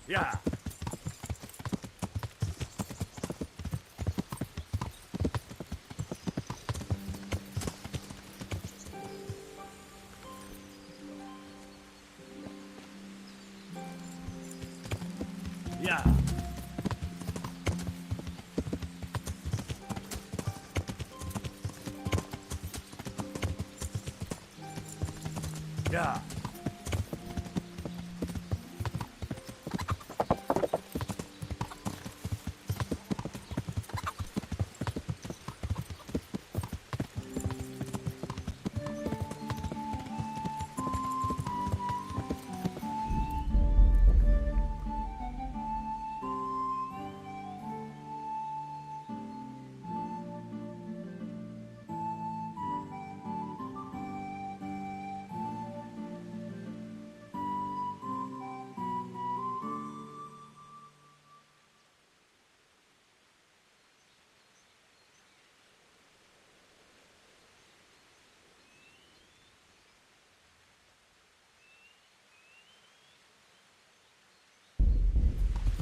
Yeah. Yeah. Yeah.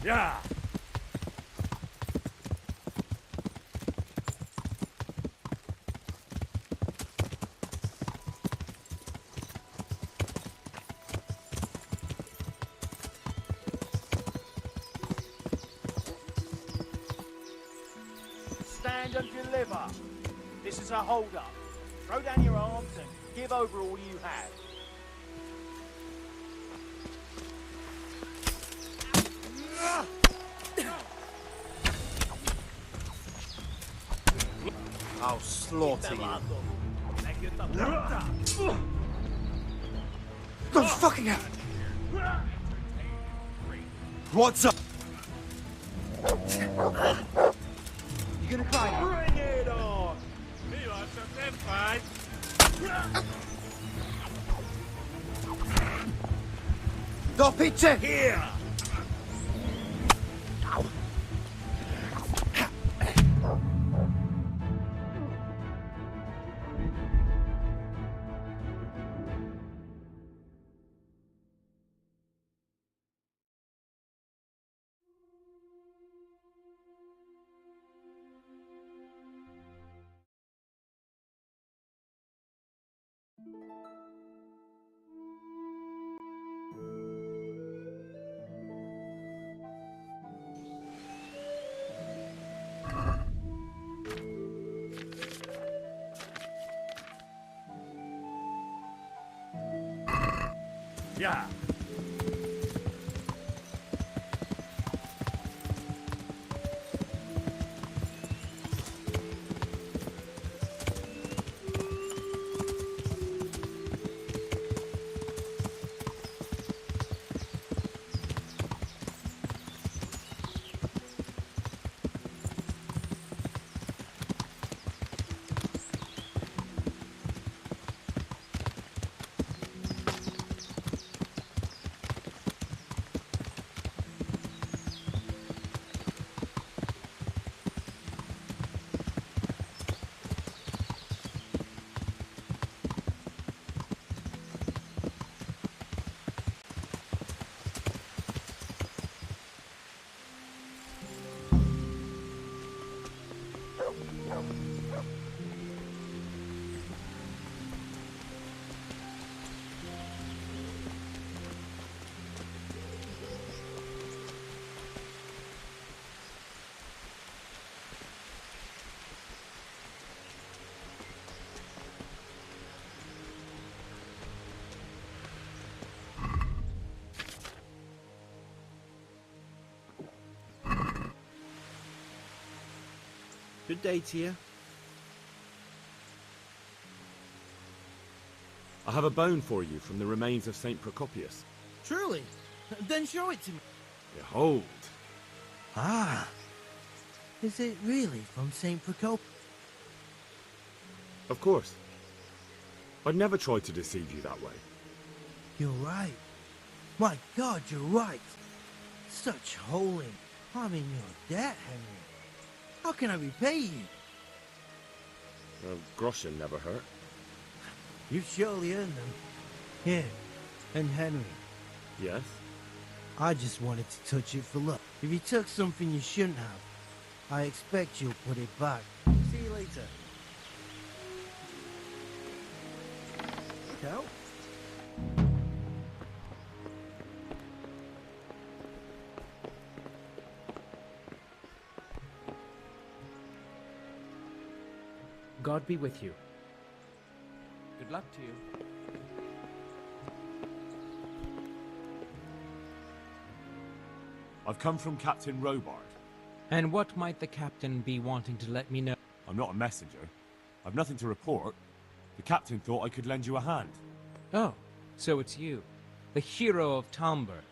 Yeah. Stand and deliver. This is a hold-up. Throw down your arms and give over all you have. I'll slaughter you. Oh, fucking hell! What's up? You gonna cry now? Bring it on! You want something fun? Do piče! Here! Yeah. Good day to you. I have a bone for you from the remains of St. Procopius. Truly? Then show it to me. Behold. Ah. Is it really from St. Procopius? Of course. I'd never tried to deceive you that way. You're right. My God, you're right. Such holy. I'm in your debt, Henry. How can I repay you? A groschen never hurt. You've surely earned them. Here, and Henry. Yes? I just wanted to touch it for luck. If you took something you shouldn't have, I expect you'll put it back. See you later. Cal? God be with you. Good luck to you. I've come from Captain Robard. And what might the captain be wanting to let me know? I'm not a messenger. I've nothing to report. The captain thought I could lend you a hand. Oh, so it's you. The hero of Talmberg.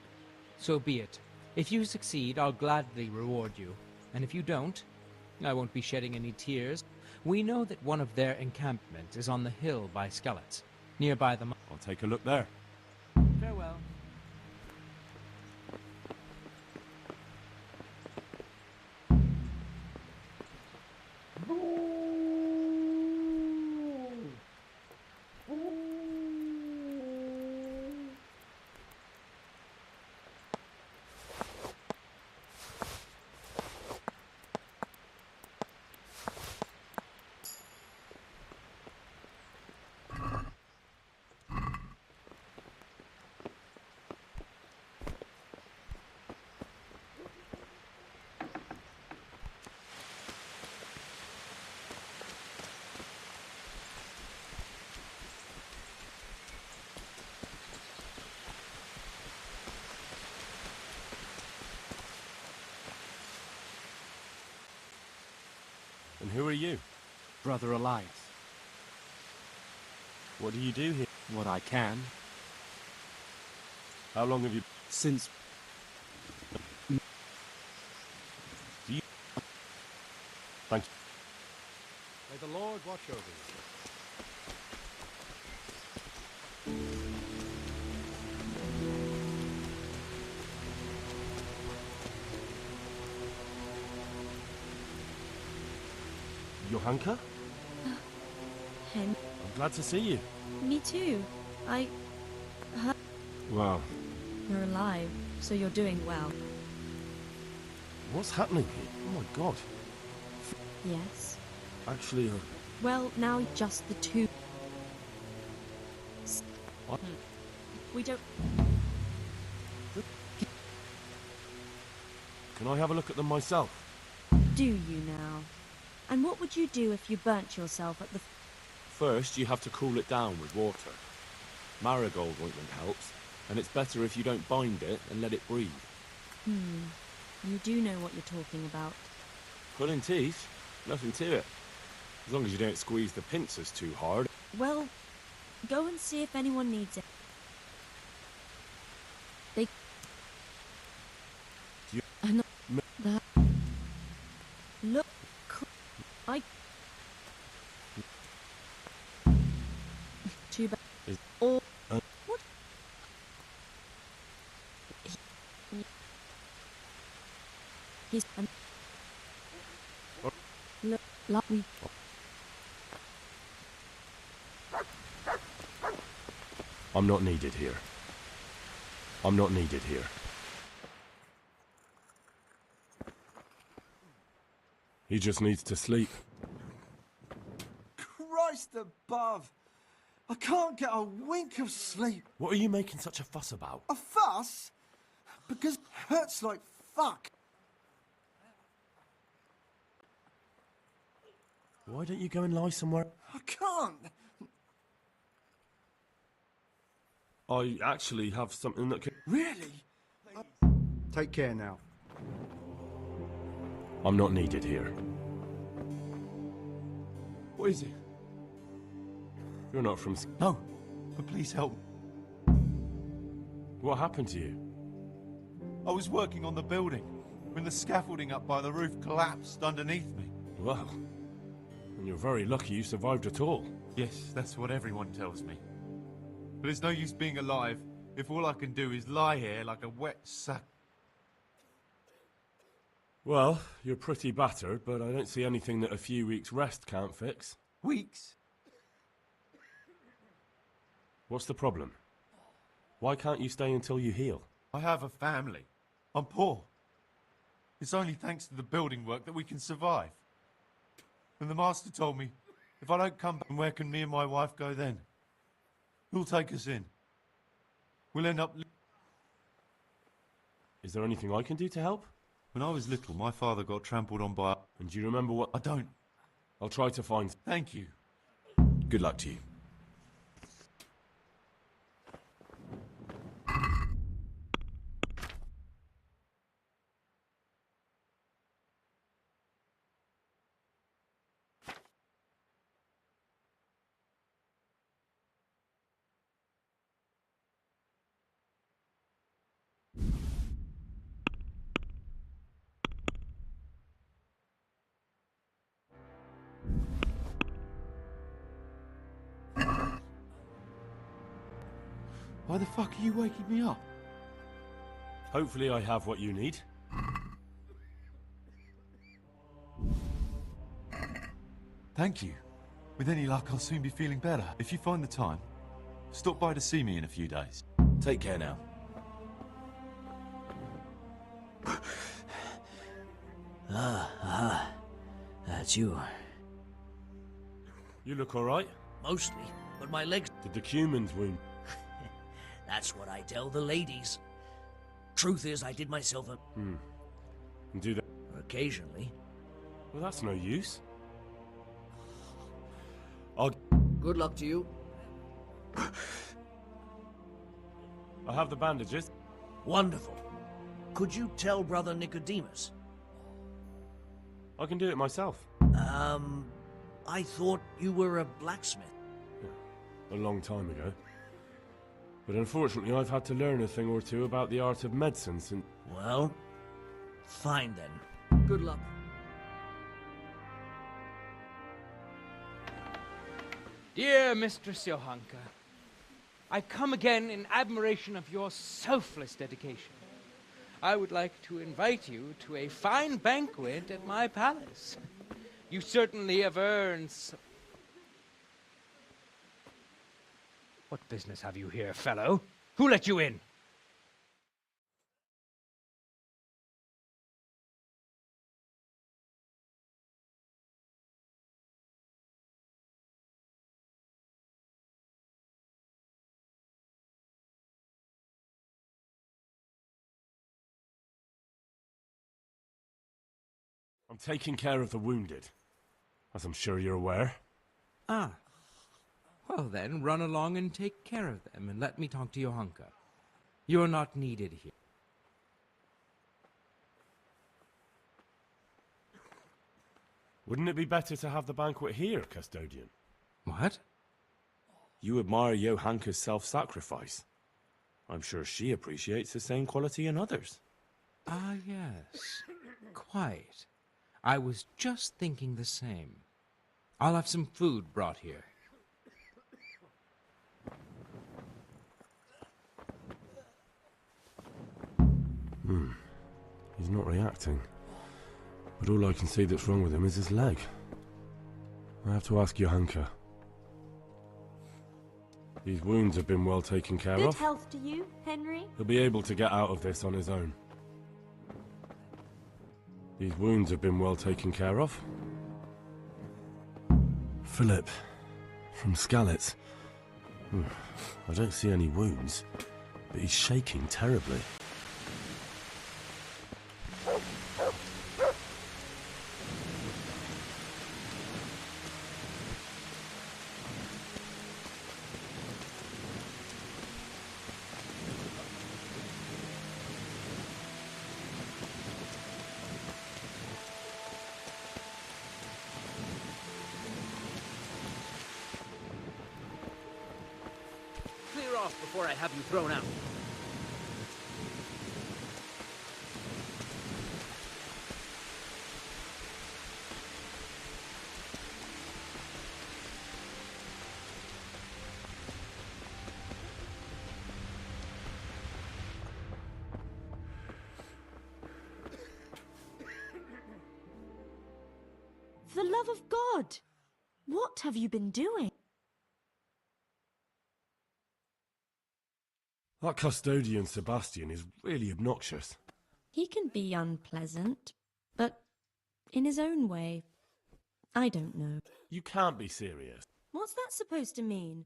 So be it. If you succeed, I'll gladly reward you. And if you don't, I won't be shedding any tears. We know that one of their encampments is on the hill by Skeletts, nearby the... I'll take a look there. Farewell. And who are you? Brother Elias. What do you do here? What I can. How long have you... Since... Do you... Thank you. May the Lord watch over you. Johanka? Hen. I'm glad to see you. Me too. Wow. You're alive, so you're doing well. What's happening here? Oh my god. Yes. Actually, Well, now just the two. What? We don't... Can I have a look at them myself? Do you now? And what would you do if you burnt yourself at the... First, you have to cool it down with water. Marigold ointment helps, and it's better if you don't bind it and let it breathe. You do know what you're talking about. Pulling teeth? Nothing to it. As long as you don't squeeze the pincers too hard. Well, go and see if anyone needs it. They... You... That... Look... I... Too bad. Or... What? He's... Look, like we... I'm not needed here. I'm not needed here. He just needs to sleep. Christ above! I can't get a wink of sleep. What are you making such a fuss about? A fuss? Because it hurts like fuck. Why don't you go and lie somewhere? I can't. I actually have something that can... Really? Take care now. I'm not needed here. What is it? You're not from... No, but please help. What happened to you? I was working on the building when the scaffolding up by the roof collapsed underneath me. Well, and you're very lucky you survived at all. Yes, that's what everyone tells me. But it's no use being alive if all I can do is lie here like a wet sack. Well, you're pretty battered, but I don't see anything that a few weeks' rest can't fix. Weeks? What's the problem? Why can't you stay until you heal? I have a family. I'm poor. It's only thanks to the building work that we can survive. And the master told me, if I don't come back, where can me and my wife go then? Who'll take us in? We'll end up... Is there anything I can do to help? When I was little, my father got trampled on by... And do you remember what... I don't. I'll try to find... Thank you. Good luck to you. Why the fuck are you waking me up? Hopefully I have what you need. Thank you. With any luck, I'll soon be feeling better. If you find the time, stop by to see me in a few days. Take care now. That's you. You look alright? Mostly, but my legs... Did the Cumans wound? That's what I tell the ladies. Truth is, I did myself a... And do that... Occasionally. Well, that's no use. I'll... Good luck to you. I have the bandages. Wonderful. Could you tell Brother Nicodemus? I can do it myself. I thought you were a blacksmith. A long time ago. But unfortunately, I've had to learn a thing or two about the art of medicine since... Well, fine then. Good luck. Dear Mistress Johanka, I come again in admiration of your selfless dedication. I would like to invite you to a fine banquet at my palace. You certainly have earned some... What business have you here, fellow? Who let you in? I'm taking care of the wounded, as I'm sure you're aware. Ah. Well then, run along and take care of them, and let me talk to Johanka. You're not needed here. Wouldn't it be better to have the banquet here, Custodian? What? You admire Johanka's self-sacrifice. I'm sure she appreciates the same quality in others. Ah, yes. Quite. I was just thinking the same. I'll have some food brought here. He's not reacting. But all I can see that's wrong with him is his leg. I have to ask Johanka. These wounds have been well taken care Good of. health to you, Henry. He'll be able to get out of this on his own. These wounds have been well taken care of. Philip, from Skalitz. I don't see any wounds, but he's shaking terribly. Clear off before I have you thrown out. For the love of God! What have you been doing? That custodian Sebastian is really obnoxious. He can be unpleasant, but in his own way. I don't know. You can't be serious. What's that supposed to mean?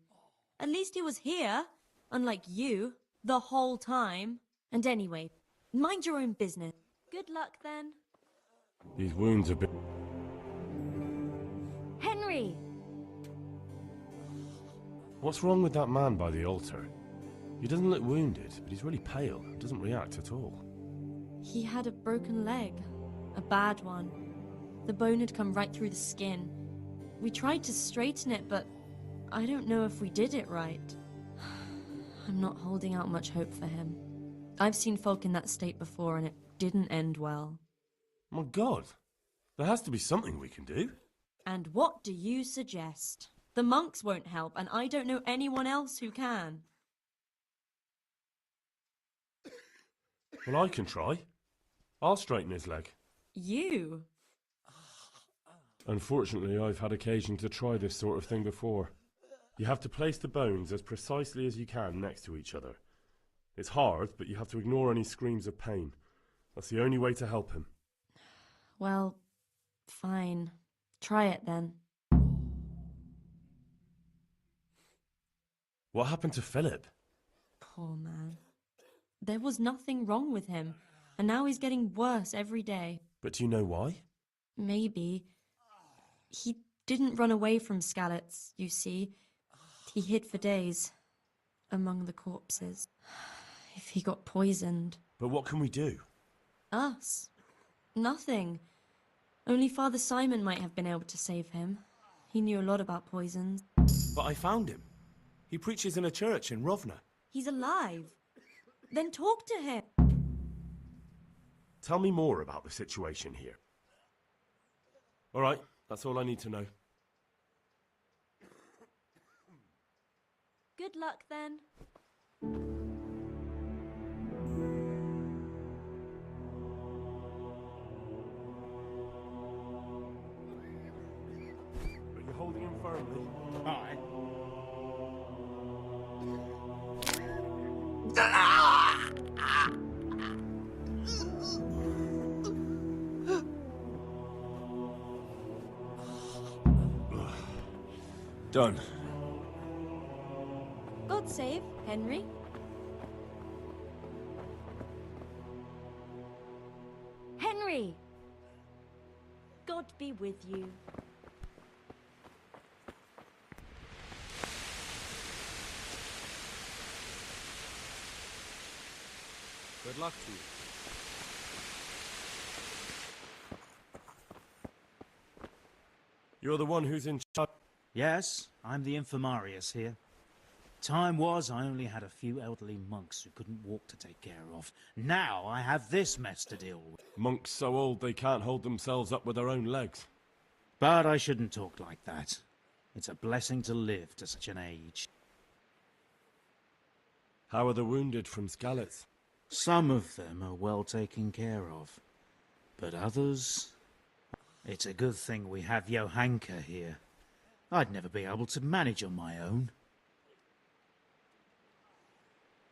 At least he was here, unlike you, the whole time. And anyway, mind your own business. Good luck then. These wounds have been... Henry! What's wrong with that man by the altar? He doesn't look wounded, but he's really pale. Doesn't react at all. He had a broken leg. A bad one. The bone had come right through the skin. We tried to straighten it, but I don't know if we did it right. I'm not holding out much hope for him. I've seen folk in that state before, and it didn't end well. My God! There has to be something we can do. And what do you suggest? The monks won't help, and I don't know anyone else who can. Well, I can try. I'll straighten his leg. You? Unfortunately, I've had occasion to try this sort of thing before. You have to place the bones as precisely as you can next to each other. It's hard, but you have to ignore any screams of pain. That's the only way to help him. Well, fine. Try it then. What happened to Philip? Poor man. There was nothing wrong with him, and now he's getting worse every day. But do you know why? Maybe. He didn't run away from Skalitz, you see. He hid for days, among the corpses. If he got poisoned... But what can we do? Us? Nothing. Only Father Simon might have been able to save him. He knew a lot about poisons. But I found him. He preaches in a church in Rovna. He's alive. Then talk to him. Tell me more about the situation here. All right, that's all I need to know. Good luck then. But you're holding him firmly. Aye. Done. God save Henry. Henry! God be with you. Good luck to you. You're the one who's in charge. Yes, I'm the infirmarius here. Time was I only had a few elderly monks who couldn't walk to take care of. Now I have this mess to deal with. Monks so old they can't hold themselves up with their own legs. But I shouldn't talk like that. It's a blessing to live to such an age. How are the wounded from Skalitz? Some of them are well taken care of. But others... It's a good thing we have Johanka here. I'd never be able to manage on my own.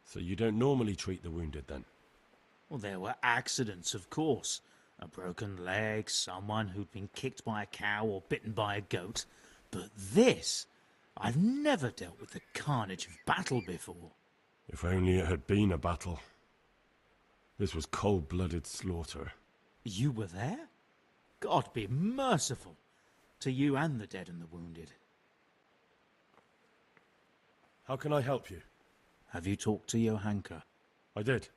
So you don't normally treat the wounded, then? Well, there were accidents, of course. A broken leg, someone who'd been kicked by a cow or bitten by a goat. But this... I've never dealt with the carnage of battle before. If only it had been a battle. This was cold-blooded slaughter. You were there? God be merciful to you and the dead and the wounded. How can I help you? Have you talked to Johanka? I did.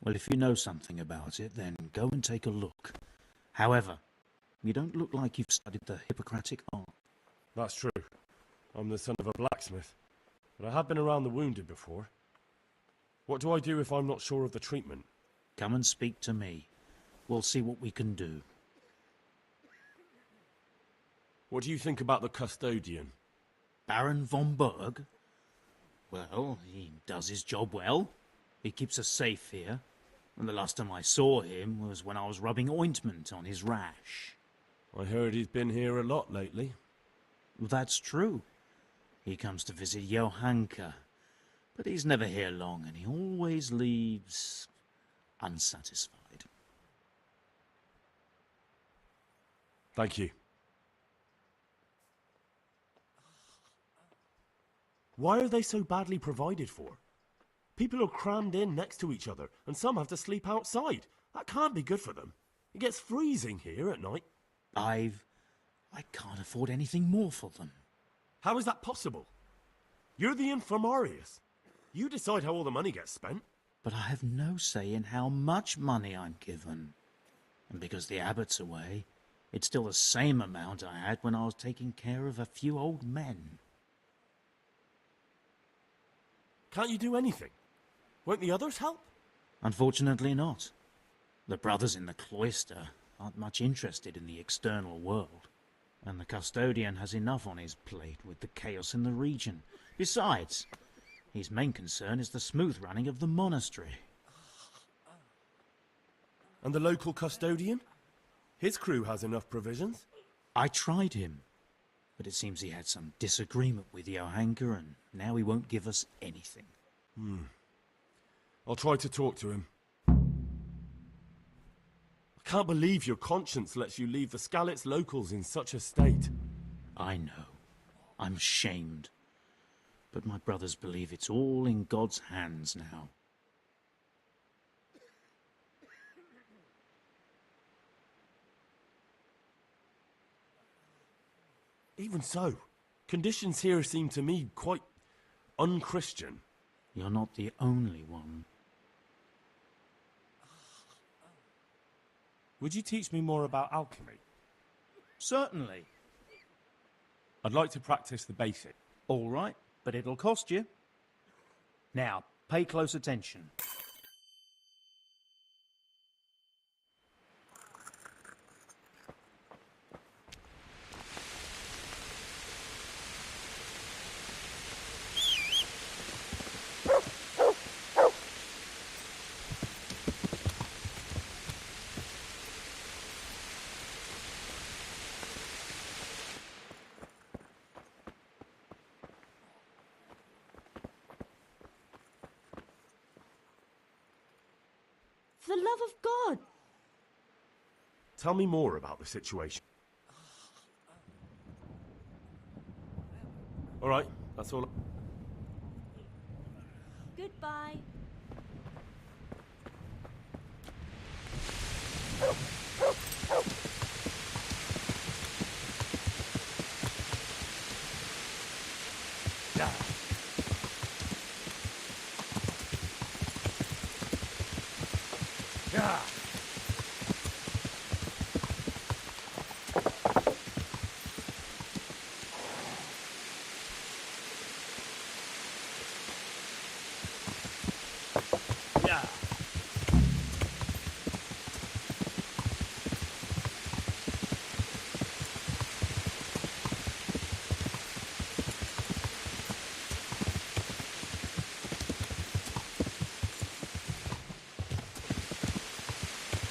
Well, if you know something about it, then go and take a look. However, you don't look like you've studied the Hippocratic art. That's true. I'm the son of a blacksmith. But I have been around the wounded before. What do I do if I'm not sure of the treatment? Come and speak to me. We'll see what we can do. What do you think about the custodian? Baron von Berg? Well, he does his job well. He keeps us safe here. And the last time I saw him was when I was rubbing ointment on his rash. I heard he's been here a lot lately. That's true. He comes to visit Johanka. But he's never here long, and he always leaves unsatisfied. Thank you. Why are they so badly provided for? People are crammed in next to each other, and some have to sleep outside. That can't be good for them. It gets freezing here at night. I can't afford anything more for them. How is that possible? You're the infirmarius. You decide how all the money gets spent. But I have no say in how much money I'm given. And because the abbot's away, it's still the same amount I had when I was taking care of a few old men. Can't you do anything? Won't the others help? Unfortunately not. The brothers in the cloister aren't much interested in the external world. And the custodian has enough on his plate with the chaos in the region. Besides, his main concern is the smooth running of the monastery. And the local custodian? His crew has enough provisions? I tried him, but it seems he had some disagreement with Johanka, and now he won't give us anything. I'll try to talk to him. I can't believe your conscience lets you leave the Skalitz locals in such a state. I know. I'm ashamed. But my brothers believe it's all in God's hands now. Even so, conditions here seem to me quite un-Christian. You're not the only one. Would you teach me more about alchemy? Certainly. I'd like to practice the basic. All right, but it'll cost you. Now, pay close attention. For the love of God! Tell me more about the situation. All right, that's all. Goodbye. Yeah. Yeah.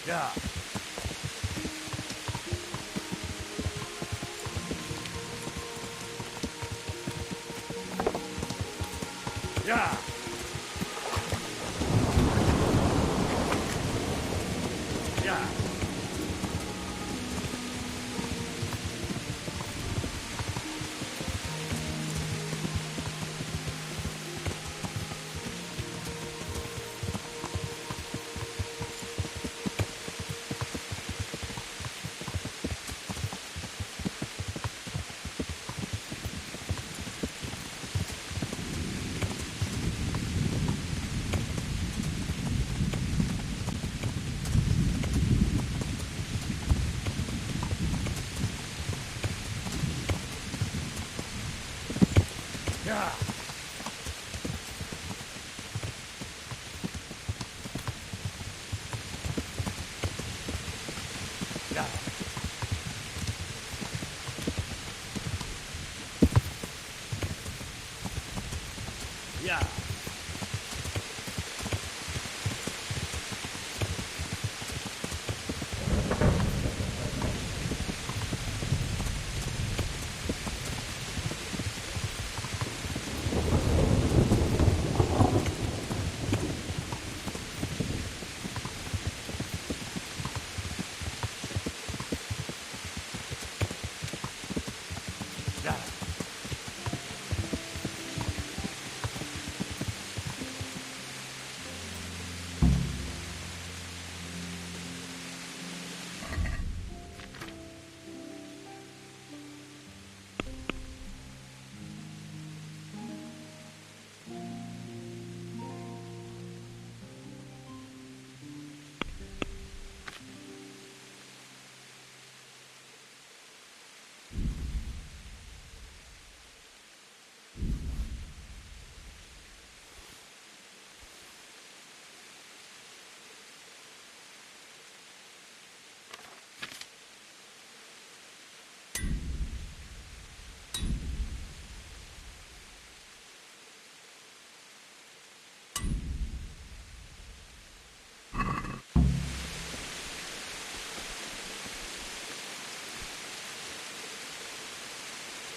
Yeah. Yeah. Yeah. Yeah. Yeah. Yeah. Yeah.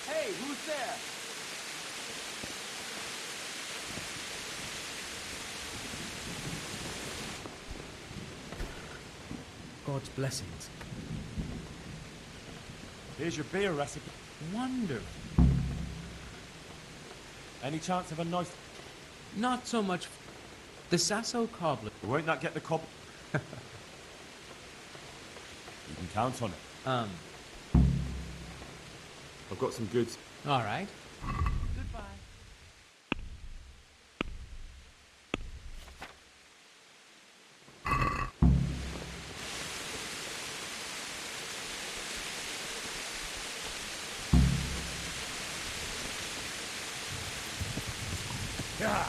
Hey, who's there? God's blessings. Here's your beer recipe. Wonderful. Any chance of a nice... Not so much the Sasso cobbler. Won't that get the cob... You can count on it. I've got some goods. All right. Goodbye. Yeah.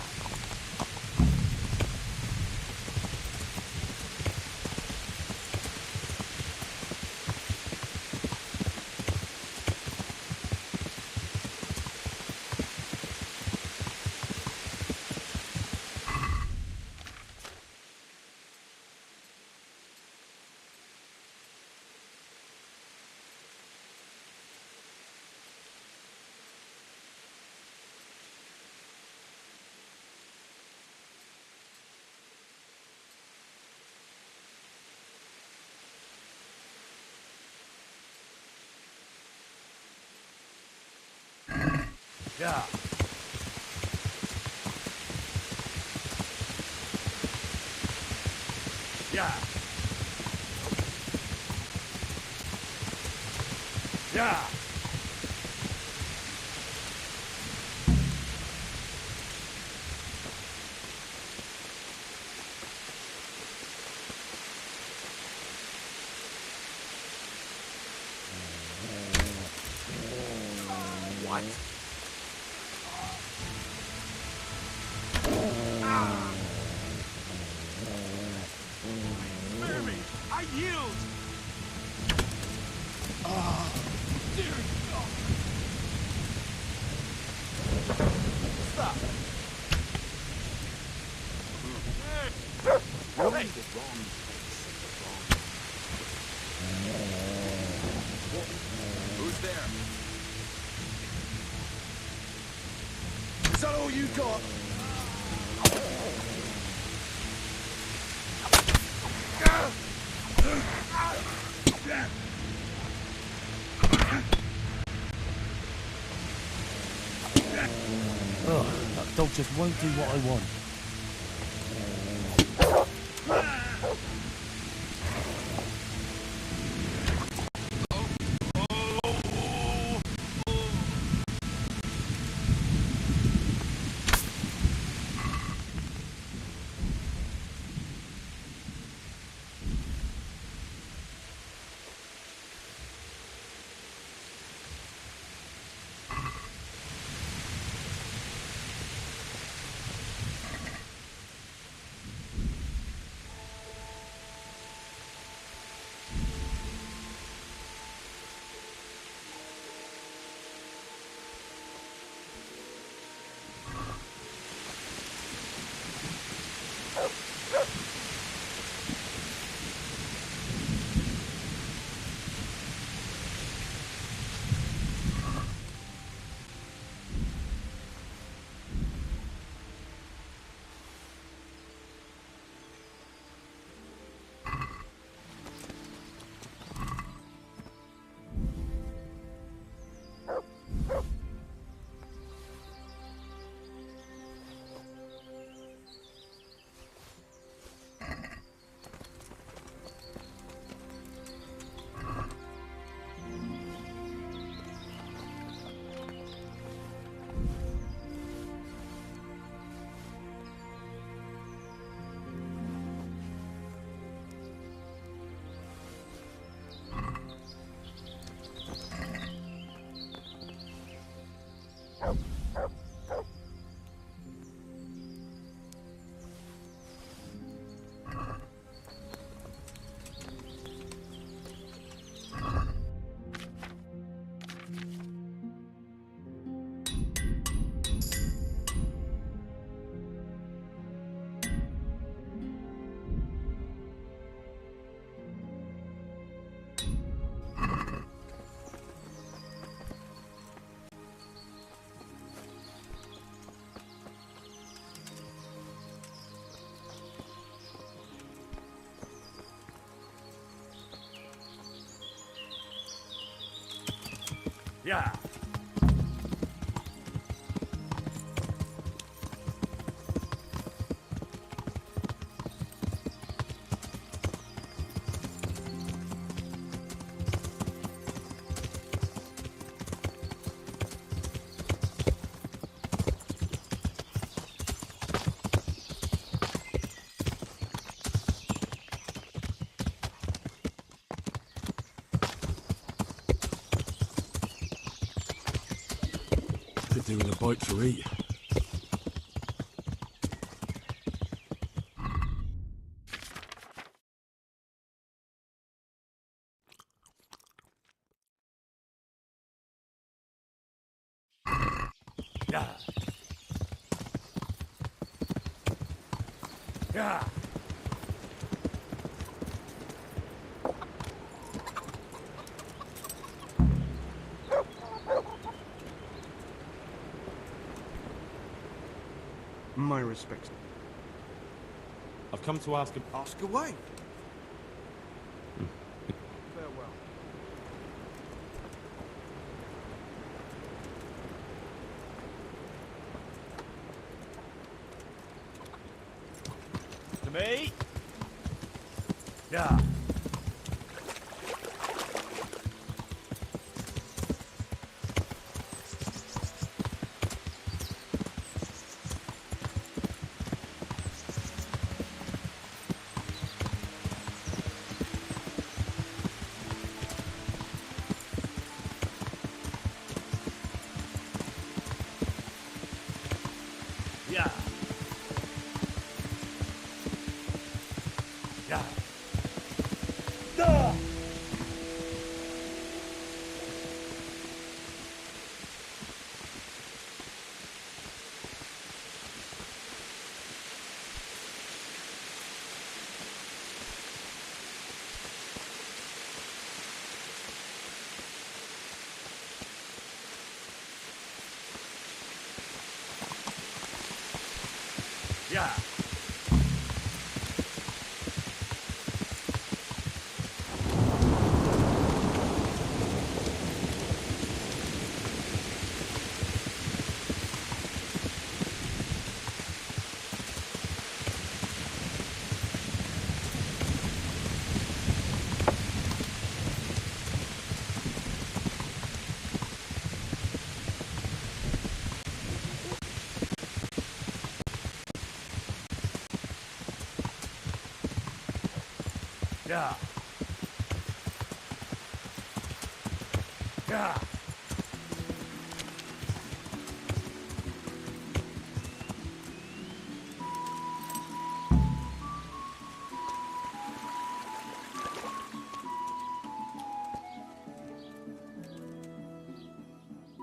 Yeah. Yeah. Yeah. Hey! Who's there? Is that all you got? Oh, that dog just won't do what I want. Yeah. Could do with a bite to eat. Yeah. Yeah. My respects. I've come to ask him. Ask away. Farewell. To me? Yeah. Yeah. Yeah. Duh! Yeah. Yeah. Yeah.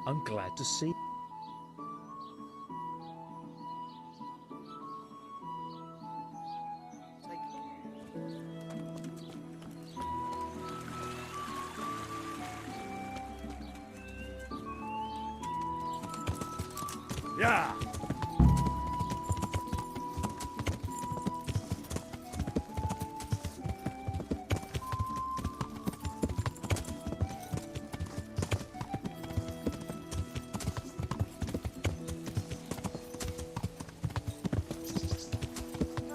I'm glad to see. Yeah.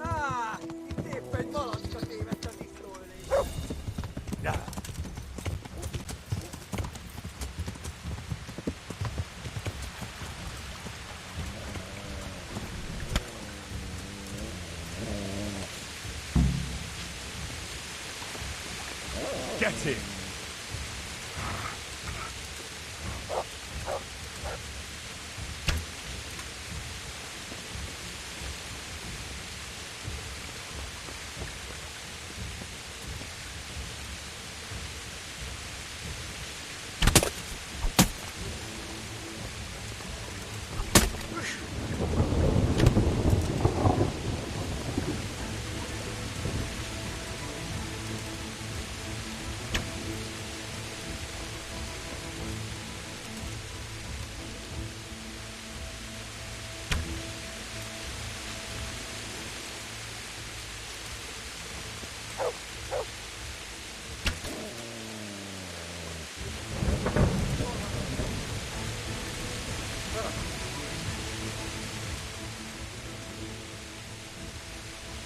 Ah, itt épp egy malacska tévedt a disznó elé. Yeah. Get him!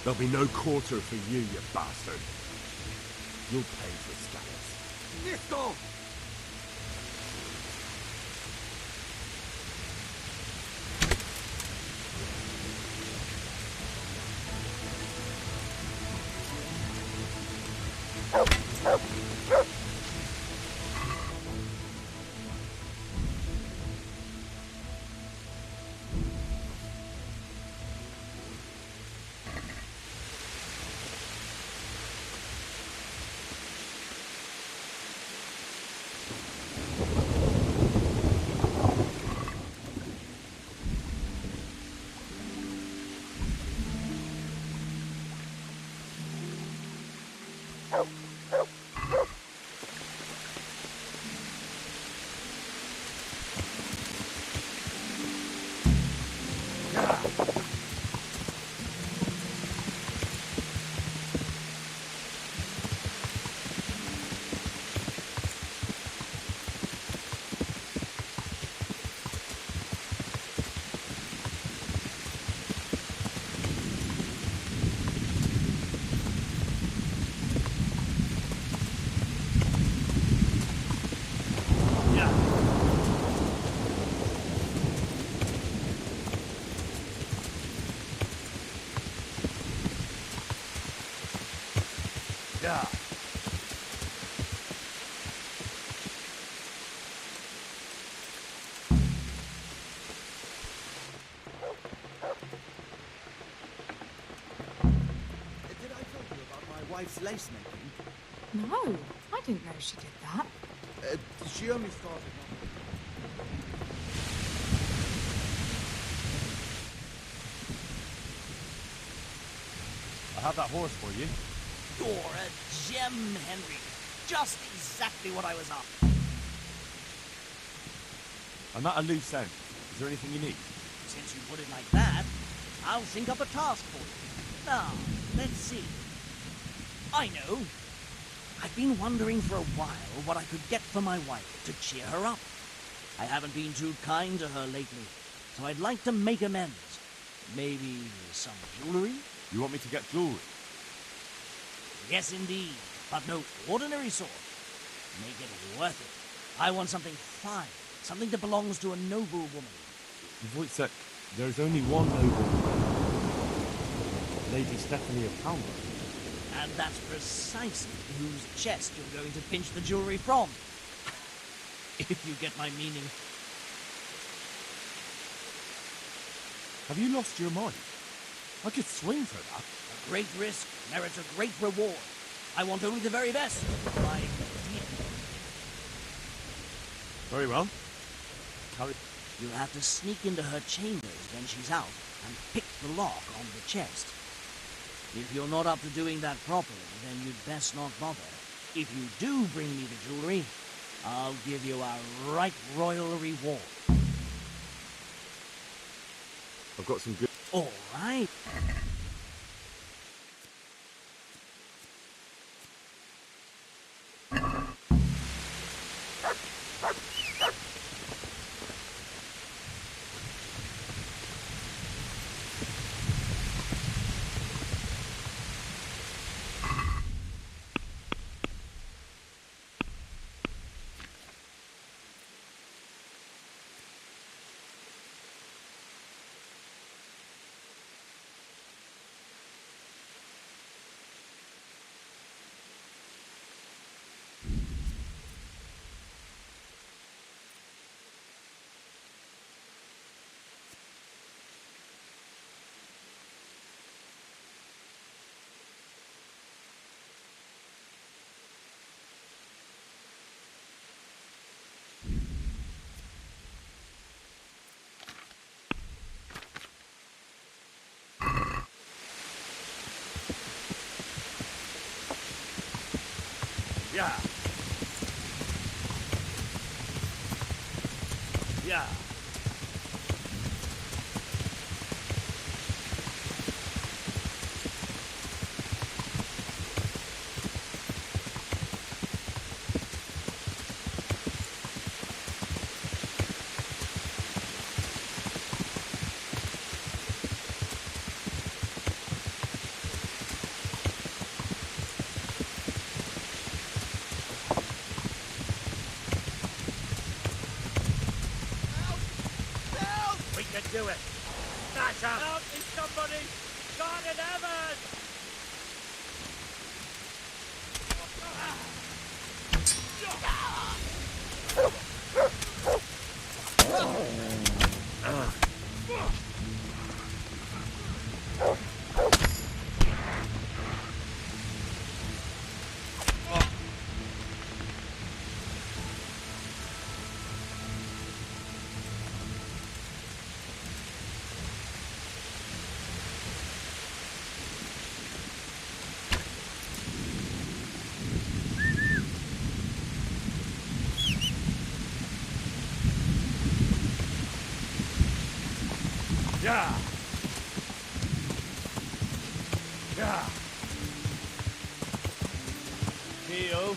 There'll be no quarter for you, you bastard. You'll pay for scanners. Disco! Yeah. Did I tell you about my wife's lace making? No, I didn't know she did that. She only started. I have that horse for you. You're a gem, Henry. Just exactly what I was after. I'm at a loose end. Is there anything you need? Since you put it like that, I'll think up a task for you. Now, let's see. I know. I've been wondering for a while what I could get for my wife to cheer her up. I haven't been too kind to her lately, so I'd like to make amends. Maybe some jewelry? You want me to get jewelry? Yes, indeed, but no ordinary sort. Make it worth it. I want something fine, something that belongs to a noble woman. Wojciech, there's only one noble woman. Lady Stephanie of Talbot. And that's precisely whose chest you're going to pinch the jewelry from. If you get my meaning. Have you lost your mind? I could swing for that. A great risk merits a great reward. I want only the very best, my dear. Very well. You'll have to sneak into her chambers when she's out and pick the lock on the chest. If you're not up to doing that properly, then you'd best not bother. If you do bring me the jewelry, I'll give you a right royal reward. I've got some good... All right. Yeah. Yeah. Do it! Smash up! Help me, somebody! God in heaven! Yeah. Yeah. Theo.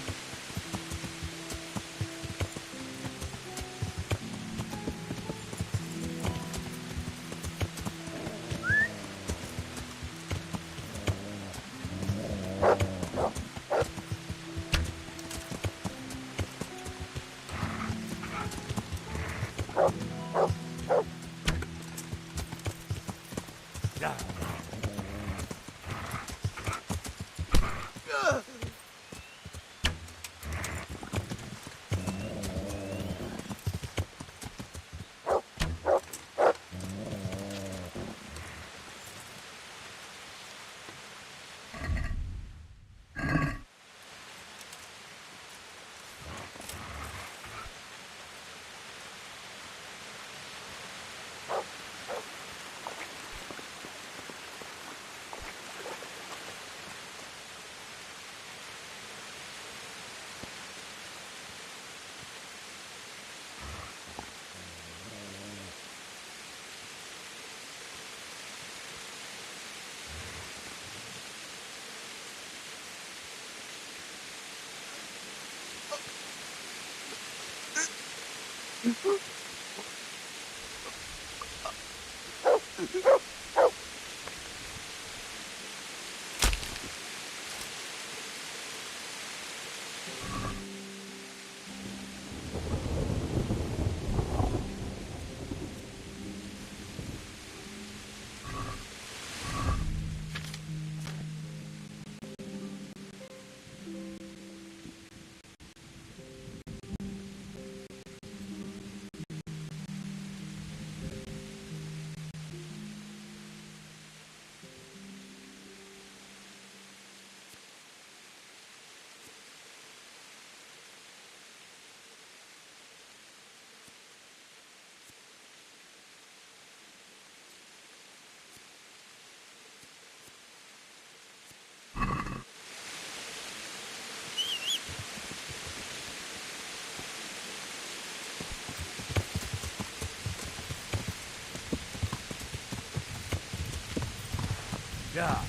Yeah.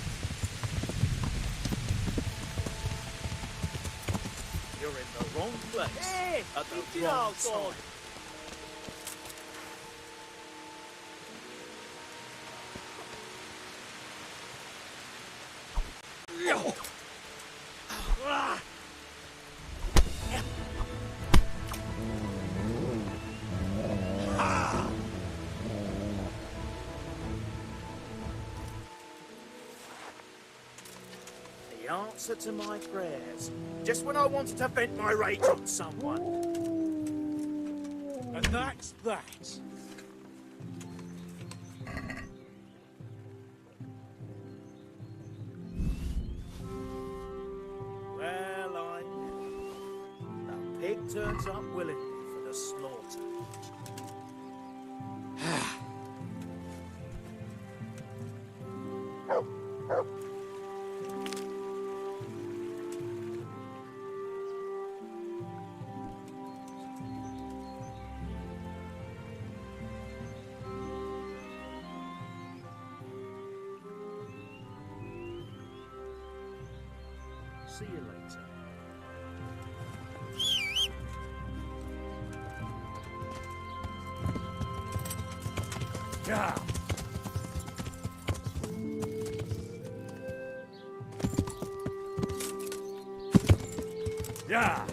You're in the wrong place. Hey, at the keep it wrong outside. time. The answer to my prayers. Just when I wanted to vent my rage on someone. And that's that. Well, I knew. The pig turns up willingly for the slaughter. See you later. Yeah. Yeah.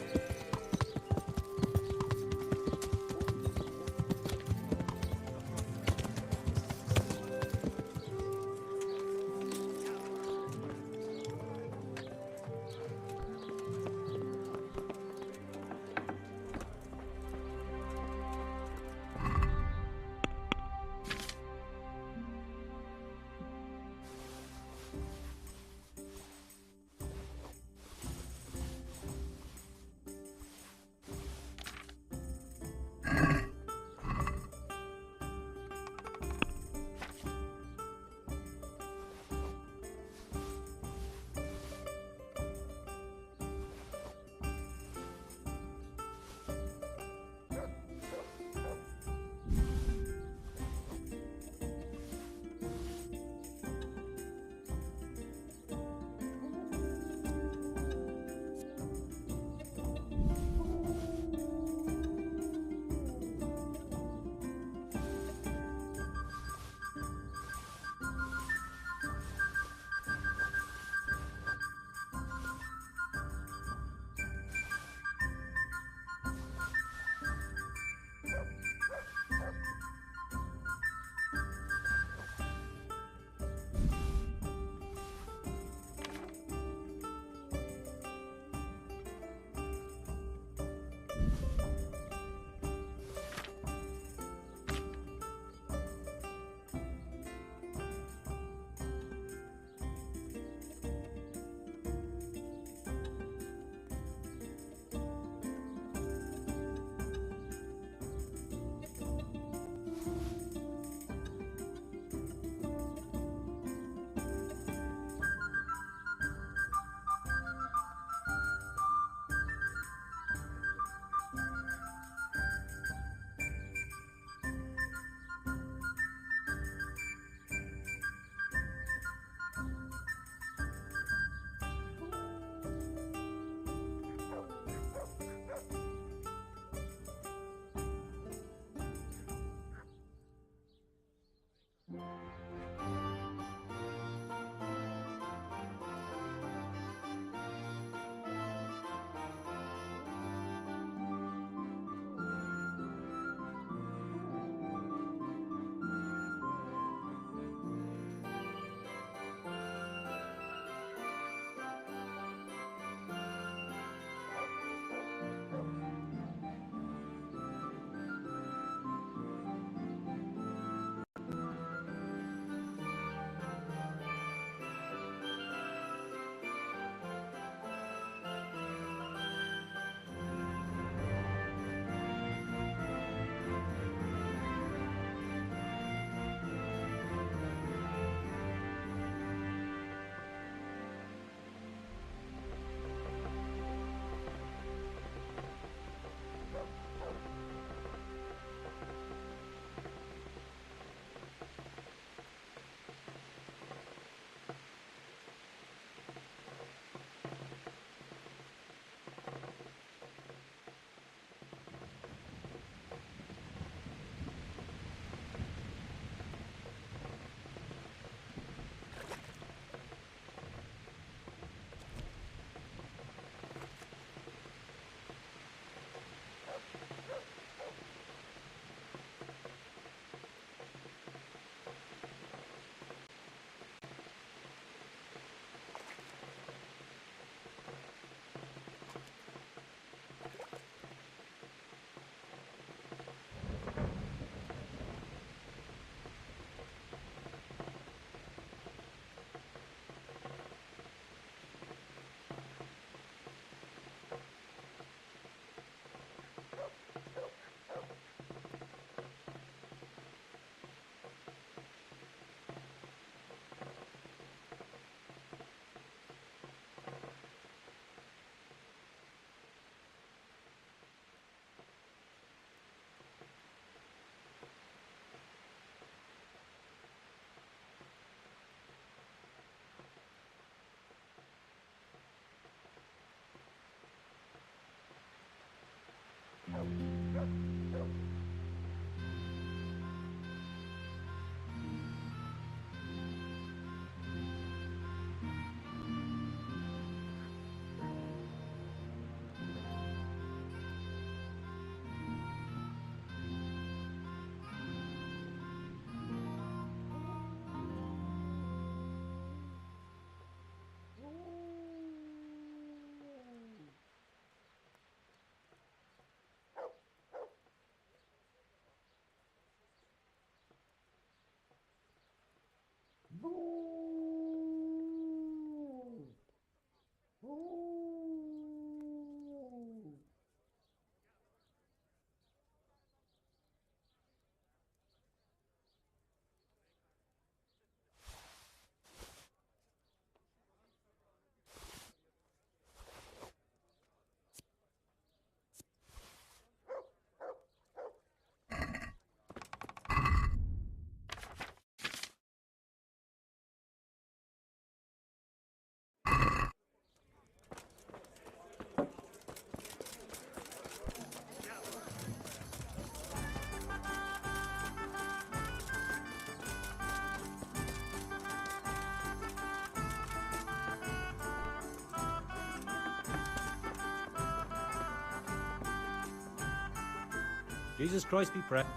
Jesus Christ be praised.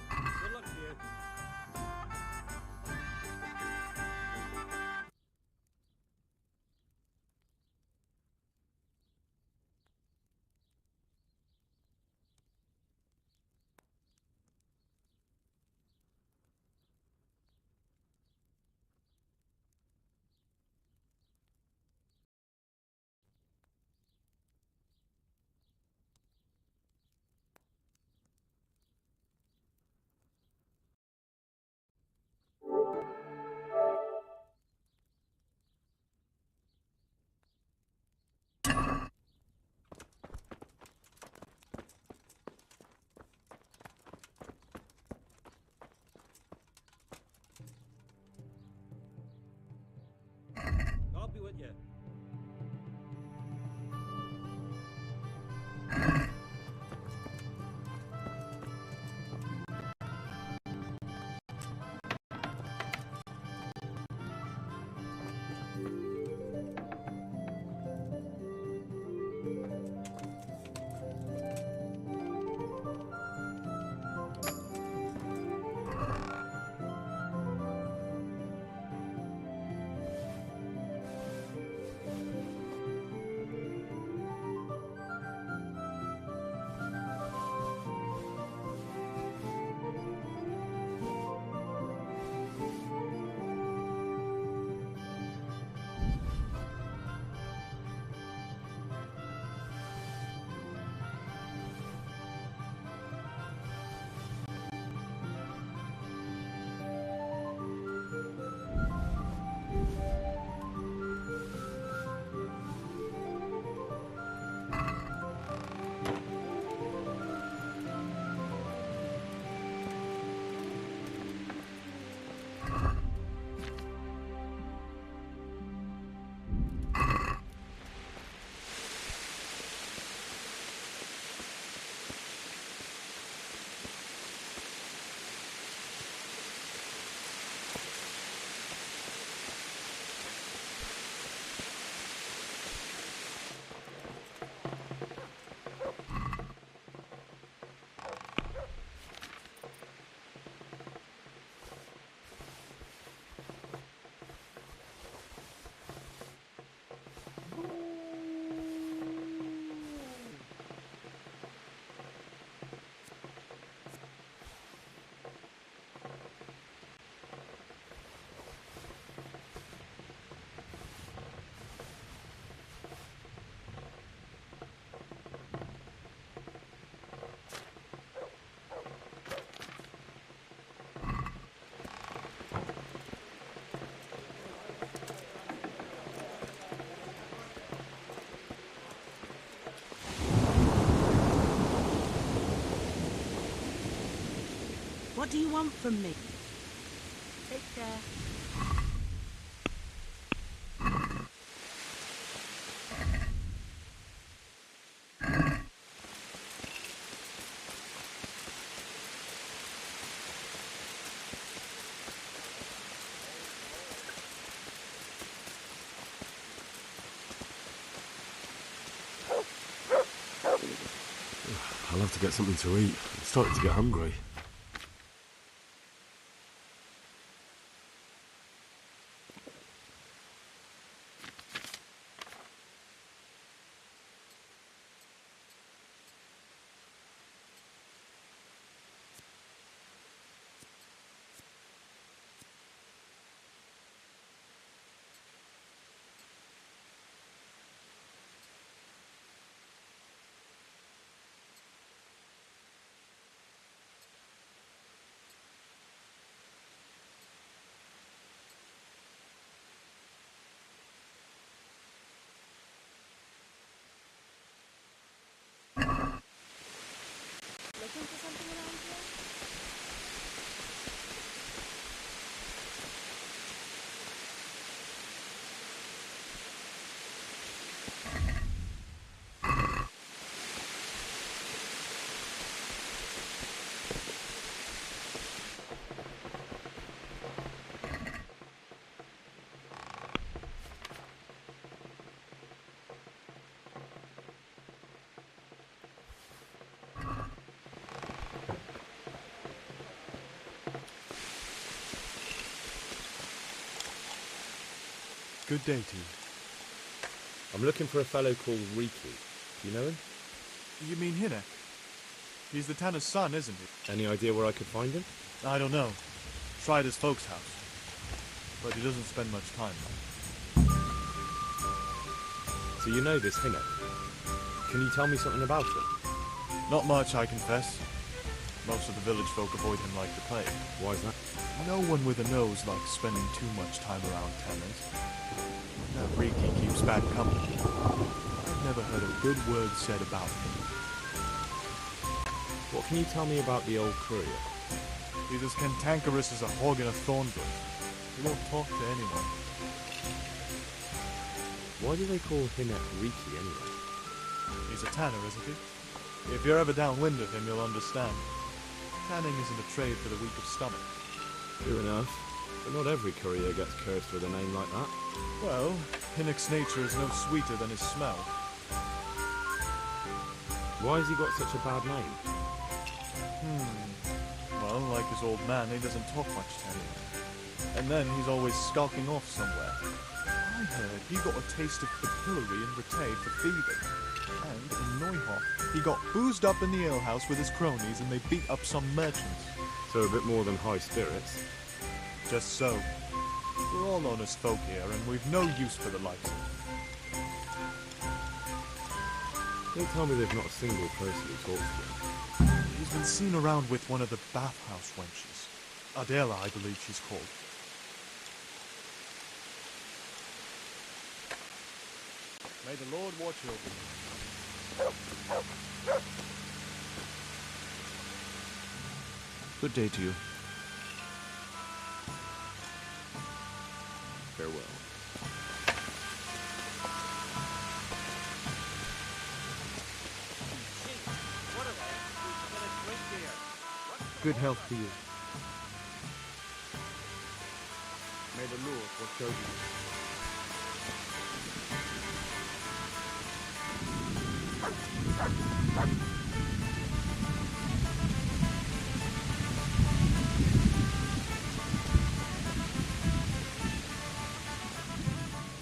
Good luck to you. God be with you. What do you want from me? Take care. I'll have to get something to eat. I'm starting to get hungry. Good day to you. I'm looking for a fellow called Riki. Do you know him? You mean Hinek? He's the Tanner's son, isn't he? Any idea where I could find him? I don't know. Tried his folks' house. But he doesn't spend much time. So you know this Hinek? Can you tell me something about him? Not much, I confess. Most of the village folk avoid him like the plague. Why is that? No one with a nose likes spending too much time around Tanners. That Riki keeps bad company. I've never heard a good word said about him. What can you tell me about the old courier? He's as cantankerous as a hog in a thorn bush. He won't talk to anyone. Why do they call Hinek Riki anyway? He's a tanner, isn't he? If you're ever downwind of him, you'll understand. Tanning isn't a trade for the weak of stomach. True enough. But not every courier gets cursed with a name like that. Well, Hinek's nature is no sweeter than his smell. Why has he got such a bad name? Well, like his old man, he doesn't talk much to anyone. And then he's always skulking off somewhere. I heard he got a taste of the pillory in Bretagne for thieving. And in Neuhoff, he got boozed up in the alehouse with his cronies and they beat up some merchants. So a bit more than high spirits. Just so. We're all honest folk here, and we've no use for the likes of him. Don't tell me there's not a single person who talks to him. He's been seen around with one of the bathhouse wenches. Adela, I believe she's called. May the Lord watch over you. Good day to you. Farewell. Good health to you. May the Lord watch over you.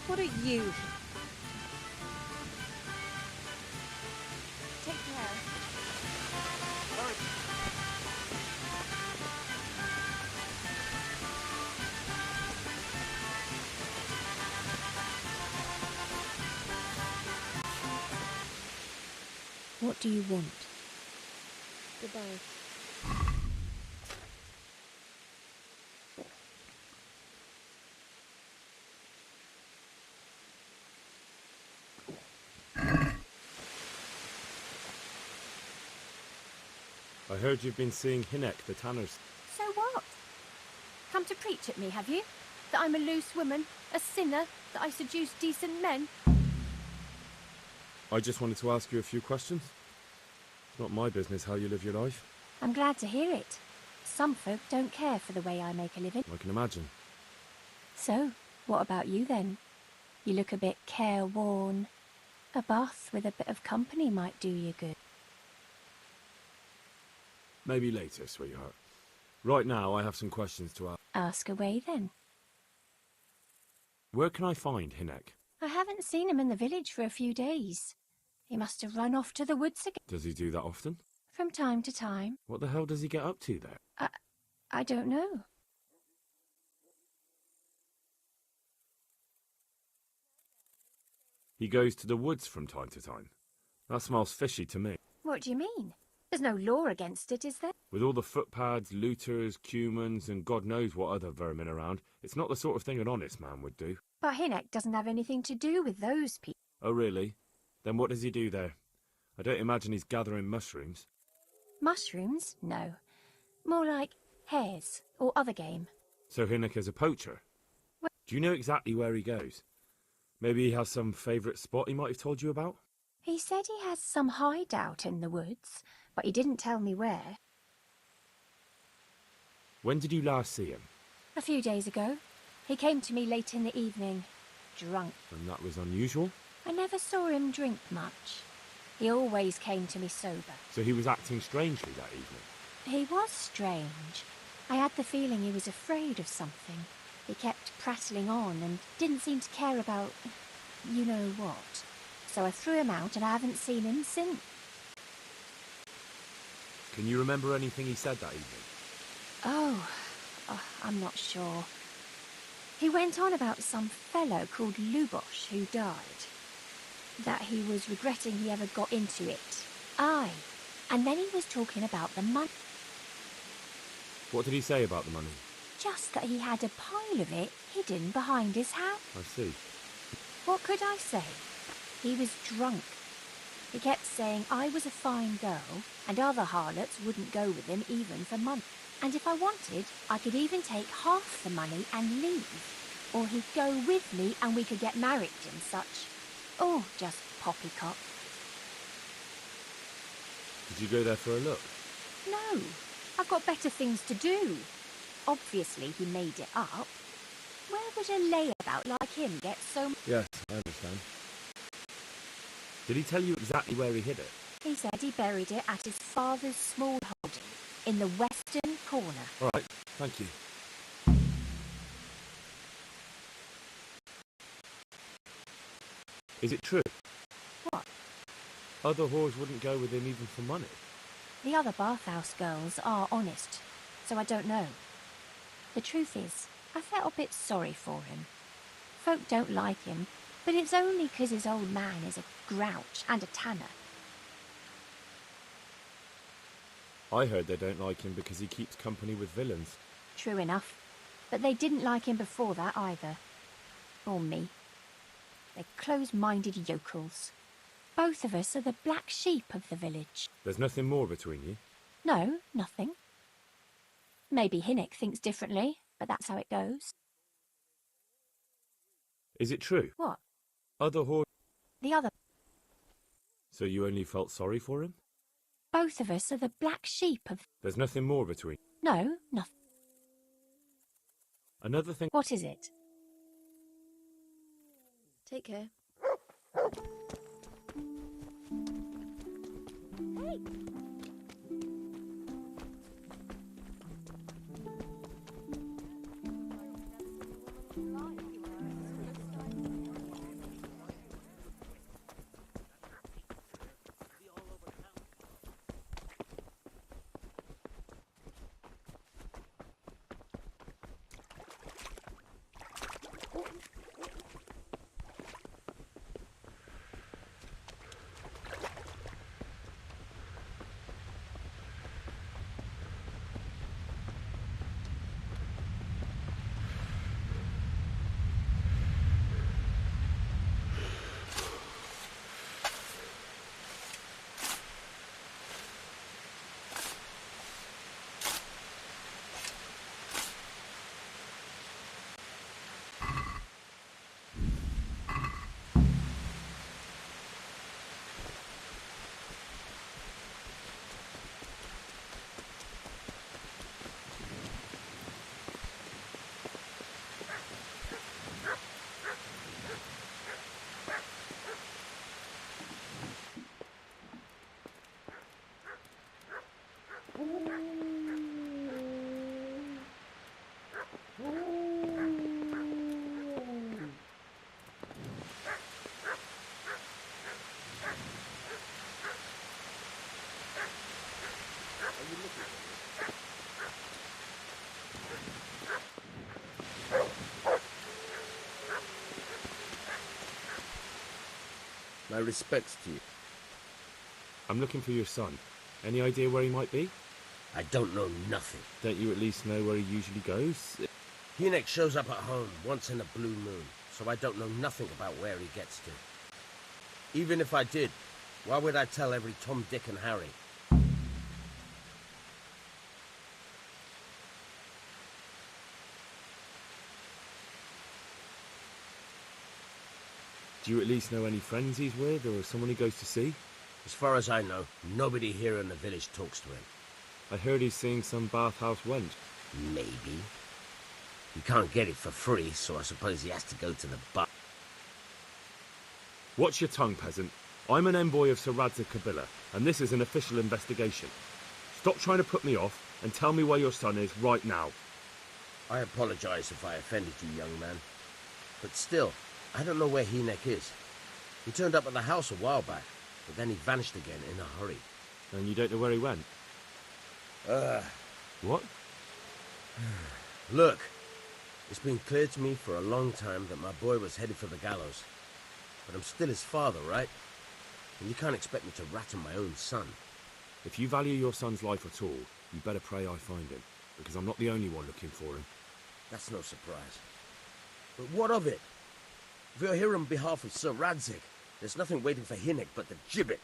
What are you? Take care. What do you want? Goodbye. I heard you've been seeing Hinek, the Tanners. So what? Come to preach at me, have you? That I'm a loose woman, a sinner, that I seduce decent men? I just wanted to ask you a few questions. It's not my business how you live your life. I'm glad to hear it. Some folk don't care for the way I make a living. I can imagine. So, what about you then? You look a bit careworn. A bath with a bit of company might do you good. Maybe later, sweetheart. Right now, I have some questions to ask. Ask away then. Where can I find Hinek? I haven't seen him in the village for a few days. He must have run off to the woods again. Does he do that often? From time to time. What the hell does he get up to there? I don't know. He goes to the woods from time to time. That smells fishy to me. What do you mean? There's no law against it, is there? With all the footpads, looters, cumans, and God knows what other vermin around, it's not the sort of thing an honest man would do. But Hinek doesn't have anything to do with those people. Oh, really? Then what does he do there? I don't imagine he's gathering mushrooms. Mushrooms? No. More like hares or other game. So Hinek is a poacher? Well, do you know exactly where he goes? Maybe he has some favourite spot he might have told you about? He said he has some hideout in the woods, but he didn't tell me where. When did you last see him? A few days ago. He came to me late in the evening, drunk. And that was unusual? I never saw him drink much. He always came to me sober. So he was acting strangely that evening? He was strange. I had the feeling he was afraid of something. He kept prattling on and didn't seem to care about you know what. So I threw him out and I haven't seen him since. Can you remember anything he said that evening? Oh, I'm not sure. He went on about some fellow called Lubosh who died. That he was regretting he ever got into it. Aye. And then he was talking about the money. What did he say about the money? Just that he had a pile of it hidden behind his house. I see. What could I say? He was drunk. He kept saying I was a fine girl and other harlots wouldn't go with him even for money. And if I wanted, I could even take half the money and leave. Or he'd go with me and we could get married and such. Oh, just poppycock. Did you go there for a look? No, I've got better things to do. Obviously he made it up. Where would a layabout like him get so much? Yes, I understand. Did he tell you exactly where he hid it? He said he buried it at his father's small holding in the western corner. All right, thank you. Is it true? What? Other whores wouldn't go with him even for money. The other bathhouse girls are honest, so I don't know. The truth is, I felt a bit sorry for him. Folk don't like him, but it's only 'cause his old man is a grouch and a tanner. I heard they don't like him because he keeps company with villains. True enough, but they didn't like him before that either. Or me. They're close-minded yokels. Both of us are the black sheep of the village. There's nothing more between you? No, nothing. Maybe Hinnick thinks differently, but that's how it goes. Is it true? What? Other whores... The other... So you only felt sorry for him? Both of us are the black sheep of... There's nothing more between... No, nothing. Another thing... What is it? Take care. Hey! My respects to you. I'm looking for your son. Any idea where he might be? I don't know nothing. Don't you at least know where he usually goes? Hinek shows up at home once in a blue moon, so I don't know nothing about where he gets to. Even if I did, why would I tell every Tom, Dick and Harry? Do you at least know any friends he's with, or someone he goes to see? As far as I know, nobody here in the village talks to him. I heard he's seeing some bathhouse wench. Maybe. He can't get it for free, so I suppose he has to go to the bar. Watch your tongue, peasant. I'm an envoy of Sir Radzig Kobyla, and this is an official investigation. Stop trying to put me off, and tell me where your son is right now. I apologize if I offended you, young man. But still, I don't know where Hynek is. He turned up at the house a while back, but then he vanished again in a hurry. And you don't know where he went? What? Look, it's been clear to me for a long time that my boy was headed for the gallows. But I'm still his father, right? And you can't expect me to rat on my own son. If you value your son's life at all, you better pray I find him, because I'm not the only one looking for him. That's no surprise. But what of it? If you're here on behalf of Sir Radzig, there's nothing waiting for Hynek but the gibbet.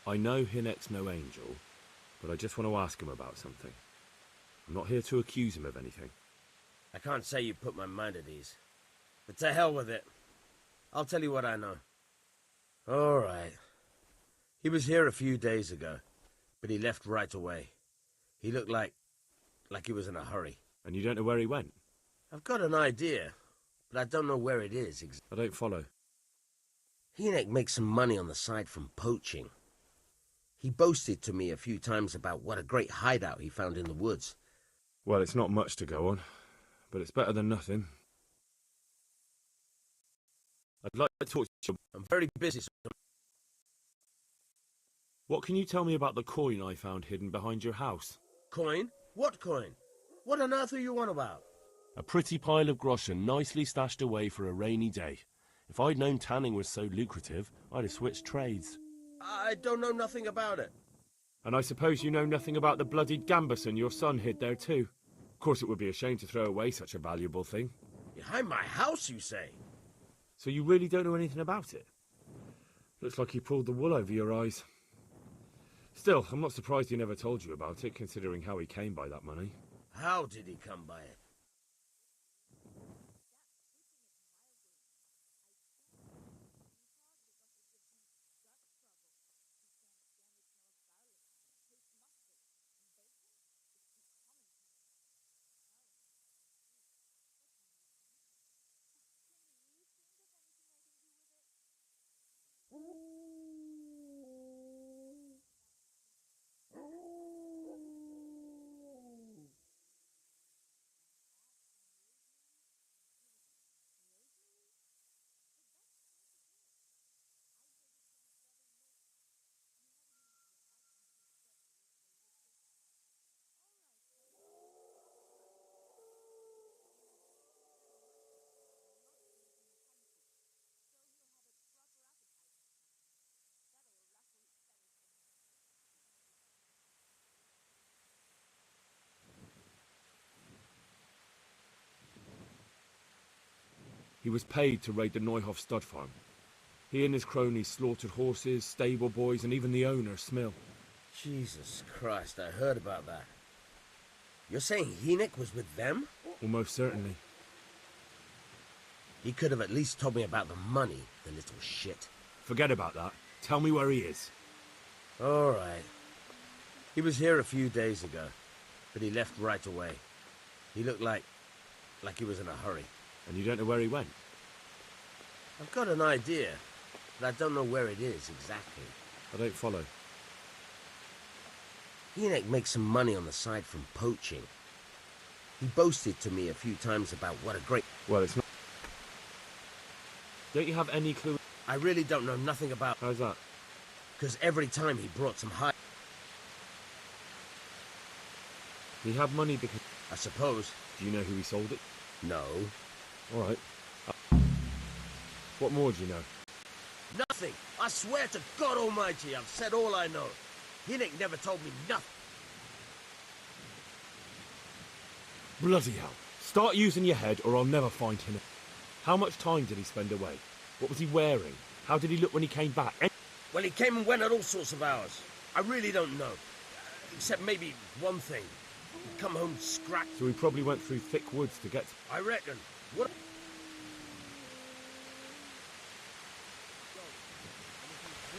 I know Hynek's no angel, but I just want to ask him about something. I'm not here to accuse him of anything. I can't say you put my mind at ease. But to hell with it. I'll tell you what I know. All right. He was here a few days ago, but he left right away. He looked like he was in a hurry. And you don't know where he went? I've got an idea, but I don't know where it is. I don't follow. Hynek makes some money on the side from poaching. He boasted to me a few times about what a great hideout he found in the woods. Well, it's not much to go on, but it's better than nothing. I'd like to talk to you. I'm very busy. What can you tell me about the coin I found hidden behind your house? Coin? What coin? What on earth are you on about? A pretty pile of groschen nicely stashed away for a rainy day. If I'd known tanning was so lucrative, I'd have switched trades. I don't know nothing about it. And I suppose you know nothing about the bloodied gambeson your son hid there too. Of course it would be a shame to throw away such a valuable thing. Behind my house, you say? So you really don't know anything about it? Looks like he pulled the wool over your eyes. Still, I'm not surprised he never told you about it, considering how he came by that money. How did he come by it? He was paid to raid the Neuhoff stud farm. He and his cronies slaughtered horses, stable boys, and even the owner, Smill. Jesus Christ, I heard about that. You're saying Hynek was with them? Almost certainly. He could have at least told me about the money, the little shit. Forget about that. Tell me where he is. All right. He was here a few days ago, but he left right away. He looked like he was in a hurry. And you don't know where he went? I've got an idea, but I don't know where it is exactly. I don't follow. Hynek makes some money on the side from poaching. He boasted to me a few times about what a great... Well, it's not... Don't you have any clue? I really don't know nothing about... How's that? Because every time he brought some high... He had money because... I suppose. Do you know who he sold it? No. All right. What more do you know? Nothing. I swear to God Almighty, I've said all I know. Hynek never told me nothing. Bloody hell. Start using your head or I'll never find him. How much time did he spend away? What was he wearing? How did he look when he came back? Well, he came and went at all sorts of hours. I really don't know. Except maybe one thing. He'd come home scrapped. So he probably went through thick woods to get... I reckon. What...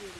Really